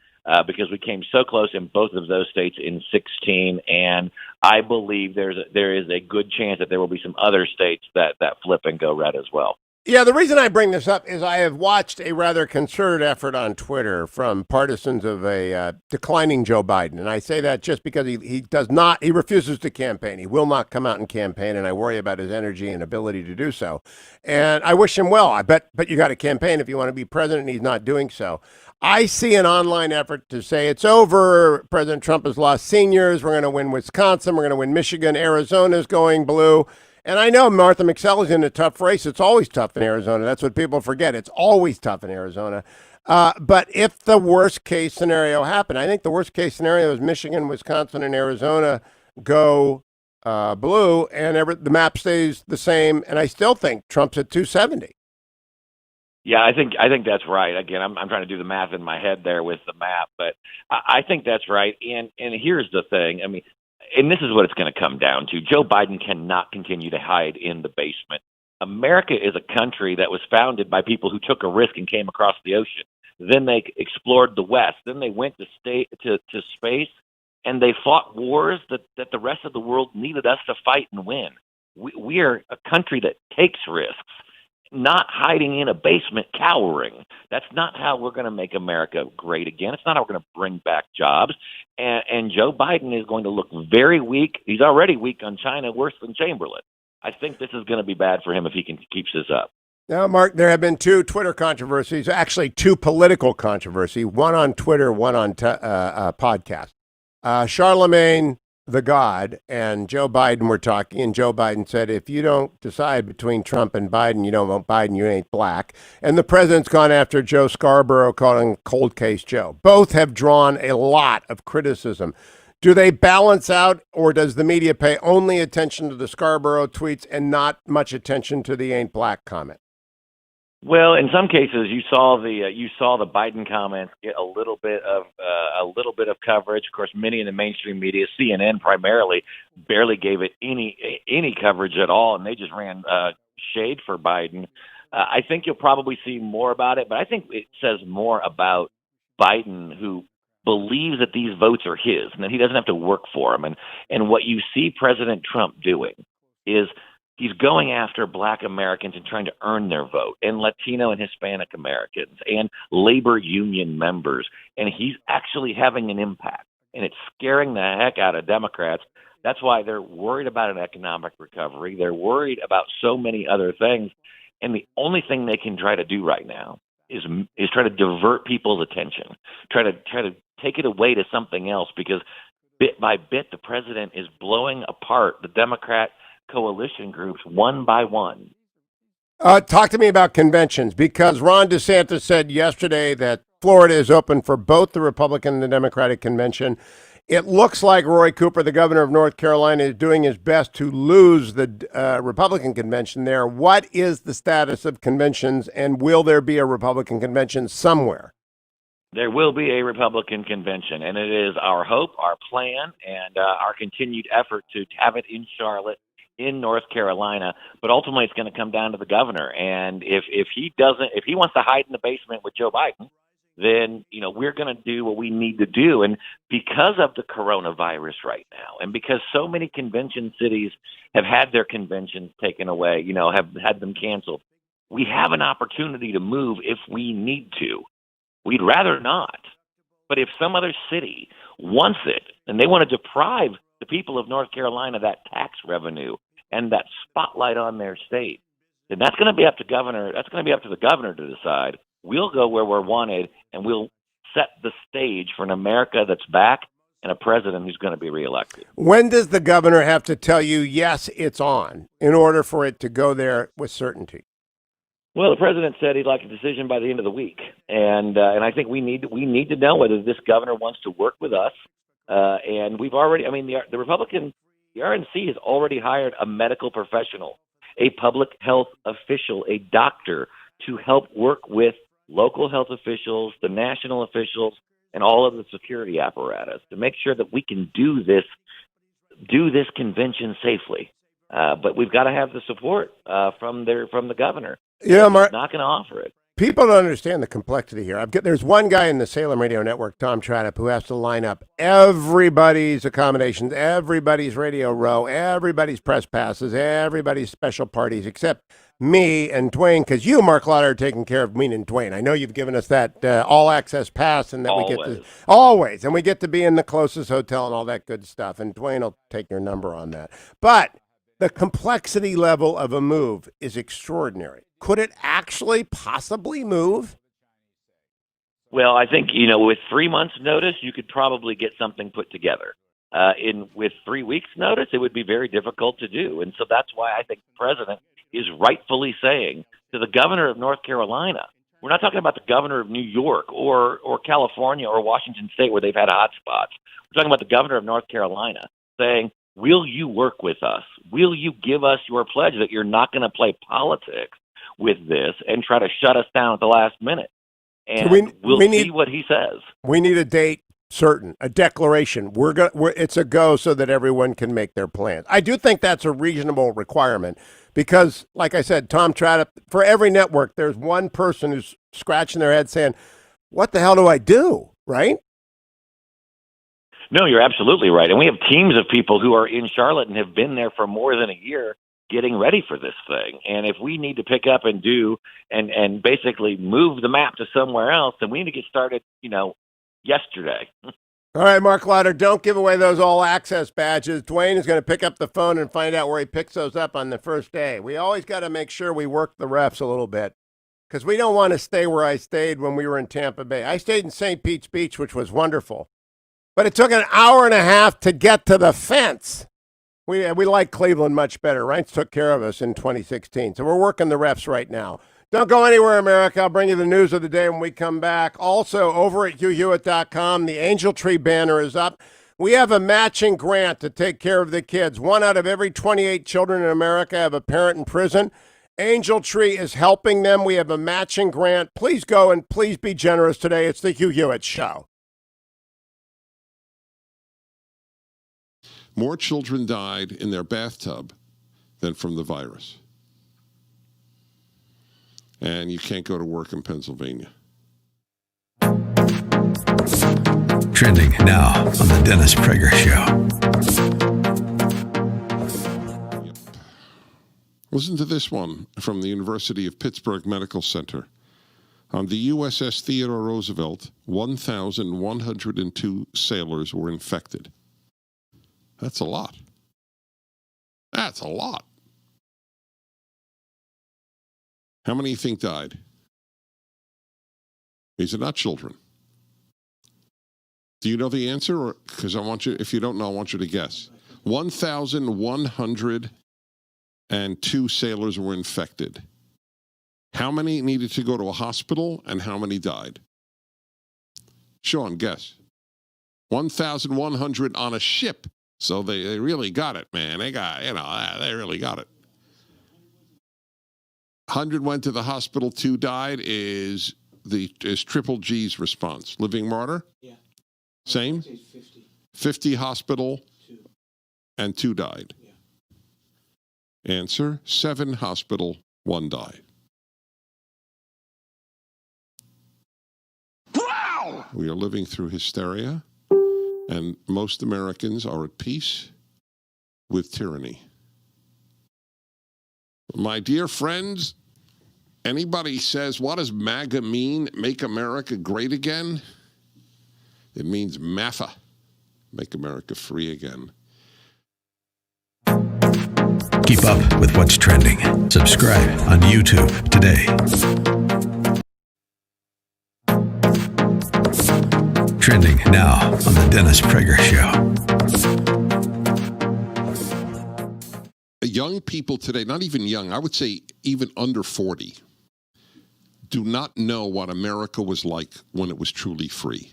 because we came so close in both of those states in 2016, and I believe there is a good chance that there will be some other states that flip and go red as well. Yeah, the reason I bring this up is I have watched a rather concerted effort on Twitter from partisans of a declining Joe Biden. And I say that just because he refuses to campaign. He will not come out and campaign, and I worry about his energy and ability to do so. And I wish him well. But you got to campaign if you want to be president, and he's not doing so. I see an online effort to say it's over. President Trump has lost seniors. We're going to win Wisconsin. We're going to win Michigan. Arizona's going blue. And I know Martha McSally's in a tough race. It's always tough in Arizona. That's what people forget. It's always tough in Arizona. But if the worst case scenario happened, I think the worst case scenario is Michigan, Wisconsin, and Arizona go blue, and the map stays the same. And I still think Trump's at 270. Yeah, I think that's right. Again, I'm trying to do the math in my head there with the map, but I think that's right. And here's the thing. I mean, and this is what it's going to come down to. Joe Biden cannot continue to hide in the basement. America is a country that was founded by people who took a risk and came across the ocean. Then they explored the West. Then they went to space, and they fought wars that the rest of the world needed us to fight and win. We are a country that takes risks, not hiding in a basement cowering. That's not how we're going to make America great again. It's not how we're going to bring back jobs. And Joe Biden is going to look very weak. He's already weak on China, worse than Chamberlain. I think this is going to be bad for him if he keeps this up. Now, Mark, there have been two Twitter controversies, actually two political controversies, one on Twitter, one on podcast. Charlemagne the God and Joe Biden were talking, and Joe Biden said, if you don't decide between Trump and Biden, you don't want Biden, you ain't black. And the president's gone after Joe Scarborough, calling Cold Case Joe. Both have drawn a lot of criticism. Do they balance out, or does the media pay only attention to the Scarborough tweets and not much attention to the ain't black comment? Well, in some cases, you saw the Biden comments get a little bit of coverage. Of course, many in the mainstream media, CNN primarily, barely gave it any coverage at all, and they just ran shade for Biden. I think you'll probably see more about it, but I think it says more about Biden, who believes that these votes are his and that he doesn't have to work for them. And what you see President Trump doing is he's going after black Americans and trying to earn their vote, and Latino and Hispanic Americans and labor union members. And he's actually having an impact, and it's scaring the heck out of Democrats. That's why they're worried about an economic recovery. They're worried about so many other things. And the only thing they can try to do right now is try to divert people's attention, try to take it away to something else, because bit by bit, the president is blowing apart the Democrat coalition groups one by one. Talk to me about conventions, because Ron DeSantis said yesterday that Florida is open for both the Republican and the Democratic convention. It looks like Roy Cooper, the governor of North Carolina, is doing his best to lose the Republican convention there. What is the status of conventions, and will there be a Republican convention somewhere? There will be a Republican convention, and it is our hope, our plan, and our continued effort to have it in Charlotte, in North Carolina. But ultimately, it's going to come down to the governor. And if he wants to hide in the basement with Joe Biden, then we're going to do what we need to do. And because of the coronavirus right now, and because so many convention cities have had their conventions taken away, have had them canceled, we have an opportunity to move if we need to. We'd rather not. But if some other city wants it and they want to deprive the people of North Carolina that tax revenue and that spotlight on their state, then that's going to be up to governor. That's going to be up to the governor to decide. We'll go where we're wanted, and we'll set the stage for an America that's back and a president who's going to be reelected. When does the governor have to tell you, yes, it's on, in order for it to go there with certainty? Well, the president said he'd like a decision by the end of the week, and I think we need to know whether this governor wants to work with us. And we've already, the Republican, the RNC has already hired a medical professional, a public health official, a doctor, to help work with local health officials, the national officials, and all of the security apparatus to make sure that we can do this convention safely. But we've got to have the support from the governor. Mark, he's not going to offer it. People don't understand the complexity here. There's one guy in the Salem Radio Network, Tom Tradup, who has to line up everybody's accommodations, everybody's radio row, everybody's press passes, everybody's special parties, except me and Dwayne, because you, Marc Lotter, are taking care of me and Dwayne. I know you've given us that all-access pass, and that we get to always, and we get to be in the closest hotel and all that good stuff, and Dwayne will take your number on that. But the complexity level of a move is extraordinary. Could it actually possibly move? Well, I think, with 3 months' notice, you could probably get something put together. With 3 weeks' notice, it would be very difficult to do. And so that's why I think the president is rightfully saying to the governor of North Carolina, we're not talking about the governor of New York or California or Washington State where they've had hot spots. We're talking about the governor of North Carolina saying, will you work with us? Will you give us your pledge that you're not going to play politics with this and try to shut us down at the last minute? And we'll see what he says. We need a date certain, a declaration. It's a go so that everyone can make their plans. I do think that's a reasonable requirement because, like I said, Tom Tradup, for every network, there's one person who's scratching their head saying, what the hell do I do, right? No, you're absolutely right. And we have teams of people who are in Charlotte and have been there for more than a year getting ready for this thing. And if we need to pick up and do and basically move the map to somewhere else, then we need to get started, yesterday. All right, Marc Lotter, don't give away those all-access badges. Dwayne is going to pick up the phone and find out where he picks those up on the first day. We always got to make sure we work the refs a little bit because we don't want to stay where I stayed when we were in Tampa Bay. I stayed in St. Pete's Beach, which was wonderful, but it took an hour and a half to get to the fence. We like Cleveland much better. Reince took care of us in 2016, so we're working the refs right now. Don't go anywhere, America. I'll bring you the news of the day when we come back. Also, over at HughHewitt.com, the Angel Tree banner is up. We have a matching grant to take care of the kids. 1 out of every 28 children in America have a parent in prison. Angel Tree is helping them. We have a matching grant. Please go and please be generous today. It's the Hugh Hewitt Show. More children died in their bathtub than from the virus. And you can't go to work in Pennsylvania. Trending now on the Dennis Prager Show. Yep. Listen to this one from the University of Pittsburgh Medical Center. On the USS Theodore Roosevelt, 1,102 sailors were infected. That's a lot. That's a lot. How many you think died? These are not children. Do you know the answer? Because I want you, if you don't know, I want you to guess. 1,102 sailors were infected. How many needed to go to a hospital and how many died? Sean, guess. 1,100 on a ship. So they really got it, man. They really got it. 100 went to the hospital, 2 died is Triple G's response. Living martyr? Yeah. Same? 50 hospital, 2. And 2 died. Yeah. Answer, 7 hospital, 1 died. Wow! We are living through hysteria, and most Americans are at peace with tyranny. My dear friends, anybody says, what does MAGA mean? Make America great again? It means MAFA. Make America free again. Keep up with what's trending. Subscribe on YouTube today. Trending now on the Dennis Prager Show. Young people today, not even young, I would say even under 40, do not know what America was like when it was truly free.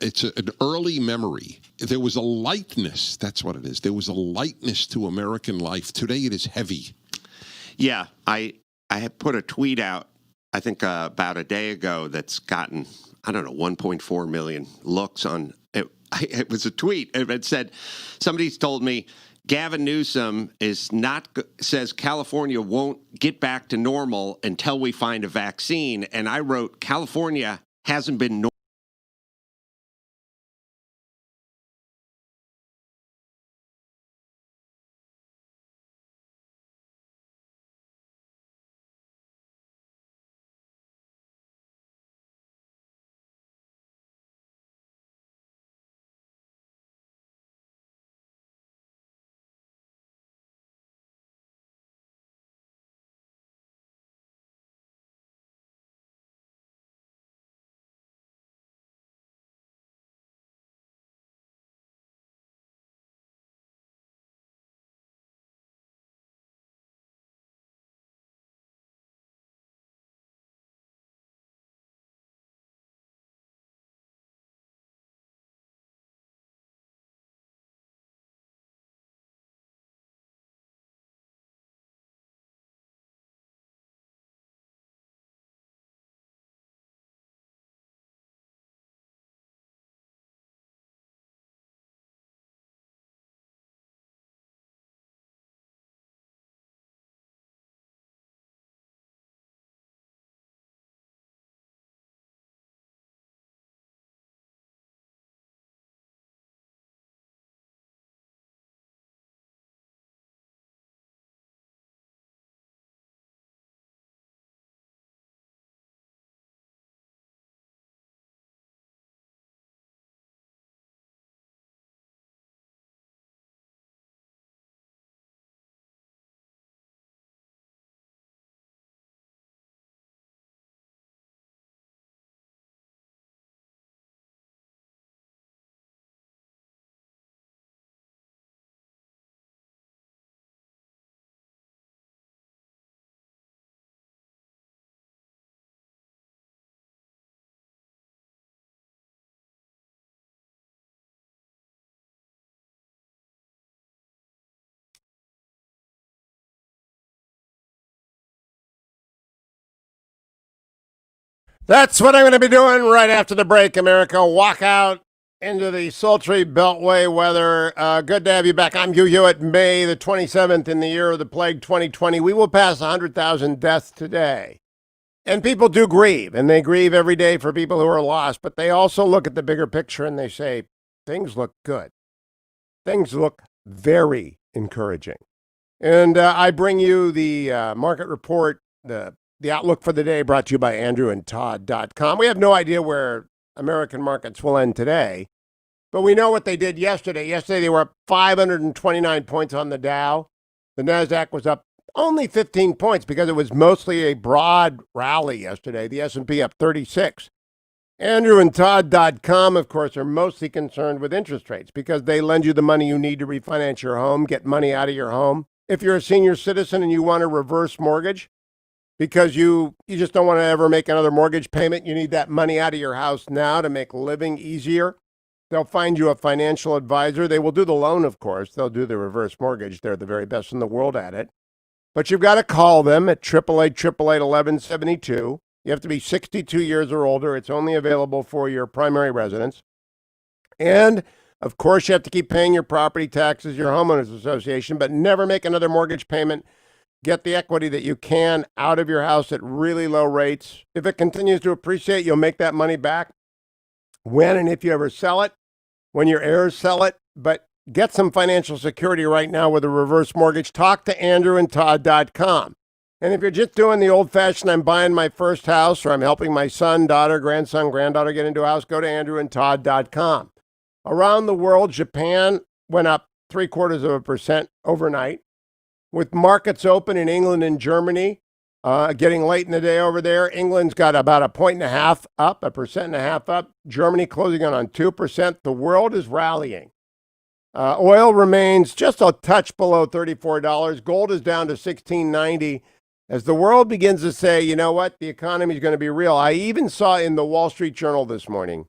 It's an early memory. There was a lightness, that's what it is. There was a lightness to American life. Today it is heavy. Yeah, I had put a tweet out, I think about a day ago that's gotten, 1.4 million looks on it. It was a tweet. It said, somebody's told me Gavin Newsom says California won't get back to normal until we find a vaccine. And I wrote, California hasn't been normal. That's what I'm going to be doing right after the break, America. Walk out into the sultry Beltway weather. Good to have you back. I'm Hugh Hewitt. May the 27th in the year of the plague 2020. We will pass 100,000 deaths today. And people do grieve, and they grieve every day for people who are lost, but they also look at the bigger picture and they say, things look good. Things look very encouraging. And I bring you the market report, the outlook for the day, brought to you by andrewandtodd.com. We have no idea where American markets will end today, but we know what they did yesterday. Yesterday, they were up 529 points on the Dow. The NASDAQ was up only 15 points because it was mostly a broad rally yesterday. The S&P up 36. Andrewandtodd.com, of course, are mostly concerned with interest rates because they lend you the money you need to refinance your home, get money out of your home. If you're a senior citizen and you want a reverse mortgage because you just don't want to ever make another mortgage payment, you need that money out of your house now to make living easier, they'll find you a financial advisor. They will do the loan, of course. They'll do the reverse mortgage. They're the very best in the world at it. But you've got to call them at 888-888-1172. You have to be 62 years or older. It's only available for your primary residence. And, of course, you have to keep paying your property taxes, your homeowners association, but never make another mortgage payment. Get the equity that you can out of your house at really low rates. If it continues to appreciate, you'll make that money back when and if you ever sell it, when your heirs sell it. But get some financial security right now with a reverse mortgage. Talk to andrewandtodd.com. And if you're just doing the old-fashioned, I'm buying my first house, or I'm helping my son, daughter, grandson, granddaughter get into a house, go to andrewandtodd.com. Around the world, Japan went up 0.75% overnight. With markets open in England and Germany, getting late in the day over there, England's got about 1.5 up, 1.5% up. Germany closing on 2%. The world is rallying. Oil remains just a touch below $34. Gold is down to $16.90. As the world begins to say, you know what, the economy is going to be real. I even saw in the Wall Street Journal this morning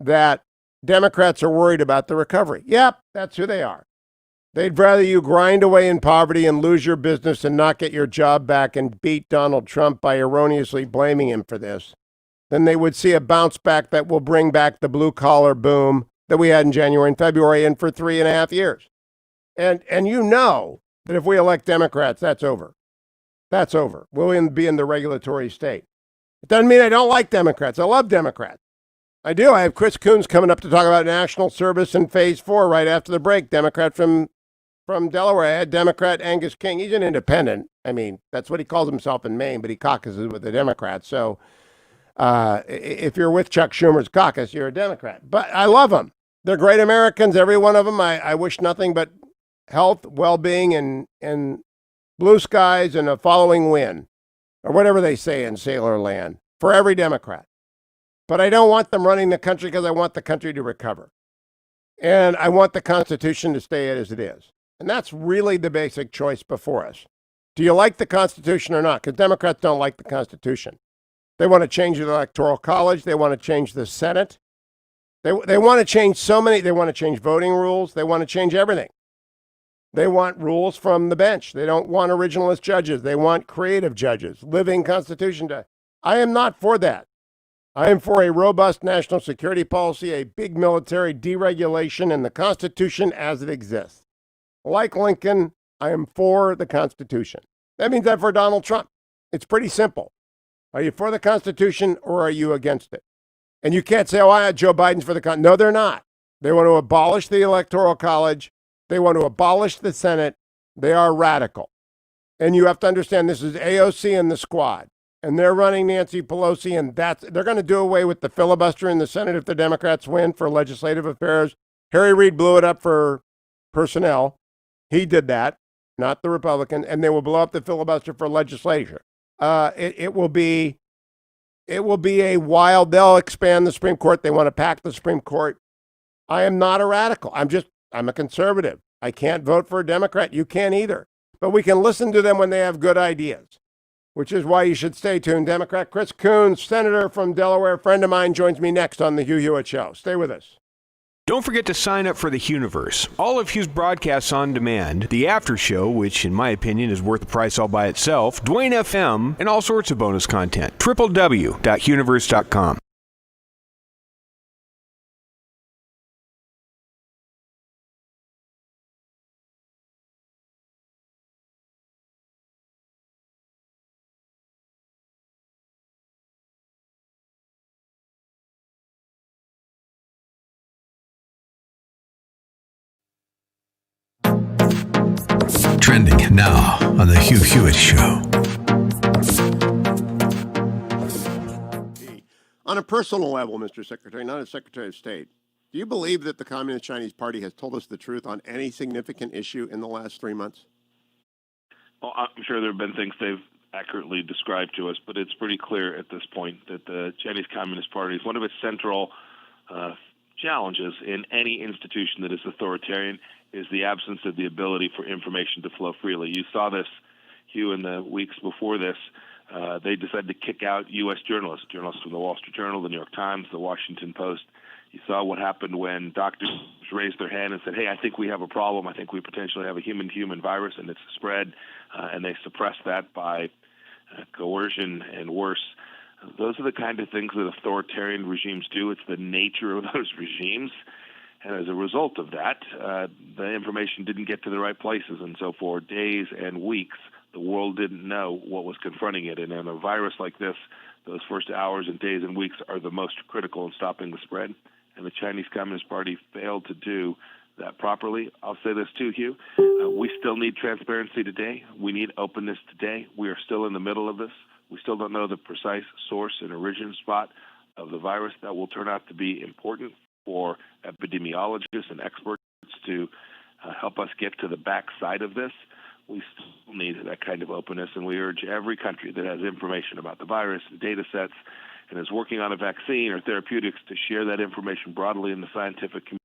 that Democrats are worried about the recovery. Yep, that's who they are. They'd rather you grind away in poverty and lose your business and not get your job back and beat Donald Trump by erroneously blaming him for this than they would see a bounce back that will bring back the blue-collar boom that we had in January and February and for 3.5 years. And you know that if we elect Democrats, that's over. That's over. We'll be in the regulatory state. It doesn't mean I don't like Democrats. I love Democrats. I do. I have Chris Coons coming up to talk about national service in Phase 4 right after the break. Democrat from Delaware. I had Democrat Angus King. He's an independent. I mean, that's what he calls himself in Maine, but he caucuses with the Democrats. So if you're with Chuck Schumer's caucus, you're a Democrat. But I love them. They're great Americans, every one of them. I wish nothing but health, well-being, and blue skies and a following wind, or whatever they say in Sailor Land, for every Democrat. But I don't want them running the country because I want the country to recover. And I want the Constitution to stay as it is. And that's really the basic choice before us. Do you like the Constitution or not? Because Democrats don't like the Constitution. They want to change the Electoral College. They want to change the Senate. They want to change so many. They want to change voting rules. They want to change everything. They want rules from the bench. They don't want originalist judges. They want creative judges, living Constitution. I am not for that. I am for a robust national security policy, a big military deregulation, and the Constitution as it exists. Like Lincoln, I am for the Constitution. That means I'm for Donald Trump. It's pretty simple. Are you for the Constitution or are you against it? And you can't say, oh, Joe Biden's for the Constitution. No, they're not. They want to abolish the Electoral College. They want to abolish the Senate. They are radical. And you have to understand this is AOC and the squad. And they're running Nancy Pelosi, and they're going to do away with the filibuster in the Senate if the Democrats win for legislative affairs. Harry Reid blew it up for personnel. He did that, not the Republican. And they will blow up the filibuster for legislature. It will be a wild. They'll expand the Supreme Court. They want to pack the Supreme Court. I am not a radical. I'm a conservative. I can't vote for a Democrat. You can't either. But we can listen to them when they have good ideas, which is why you should stay tuned. Democrat Chris Coons, senator from Delaware, friend of mine, joins me next on the Hugh Hewitt Show. Stay with us. Don't forget to sign up for the Hughiverse. All of Hugh's broadcasts on demand, the after show, which in my opinion is worth the price all by itself, Dwayne FM, and all sorts of bonus content. www.hughiverse.com. Trending now on the Hugh Hewitt Show. On a personal level, Mr. Secretary, not as Secretary of State, do you believe that the Communist Chinese Party has told us the truth on any significant issue in the last 3 months? Well, I'm sure there have been things they've accurately described to us, but it's pretty clear at this point that the Chinese Communist Party is one of its central challenges in any institution that is authoritarian is the absence of the ability for information to flow freely. You saw this, Hugh, in the weeks before this. They decided to kick out U.S. journalists from the Wall Street Journal, the New York Times, the Washington Post. You saw what happened when doctors raised their hand and said, hey, I think we have a problem. I think we potentially have a human-to-human virus, and it's spread. And they suppressed that by coercion and worse. Those are the kind of things that authoritarian regimes do. It's the nature of those regimes. And as a result of that, the information didn't get to the right places. And so for days and weeks, the world didn't know what was confronting it. And in a virus like this, those first hours and days and weeks are the most critical in stopping the spread. And the Chinese Communist Party failed to do that properly. I'll say this too, Hugh. We still need transparency today. We need openness today. We are still in the middle of this. We still don't know the precise source and origin spot of the virus. That will turn out to be important for epidemiologists and experts to help us get to the backside of this. We still need that kind of openness, and we urge every country that has information about the virus and data sets and is working on a vaccine or therapeutics to share that information broadly in the scientific community.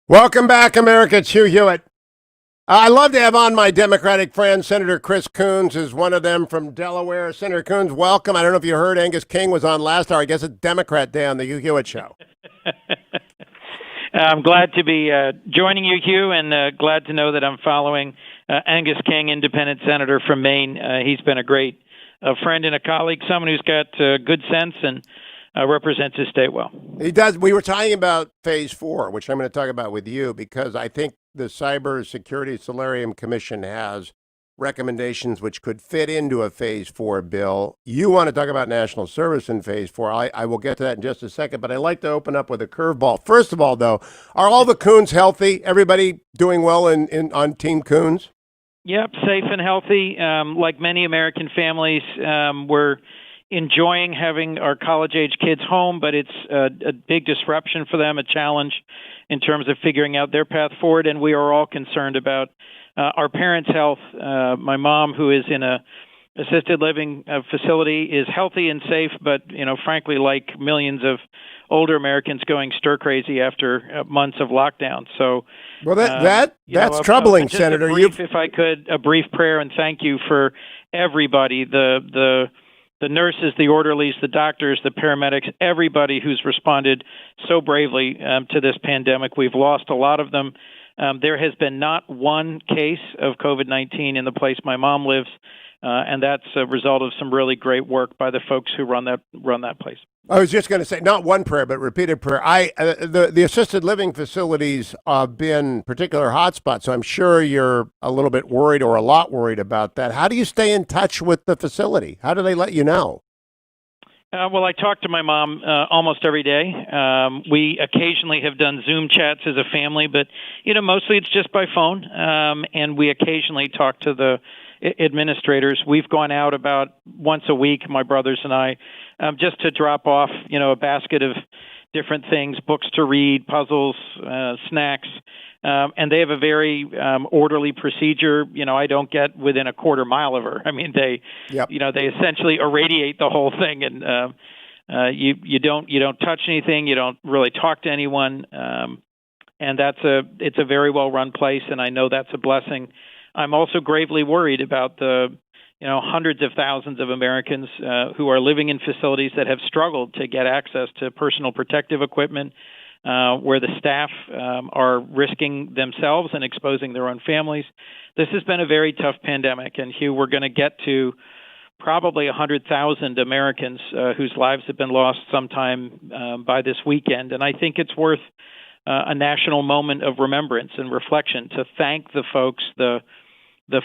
Welcome back, America. It's Hugh Hewitt. I love to have on my Democratic friend. Senator Chris Coons is one of them from Delaware. Senator Coons, welcome. I don't know if you heard Angus King was on last hour. I guess it's Democrat Day on the Hugh Hewitt Show. I'm glad to be joining you, Hugh, and glad to know that I'm following Angus King, independent senator from Maine. He's been a great friend and a colleague, someone who's got good sense and represents his state well. He does. We were talking about Phase 4, which I'm going to talk about with you, because I think the Cybersecurity Solarium Commission has recommendations which could fit into a Phase 4 bill. You want to talk about national service in Phase 4. I will get to that in just a second, but I'd like to open up with a curveball. First of all, though, are all the Coons healthy? Everybody doing well on Team Coons? Yep, safe and healthy. Like many American families, we're enjoying having our college-age kids home, but it's a big disruption for them, a challenge in terms of figuring out their path forward, and we are all concerned about our parents' health. My mom, who is in a assisted living facility, is healthy and safe, but frankly, like millions of older Americans, going stir crazy after months of lockdown. So, well, that's troubling, just Senator. If I could, a brief prayer and thank you for everybody, the nurses, the orderlies, the doctors, the paramedics, everybody who's responded so bravely to this pandemic. We've lost a lot of them. There has been not one case of COVID-19 in the place my mom lives, and that's a result of some really great work by the folks who run that place. I was just going to say, not one prayer, but repeated prayer. The assisted living facilities have been particular hotspots, so I'm sure you're a little bit worried or a lot worried about that. How do you stay in touch with the facility? How do they let you know? Well, I talk to my mom almost every day. We occasionally have done Zoom chats as a family, but mostly it's just by phone. And we occasionally talk to the administrators. We've gone out about once a week, my brothers and I, just to drop off, a basket of different things, books to read, puzzles, snacks. And they have a very orderly procedure. I don't get within a quarter mile of her. I mean, they essentially irradiate the whole thing, and you don't touch anything. You don't really talk to anyone, and it's a very well run place, and I know that's a blessing. I'm also gravely worried about the hundreds of thousands of Americans who are living in facilities that have struggled to get access to personal protective equipment, where the staff are risking themselves and exposing their own families. This has been a very tough pandemic, and Hugh, we're going to get to probably 100,000 Americans whose lives have been lost sometime by this weekend, and I think it's worth a national moment of remembrance and reflection to thank the folks, the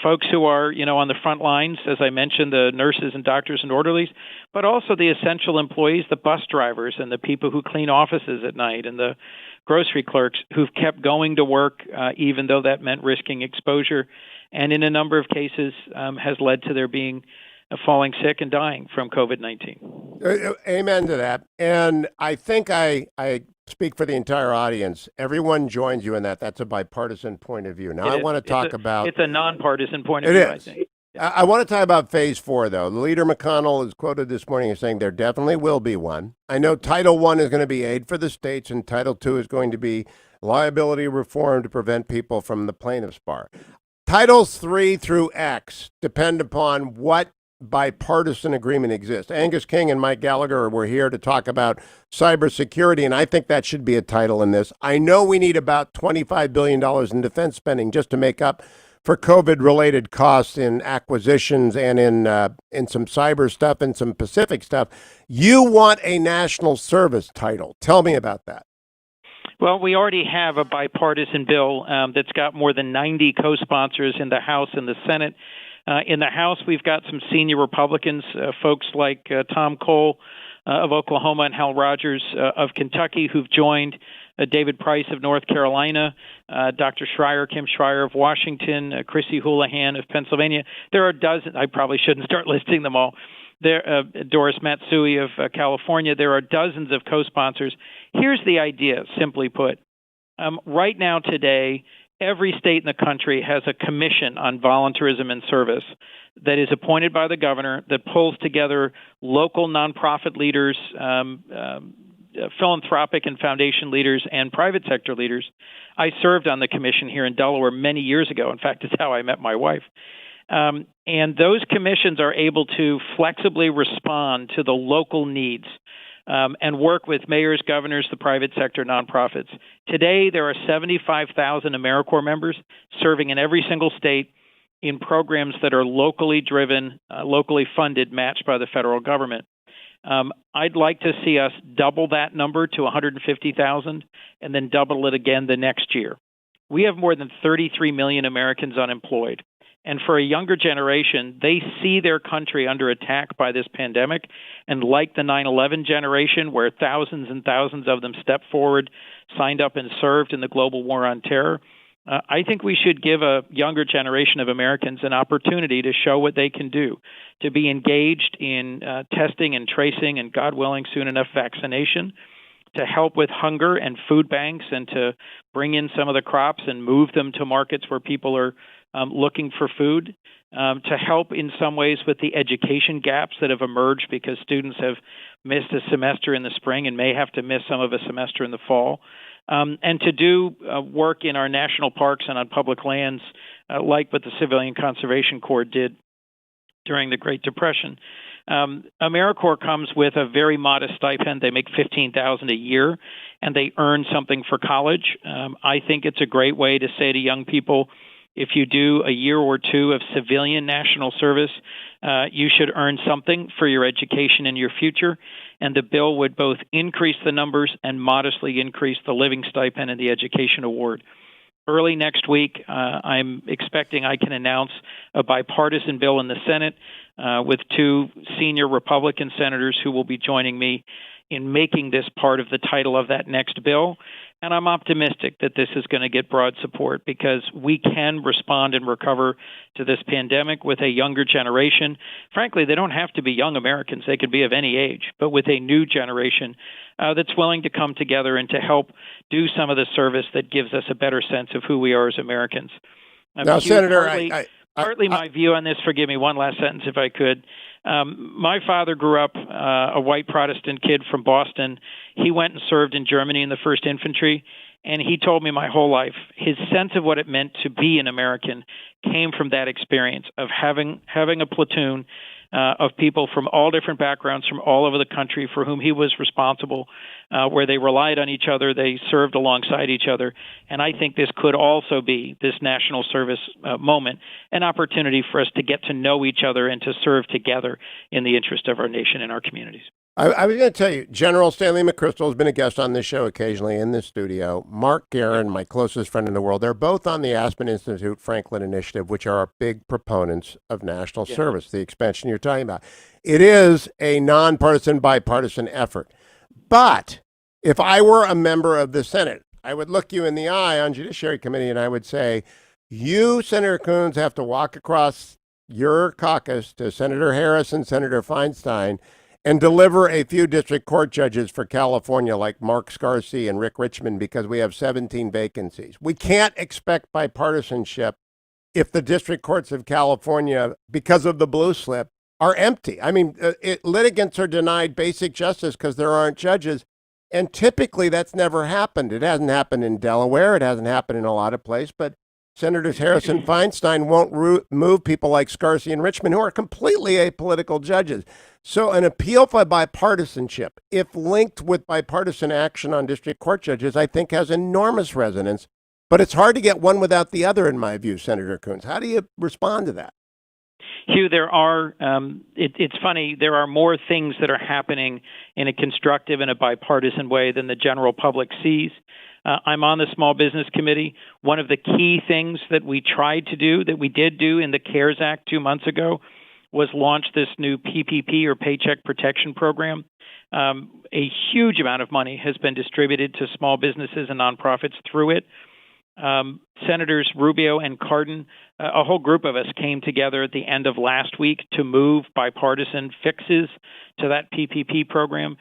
folks who are, on the front lines, as I mentioned, the nurses and doctors and orderlies, but also the essential employees, the bus drivers and the people who clean offices at night and the grocery clerks who've kept going to work, even though that meant risking exposure, and in a number of cases has led to their being falling sick and dying from COVID-19. Amen to that. And I think I speak for the entire audience. Everyone joins you in that. That's a bipartisan point of view. Now, I want to talk about... It's a nonpartisan point of view, I think. I want to talk about Phase 4, though. Leader McConnell is quoted this morning as saying there definitely will be one. I know Title I is going to be aid for the states, and Title II is going to be liability reform to prevent people from the plaintiff's bar. Titles 3 through X depend upon what bipartisan agreement exists. Angus King and Mike Gallagher were here to talk about cybersecurity, and I think that should be a title in this. I know we need about $25 billion in defense spending just to make up for COVID-related costs in acquisitions and in some cyber stuff and some Pacific stuff. You want a national service title. Tell me about that. Well, we already have a bipartisan bill that's got more than 90 co-sponsors in the House and the Senate. In the House, we've got some senior Republicans, folks like Tom Cole of Oklahoma and Hal Rogers of Kentucky, who've joined David Price of North Carolina, Dr. Schreier, Kim Schreier of Washington, Chrissy Houlihan of Pennsylvania. There are dozens. I probably shouldn't start listing them all. Doris Matsui of California. There are dozens of co-sponsors. Here's the idea, simply put. Right now, today, every state in the country has a commission on volunteerism and service that is appointed by the governor that pulls together local nonprofit leaders, philanthropic and foundation leaders and private sector leaders. I served on the commission here in Delaware many years ago. In fact, it's how I met my wife. And those commissions are able to flexibly respond to the local needs and work with mayors, governors, the private sector, nonprofits. Today, there are 75,000 AmeriCorps members serving in every single state in programs that are locally driven, locally funded, matched by the federal government. I'd like to see us double that number to 150,000 and then double it again the next year. We have more than 33 million Americans unemployed. And for a younger generation, they see their country under attack by this pandemic. And like the 9/11 generation, where thousands and thousands of them stepped forward, signed up and served in the global war on terror, I think we should give a younger generation of Americans an opportunity to show what they can do, to be engaged in testing and tracing and, God willing, soon enough vaccination, to help with hunger and food banks and to bring in some of the crops and move them to markets where people are looking for food, to help in some ways with the education gaps that have emerged because students have missed a semester in the spring and may have to miss some of a semester in the fall. And to do work in our national parks and on public lands, like what the Civilian Conservation Corps did during the Great Depression. AmeriCorps comes with a very modest stipend. They make $15,000 a year, and they earn something for college. I think it's a great way to say to young people, if you do a year or two of civilian national service, you should earn something for your education and your future. And the bill would both increase the numbers and modestly increase the living stipend and the education award. Early next week, I'm expecting I can announce a bipartisan bill in the Senate with two senior Republican senators who will be joining me in making this part of the title of that next bill. And I'm optimistic that this is going to get broad support because we can respond and recover to this pandemic with a younger generation. Frankly, they don't have to be young Americans. They could be of any age, but with a new generation that's willing to come together and to help do some of the service that gives us a better sense of who we are as Americans. Now, Senator, partly my view on this, forgive me, one last sentence if I could. My father grew up a white Protestant kid from Boston. He went and served in Germany in the 1st Infantry, and he told me my whole life his sense of what it meant to be an American came from that experience of having a platoon of people from all different backgrounds from all over the country for whom he was responsible, where they relied on each other, they served alongside each other. And I think this could also be, this national service moment, an opportunity for us to get to know each other and to serve together in the interest of our nation and our communities. I was going to tell you, General Stanley McChrystal has been a guest on this show occasionally in this studio. Mark Guerin, my closest friend in the world, they're both on the Aspen Institute Franklin Initiative, which are big proponents of national service, the expansion you're talking about. It is a nonpartisan, bipartisan effort. But if I were a member of the Senate, I would look you in the eye on Judiciary Committee and I would say, you, Senator Coons, have to walk across your caucus to Senator Harris and Senator Feinstein and deliver a few district court judges for California like Mark Scarsi and Rick Richmond because we have 17 vacancies. We can't expect bipartisanship if the district courts of California, because of the blue slip, are empty. I mean, litigants are denied basic justice because there aren't judges. And typically that's never happened. It hasn't happened in Delaware. It hasn't happened in a lot of places. But Senators Harris and Feinstein won't move people like Scarsi and Richmond, who are completely apolitical judges. So an appeal for bipartisanship, if linked with bipartisan action on district court judges, I think has enormous resonance. But it's hard to get one without the other, in my view, Senator Coons. How do you respond to that? Hugh, there are, it's funny, there are more things that are happening in a constructive and a bipartisan way than the general public sees. I'm on the Small Business Committee. One of the key things that we tried to do, that we did do in the CARES Act 2 months ago, was launch this new PPP or Paycheck Protection Program. A huge amount of money has been distributed to small businesses and nonprofits through it. Senators Rubio and Cardin, a whole group of us came together at the end of last week to move bipartisan fixes to that PPP program.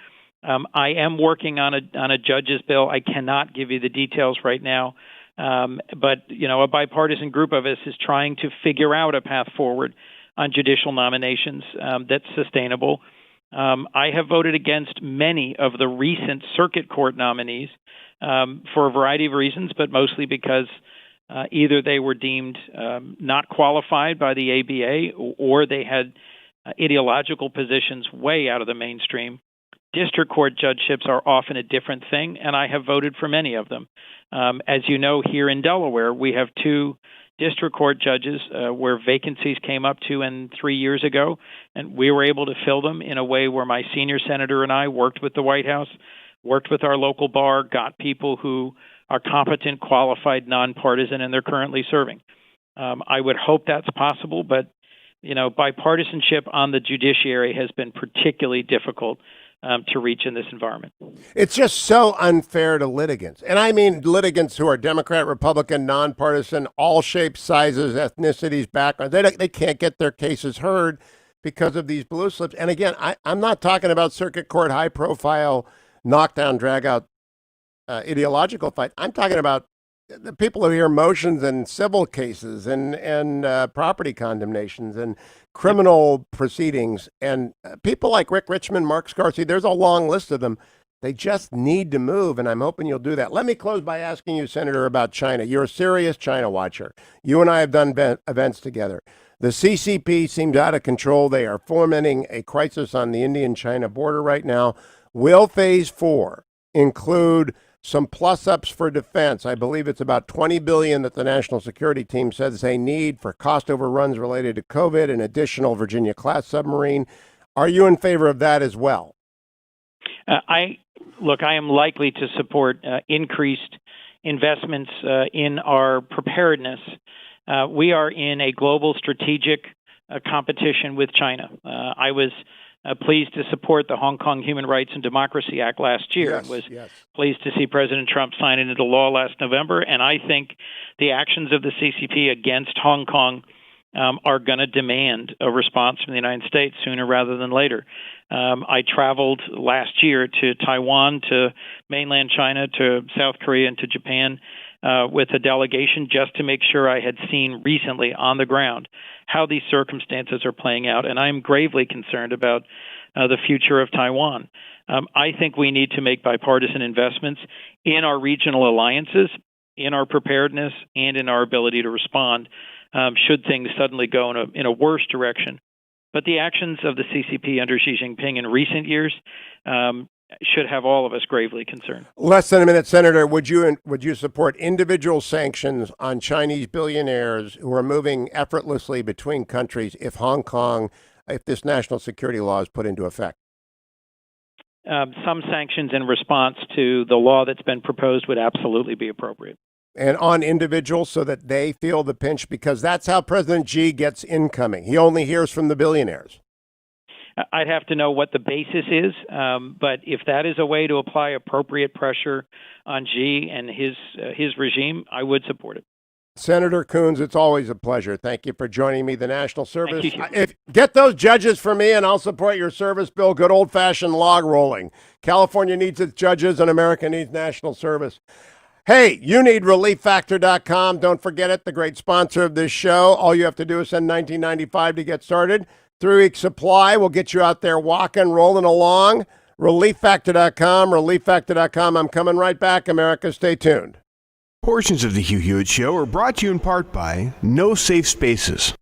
I am working on a judge's bill. I cannot give you the details right now, but a bipartisan group of us is trying to figure out a path forward on judicial nominations that's sustainable. I have voted against many of the recent circuit court nominees for a variety of reasons, but mostly because either they were deemed not qualified by the ABA or they had ideological positions way out of the mainstream. District court judgeships are often a different thing, and I have voted for many of them. As you know, here in Delaware, we have 2 district court judges where vacancies came up 2 and 3 years ago, and we were able to fill them in a way where my senior senator and I worked with the White House, worked with our local bar, got people who are competent, qualified, nonpartisan, and they're currently serving. I would hope that's possible, but bipartisanship on the judiciary has been particularly difficult to reach in this environment. It's just so unfair to litigants. And I mean litigants who are Democrat, Republican, nonpartisan, all shapes, sizes, ethnicities, backgrounds. They can't get their cases heard because of these blue slips. And again, I'm not talking about circuit court, high profile, knockdown, drag out ideological fight. I'm talking about the people who hear motions and civil cases and property condemnations and criminal proceedings and people like Rick Richmond, Mark Scarcy. There's a long list of them. They just need to move, and I'm hoping you'll do that. Let me close by asking you, Senator, about China. You're a serious China watcher. You and I have done events together. The CCP seems out of control. They are fomenting a crisis on the Indian-China border right now. Will Phase 4 include some plus-ups for defense? I believe it's about $20 billion that the national security team says they need for cost overruns related to COVID, an additional Virginia-class submarine. Are you in favor of that as well? I am likely to support increased investments in our preparedness. We are in a global strategic competition with China. I was pleased to support the Hong Kong Human Rights and Democracy Act last year. Yes, and was yes. pleased to see President Trump sign it into law last November. And I think the actions of the CCP against Hong Kong are going to demand a response from the United States sooner rather than later. I traveled last year to Taiwan, to mainland China, to South Korea, and to Japan with a delegation just to make sure I had seen recently on the ground how these circumstances are playing out. And I am gravely concerned about the future of Taiwan. I think we need to make bipartisan investments in our regional alliances, in our preparedness, and in our ability to respond should things suddenly go in a worse direction. But the actions of the CCP under Xi Jinping in recent years should have all of us gravely concerned. Less than a minute, Senator. Would you support individual sanctions on Chinese billionaires who are moving effortlessly between countries if this national security law is put into effect? Some sanctions in response to the law that's been proposed would absolutely be appropriate. And on individuals so that they feel the pinch, because that's how President Xi gets incoming. He only hears from the billionaires. I'd have to know what the basis is, but if that is a way to apply appropriate pressure on Xi and his regime, I would support it. Senator Coons, it's always a pleasure. Thank you for joining me, the National Service. Get those judges for me, and I'll support your service bill. Good old-fashioned log rolling. California needs its judges, and America needs national service. Hey, you need ReliefFactor.com. Don't forget it, the great sponsor of this show. All you have to do is send $19.95 to get started. 3-week supply will get you out there walking, rolling along. ReliefFactor.com, ReliefFactor.com. I'm coming right back, America. Stay tuned. Portions of the Hugh Hewitt Show are brought to you in part by No Safe Spaces.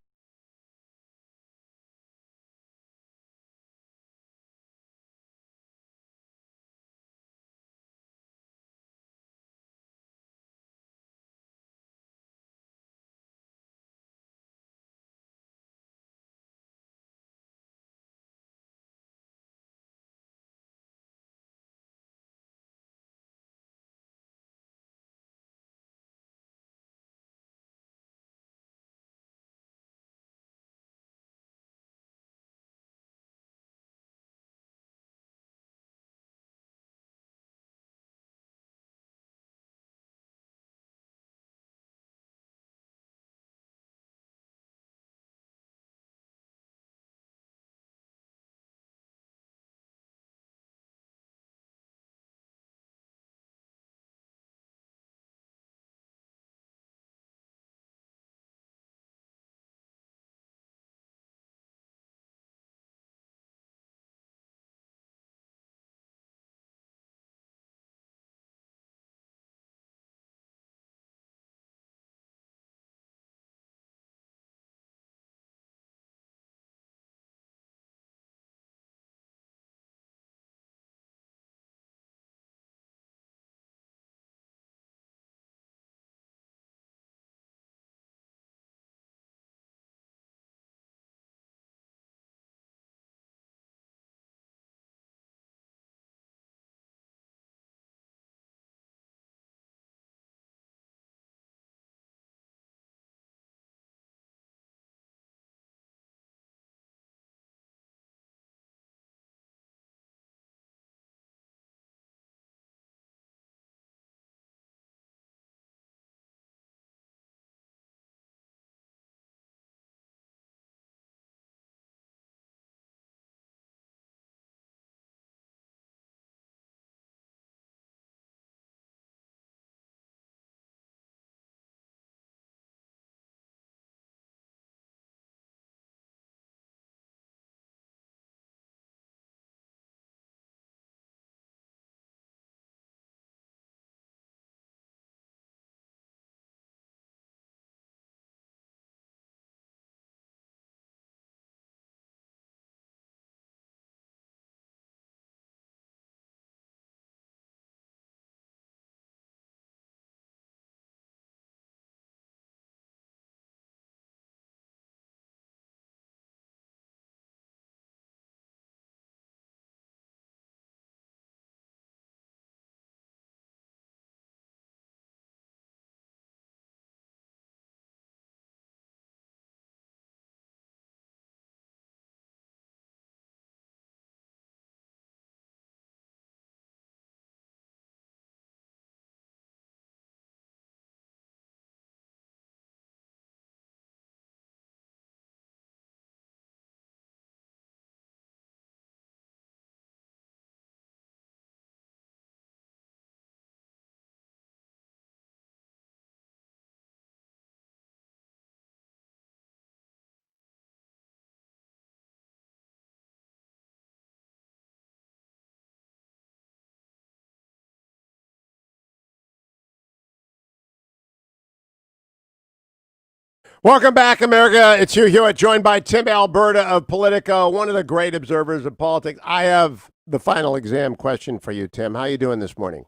Welcome back, America. It's Hugh Hewitt, joined by Tim Alberta of Politico, one of the great observers of politics. I have the final exam question for you, Tim. How are you doing this morning?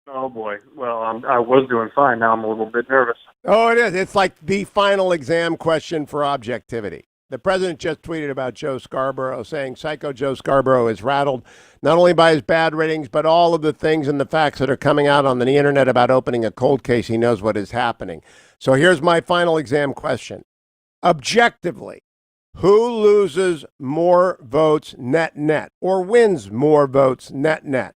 Oh, boy. Well, I was doing fine. Now I'm a little bit nervous. Oh, it is. It's like the final exam question for objectivity. The president just tweeted about Joe Scarborough, saying Psycho Joe Scarborough is rattled not only by his bad ratings, but all of the things and the facts that are coming out on the internet about opening a cold case. He knows what is happening. So here's my final exam question. Objectively, who loses more votes net or wins more votes net?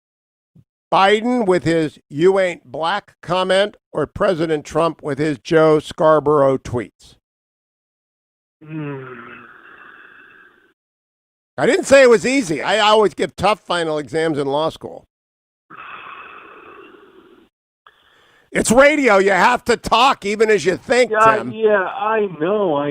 Biden with his "you ain't black" comment, or President Trump with his Joe Scarborough tweets? I didn't say it was easy. I always give tough final exams in law school. It's radio. You have to talk even as you think, Tim. Yeah, I know.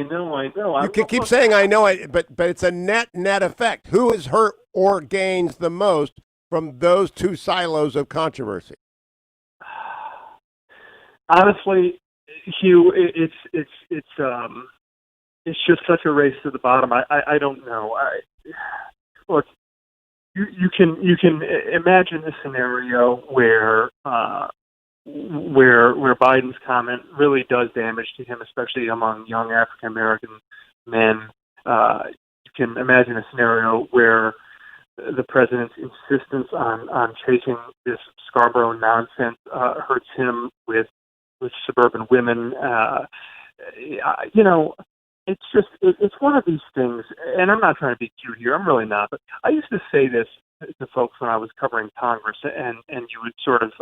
You can keep saying I know it, but it's a net effect. Who is hurt or gains the most from those two silos of controversy? Honestly, Hugh, it's just such a race to the bottom. I don't know. Look, you can imagine a scenario where Biden's comment really does damage to him, especially among young African American men. You can imagine a scenario where the president's insistence on chasing this Scarborough nonsense hurts him with suburban women. It's one of these things, and I'm not trying to be cute here. I'm really not. But I used to say this to folks when I was covering Congress, and you would sort of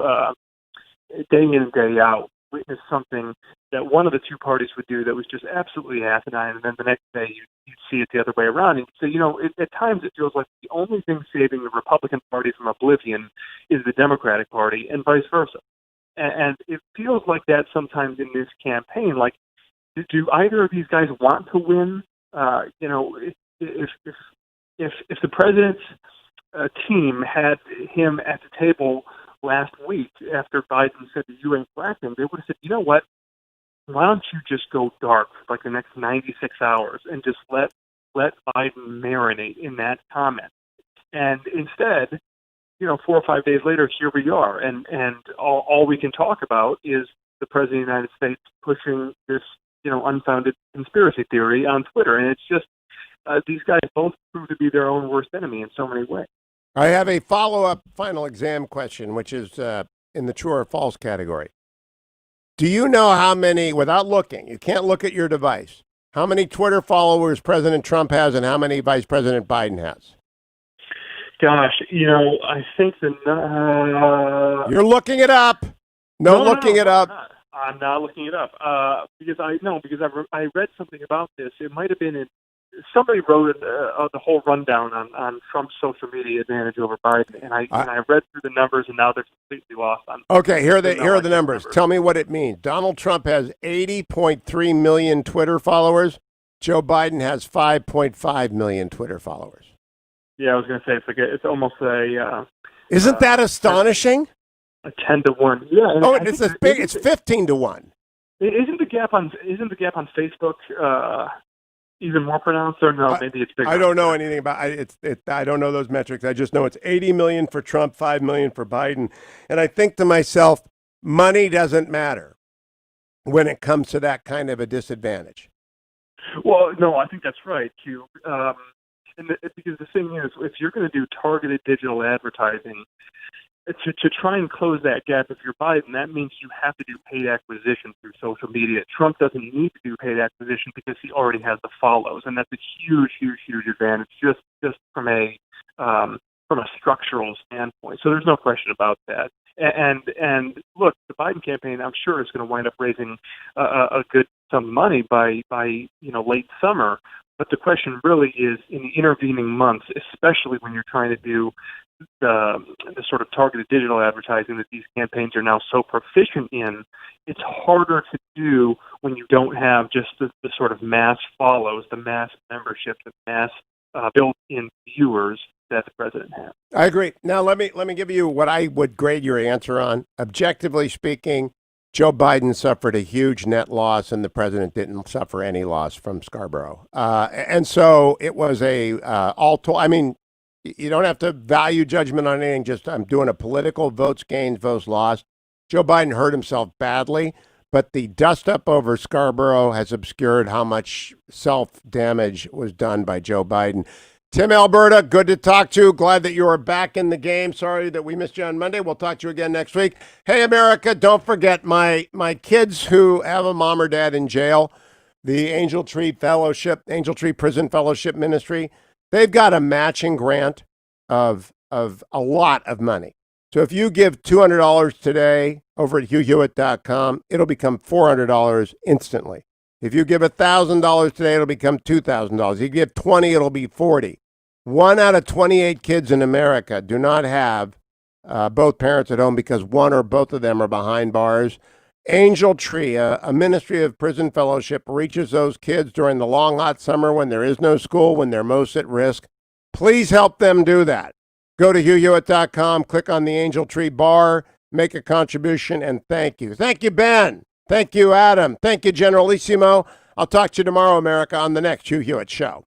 day in and day out witness something that one of the two parties would do that was just absolutely asinine, and then the next day you'd see it the other way around, and you'd say, at times it feels like the only thing saving the Republican Party from oblivion is the Democratic Party, and vice versa. And it feels like that sometimes in this campaign. Like, do either of these guys want to win? If the president's team had him at the table last week after Biden said the "you ain't black" thing, they would have said, you know what? Why don't you just go dark for like the next 96 hours and just let Biden marinate in that comment? And instead, 4 or 5 days later, here we are, and all we can talk about is the president of the United States pushing this unfounded conspiracy theory on Twitter, and it's just these guys both prove to be their own worst enemy in so many ways. I have a follow-up final exam question, which is in the true or false category. Do you know how many, without looking, you can't look at your device, how many Twitter followers President Trump has and how many Vice President Biden has? Gosh, I think You're looking it up. No, looking it up. I'm not looking it up because I read something about this. It might have been somebody wrote the whole rundown on Trump's social media advantage over Biden, and I read through the numbers, and now they're completely lost. Okay, here are the numbers. Tell me what it means. Donald Trump has 80.3 million Twitter followers. Joe Biden has 5.5 million Twitter followers. Yeah, I was going to say it's almost a. Isn't that astonishing? A 10 to 1. Yeah. Oh, it's as big. It's 15 to 1. Isn't the gap on Facebook even more pronounced, or no? Maybe it's bigger. I don't know anything about it. I don't know those metrics. I just know it's 80 million for Trump, 5 million for Biden, and I think to myself, money doesn't matter when it comes to that kind of a disadvantage. Well, no, I think that's right, Hugh. Because the thing is, if you're going to do targeted digital advertising, to try and close that gap, if you're Biden, that means you have to do paid acquisition through social media. Trump doesn't need to do paid acquisition because he already has the follows, and that's a huge advantage just from a structural standpoint. So there's no question about that. And look, the Biden campaign, I'm sure, is going to wind up raising a good sum of money by late summer. But the question really is, in the intervening months, especially when you're trying to do the sort of targeted digital advertising that these campaigns are now so proficient in, it's harder to do when you don't have just the sort of mass follows, the mass membership, the mass built-in viewers that the president has. I agree. Now let me give you what I would grade your answer on. Objectively speaking, Joe Biden suffered a huge net loss, and the president didn't suffer any loss from Scarborough. And so it was I mean, you don't have to value judgment on anything. Just I'm doing a political votes gained, votes lost. Joe Biden hurt himself badly, but the dust up over Scarborough has obscured how much self-damage was done by Joe Biden. Tim, Alberta, good to talk to you. Glad that you are back in the game. Sorry that we missed you on Monday. We'll talk to you again next week. Hey, America, don't forget my kids who have a mom or dad in jail, the Angel Tree Prison Fellowship Ministry, they've got a matching grant of a lot of money. So if you give $200 today over at HughHewitt.com, it'll become $400 instantly. If you give $1,000 today, it'll become $2,000. If you give 20, it'll be 40. 1 out of 28 kids in America do not have both parents at home because one or both of them are behind bars. Angel Tree, a ministry of prison fellowship, reaches those kids during the long, hot summer when there is no school, when they're most at risk. Please help them do that. Go to HughHewitt.com, click on the Angel Tree bar, make a contribution, and thank you. Thank you, Ben. Thank you, Adam. Thank you, Generalissimo. I'll talk to you tomorrow, America, on the next Hugh Hewitt Show.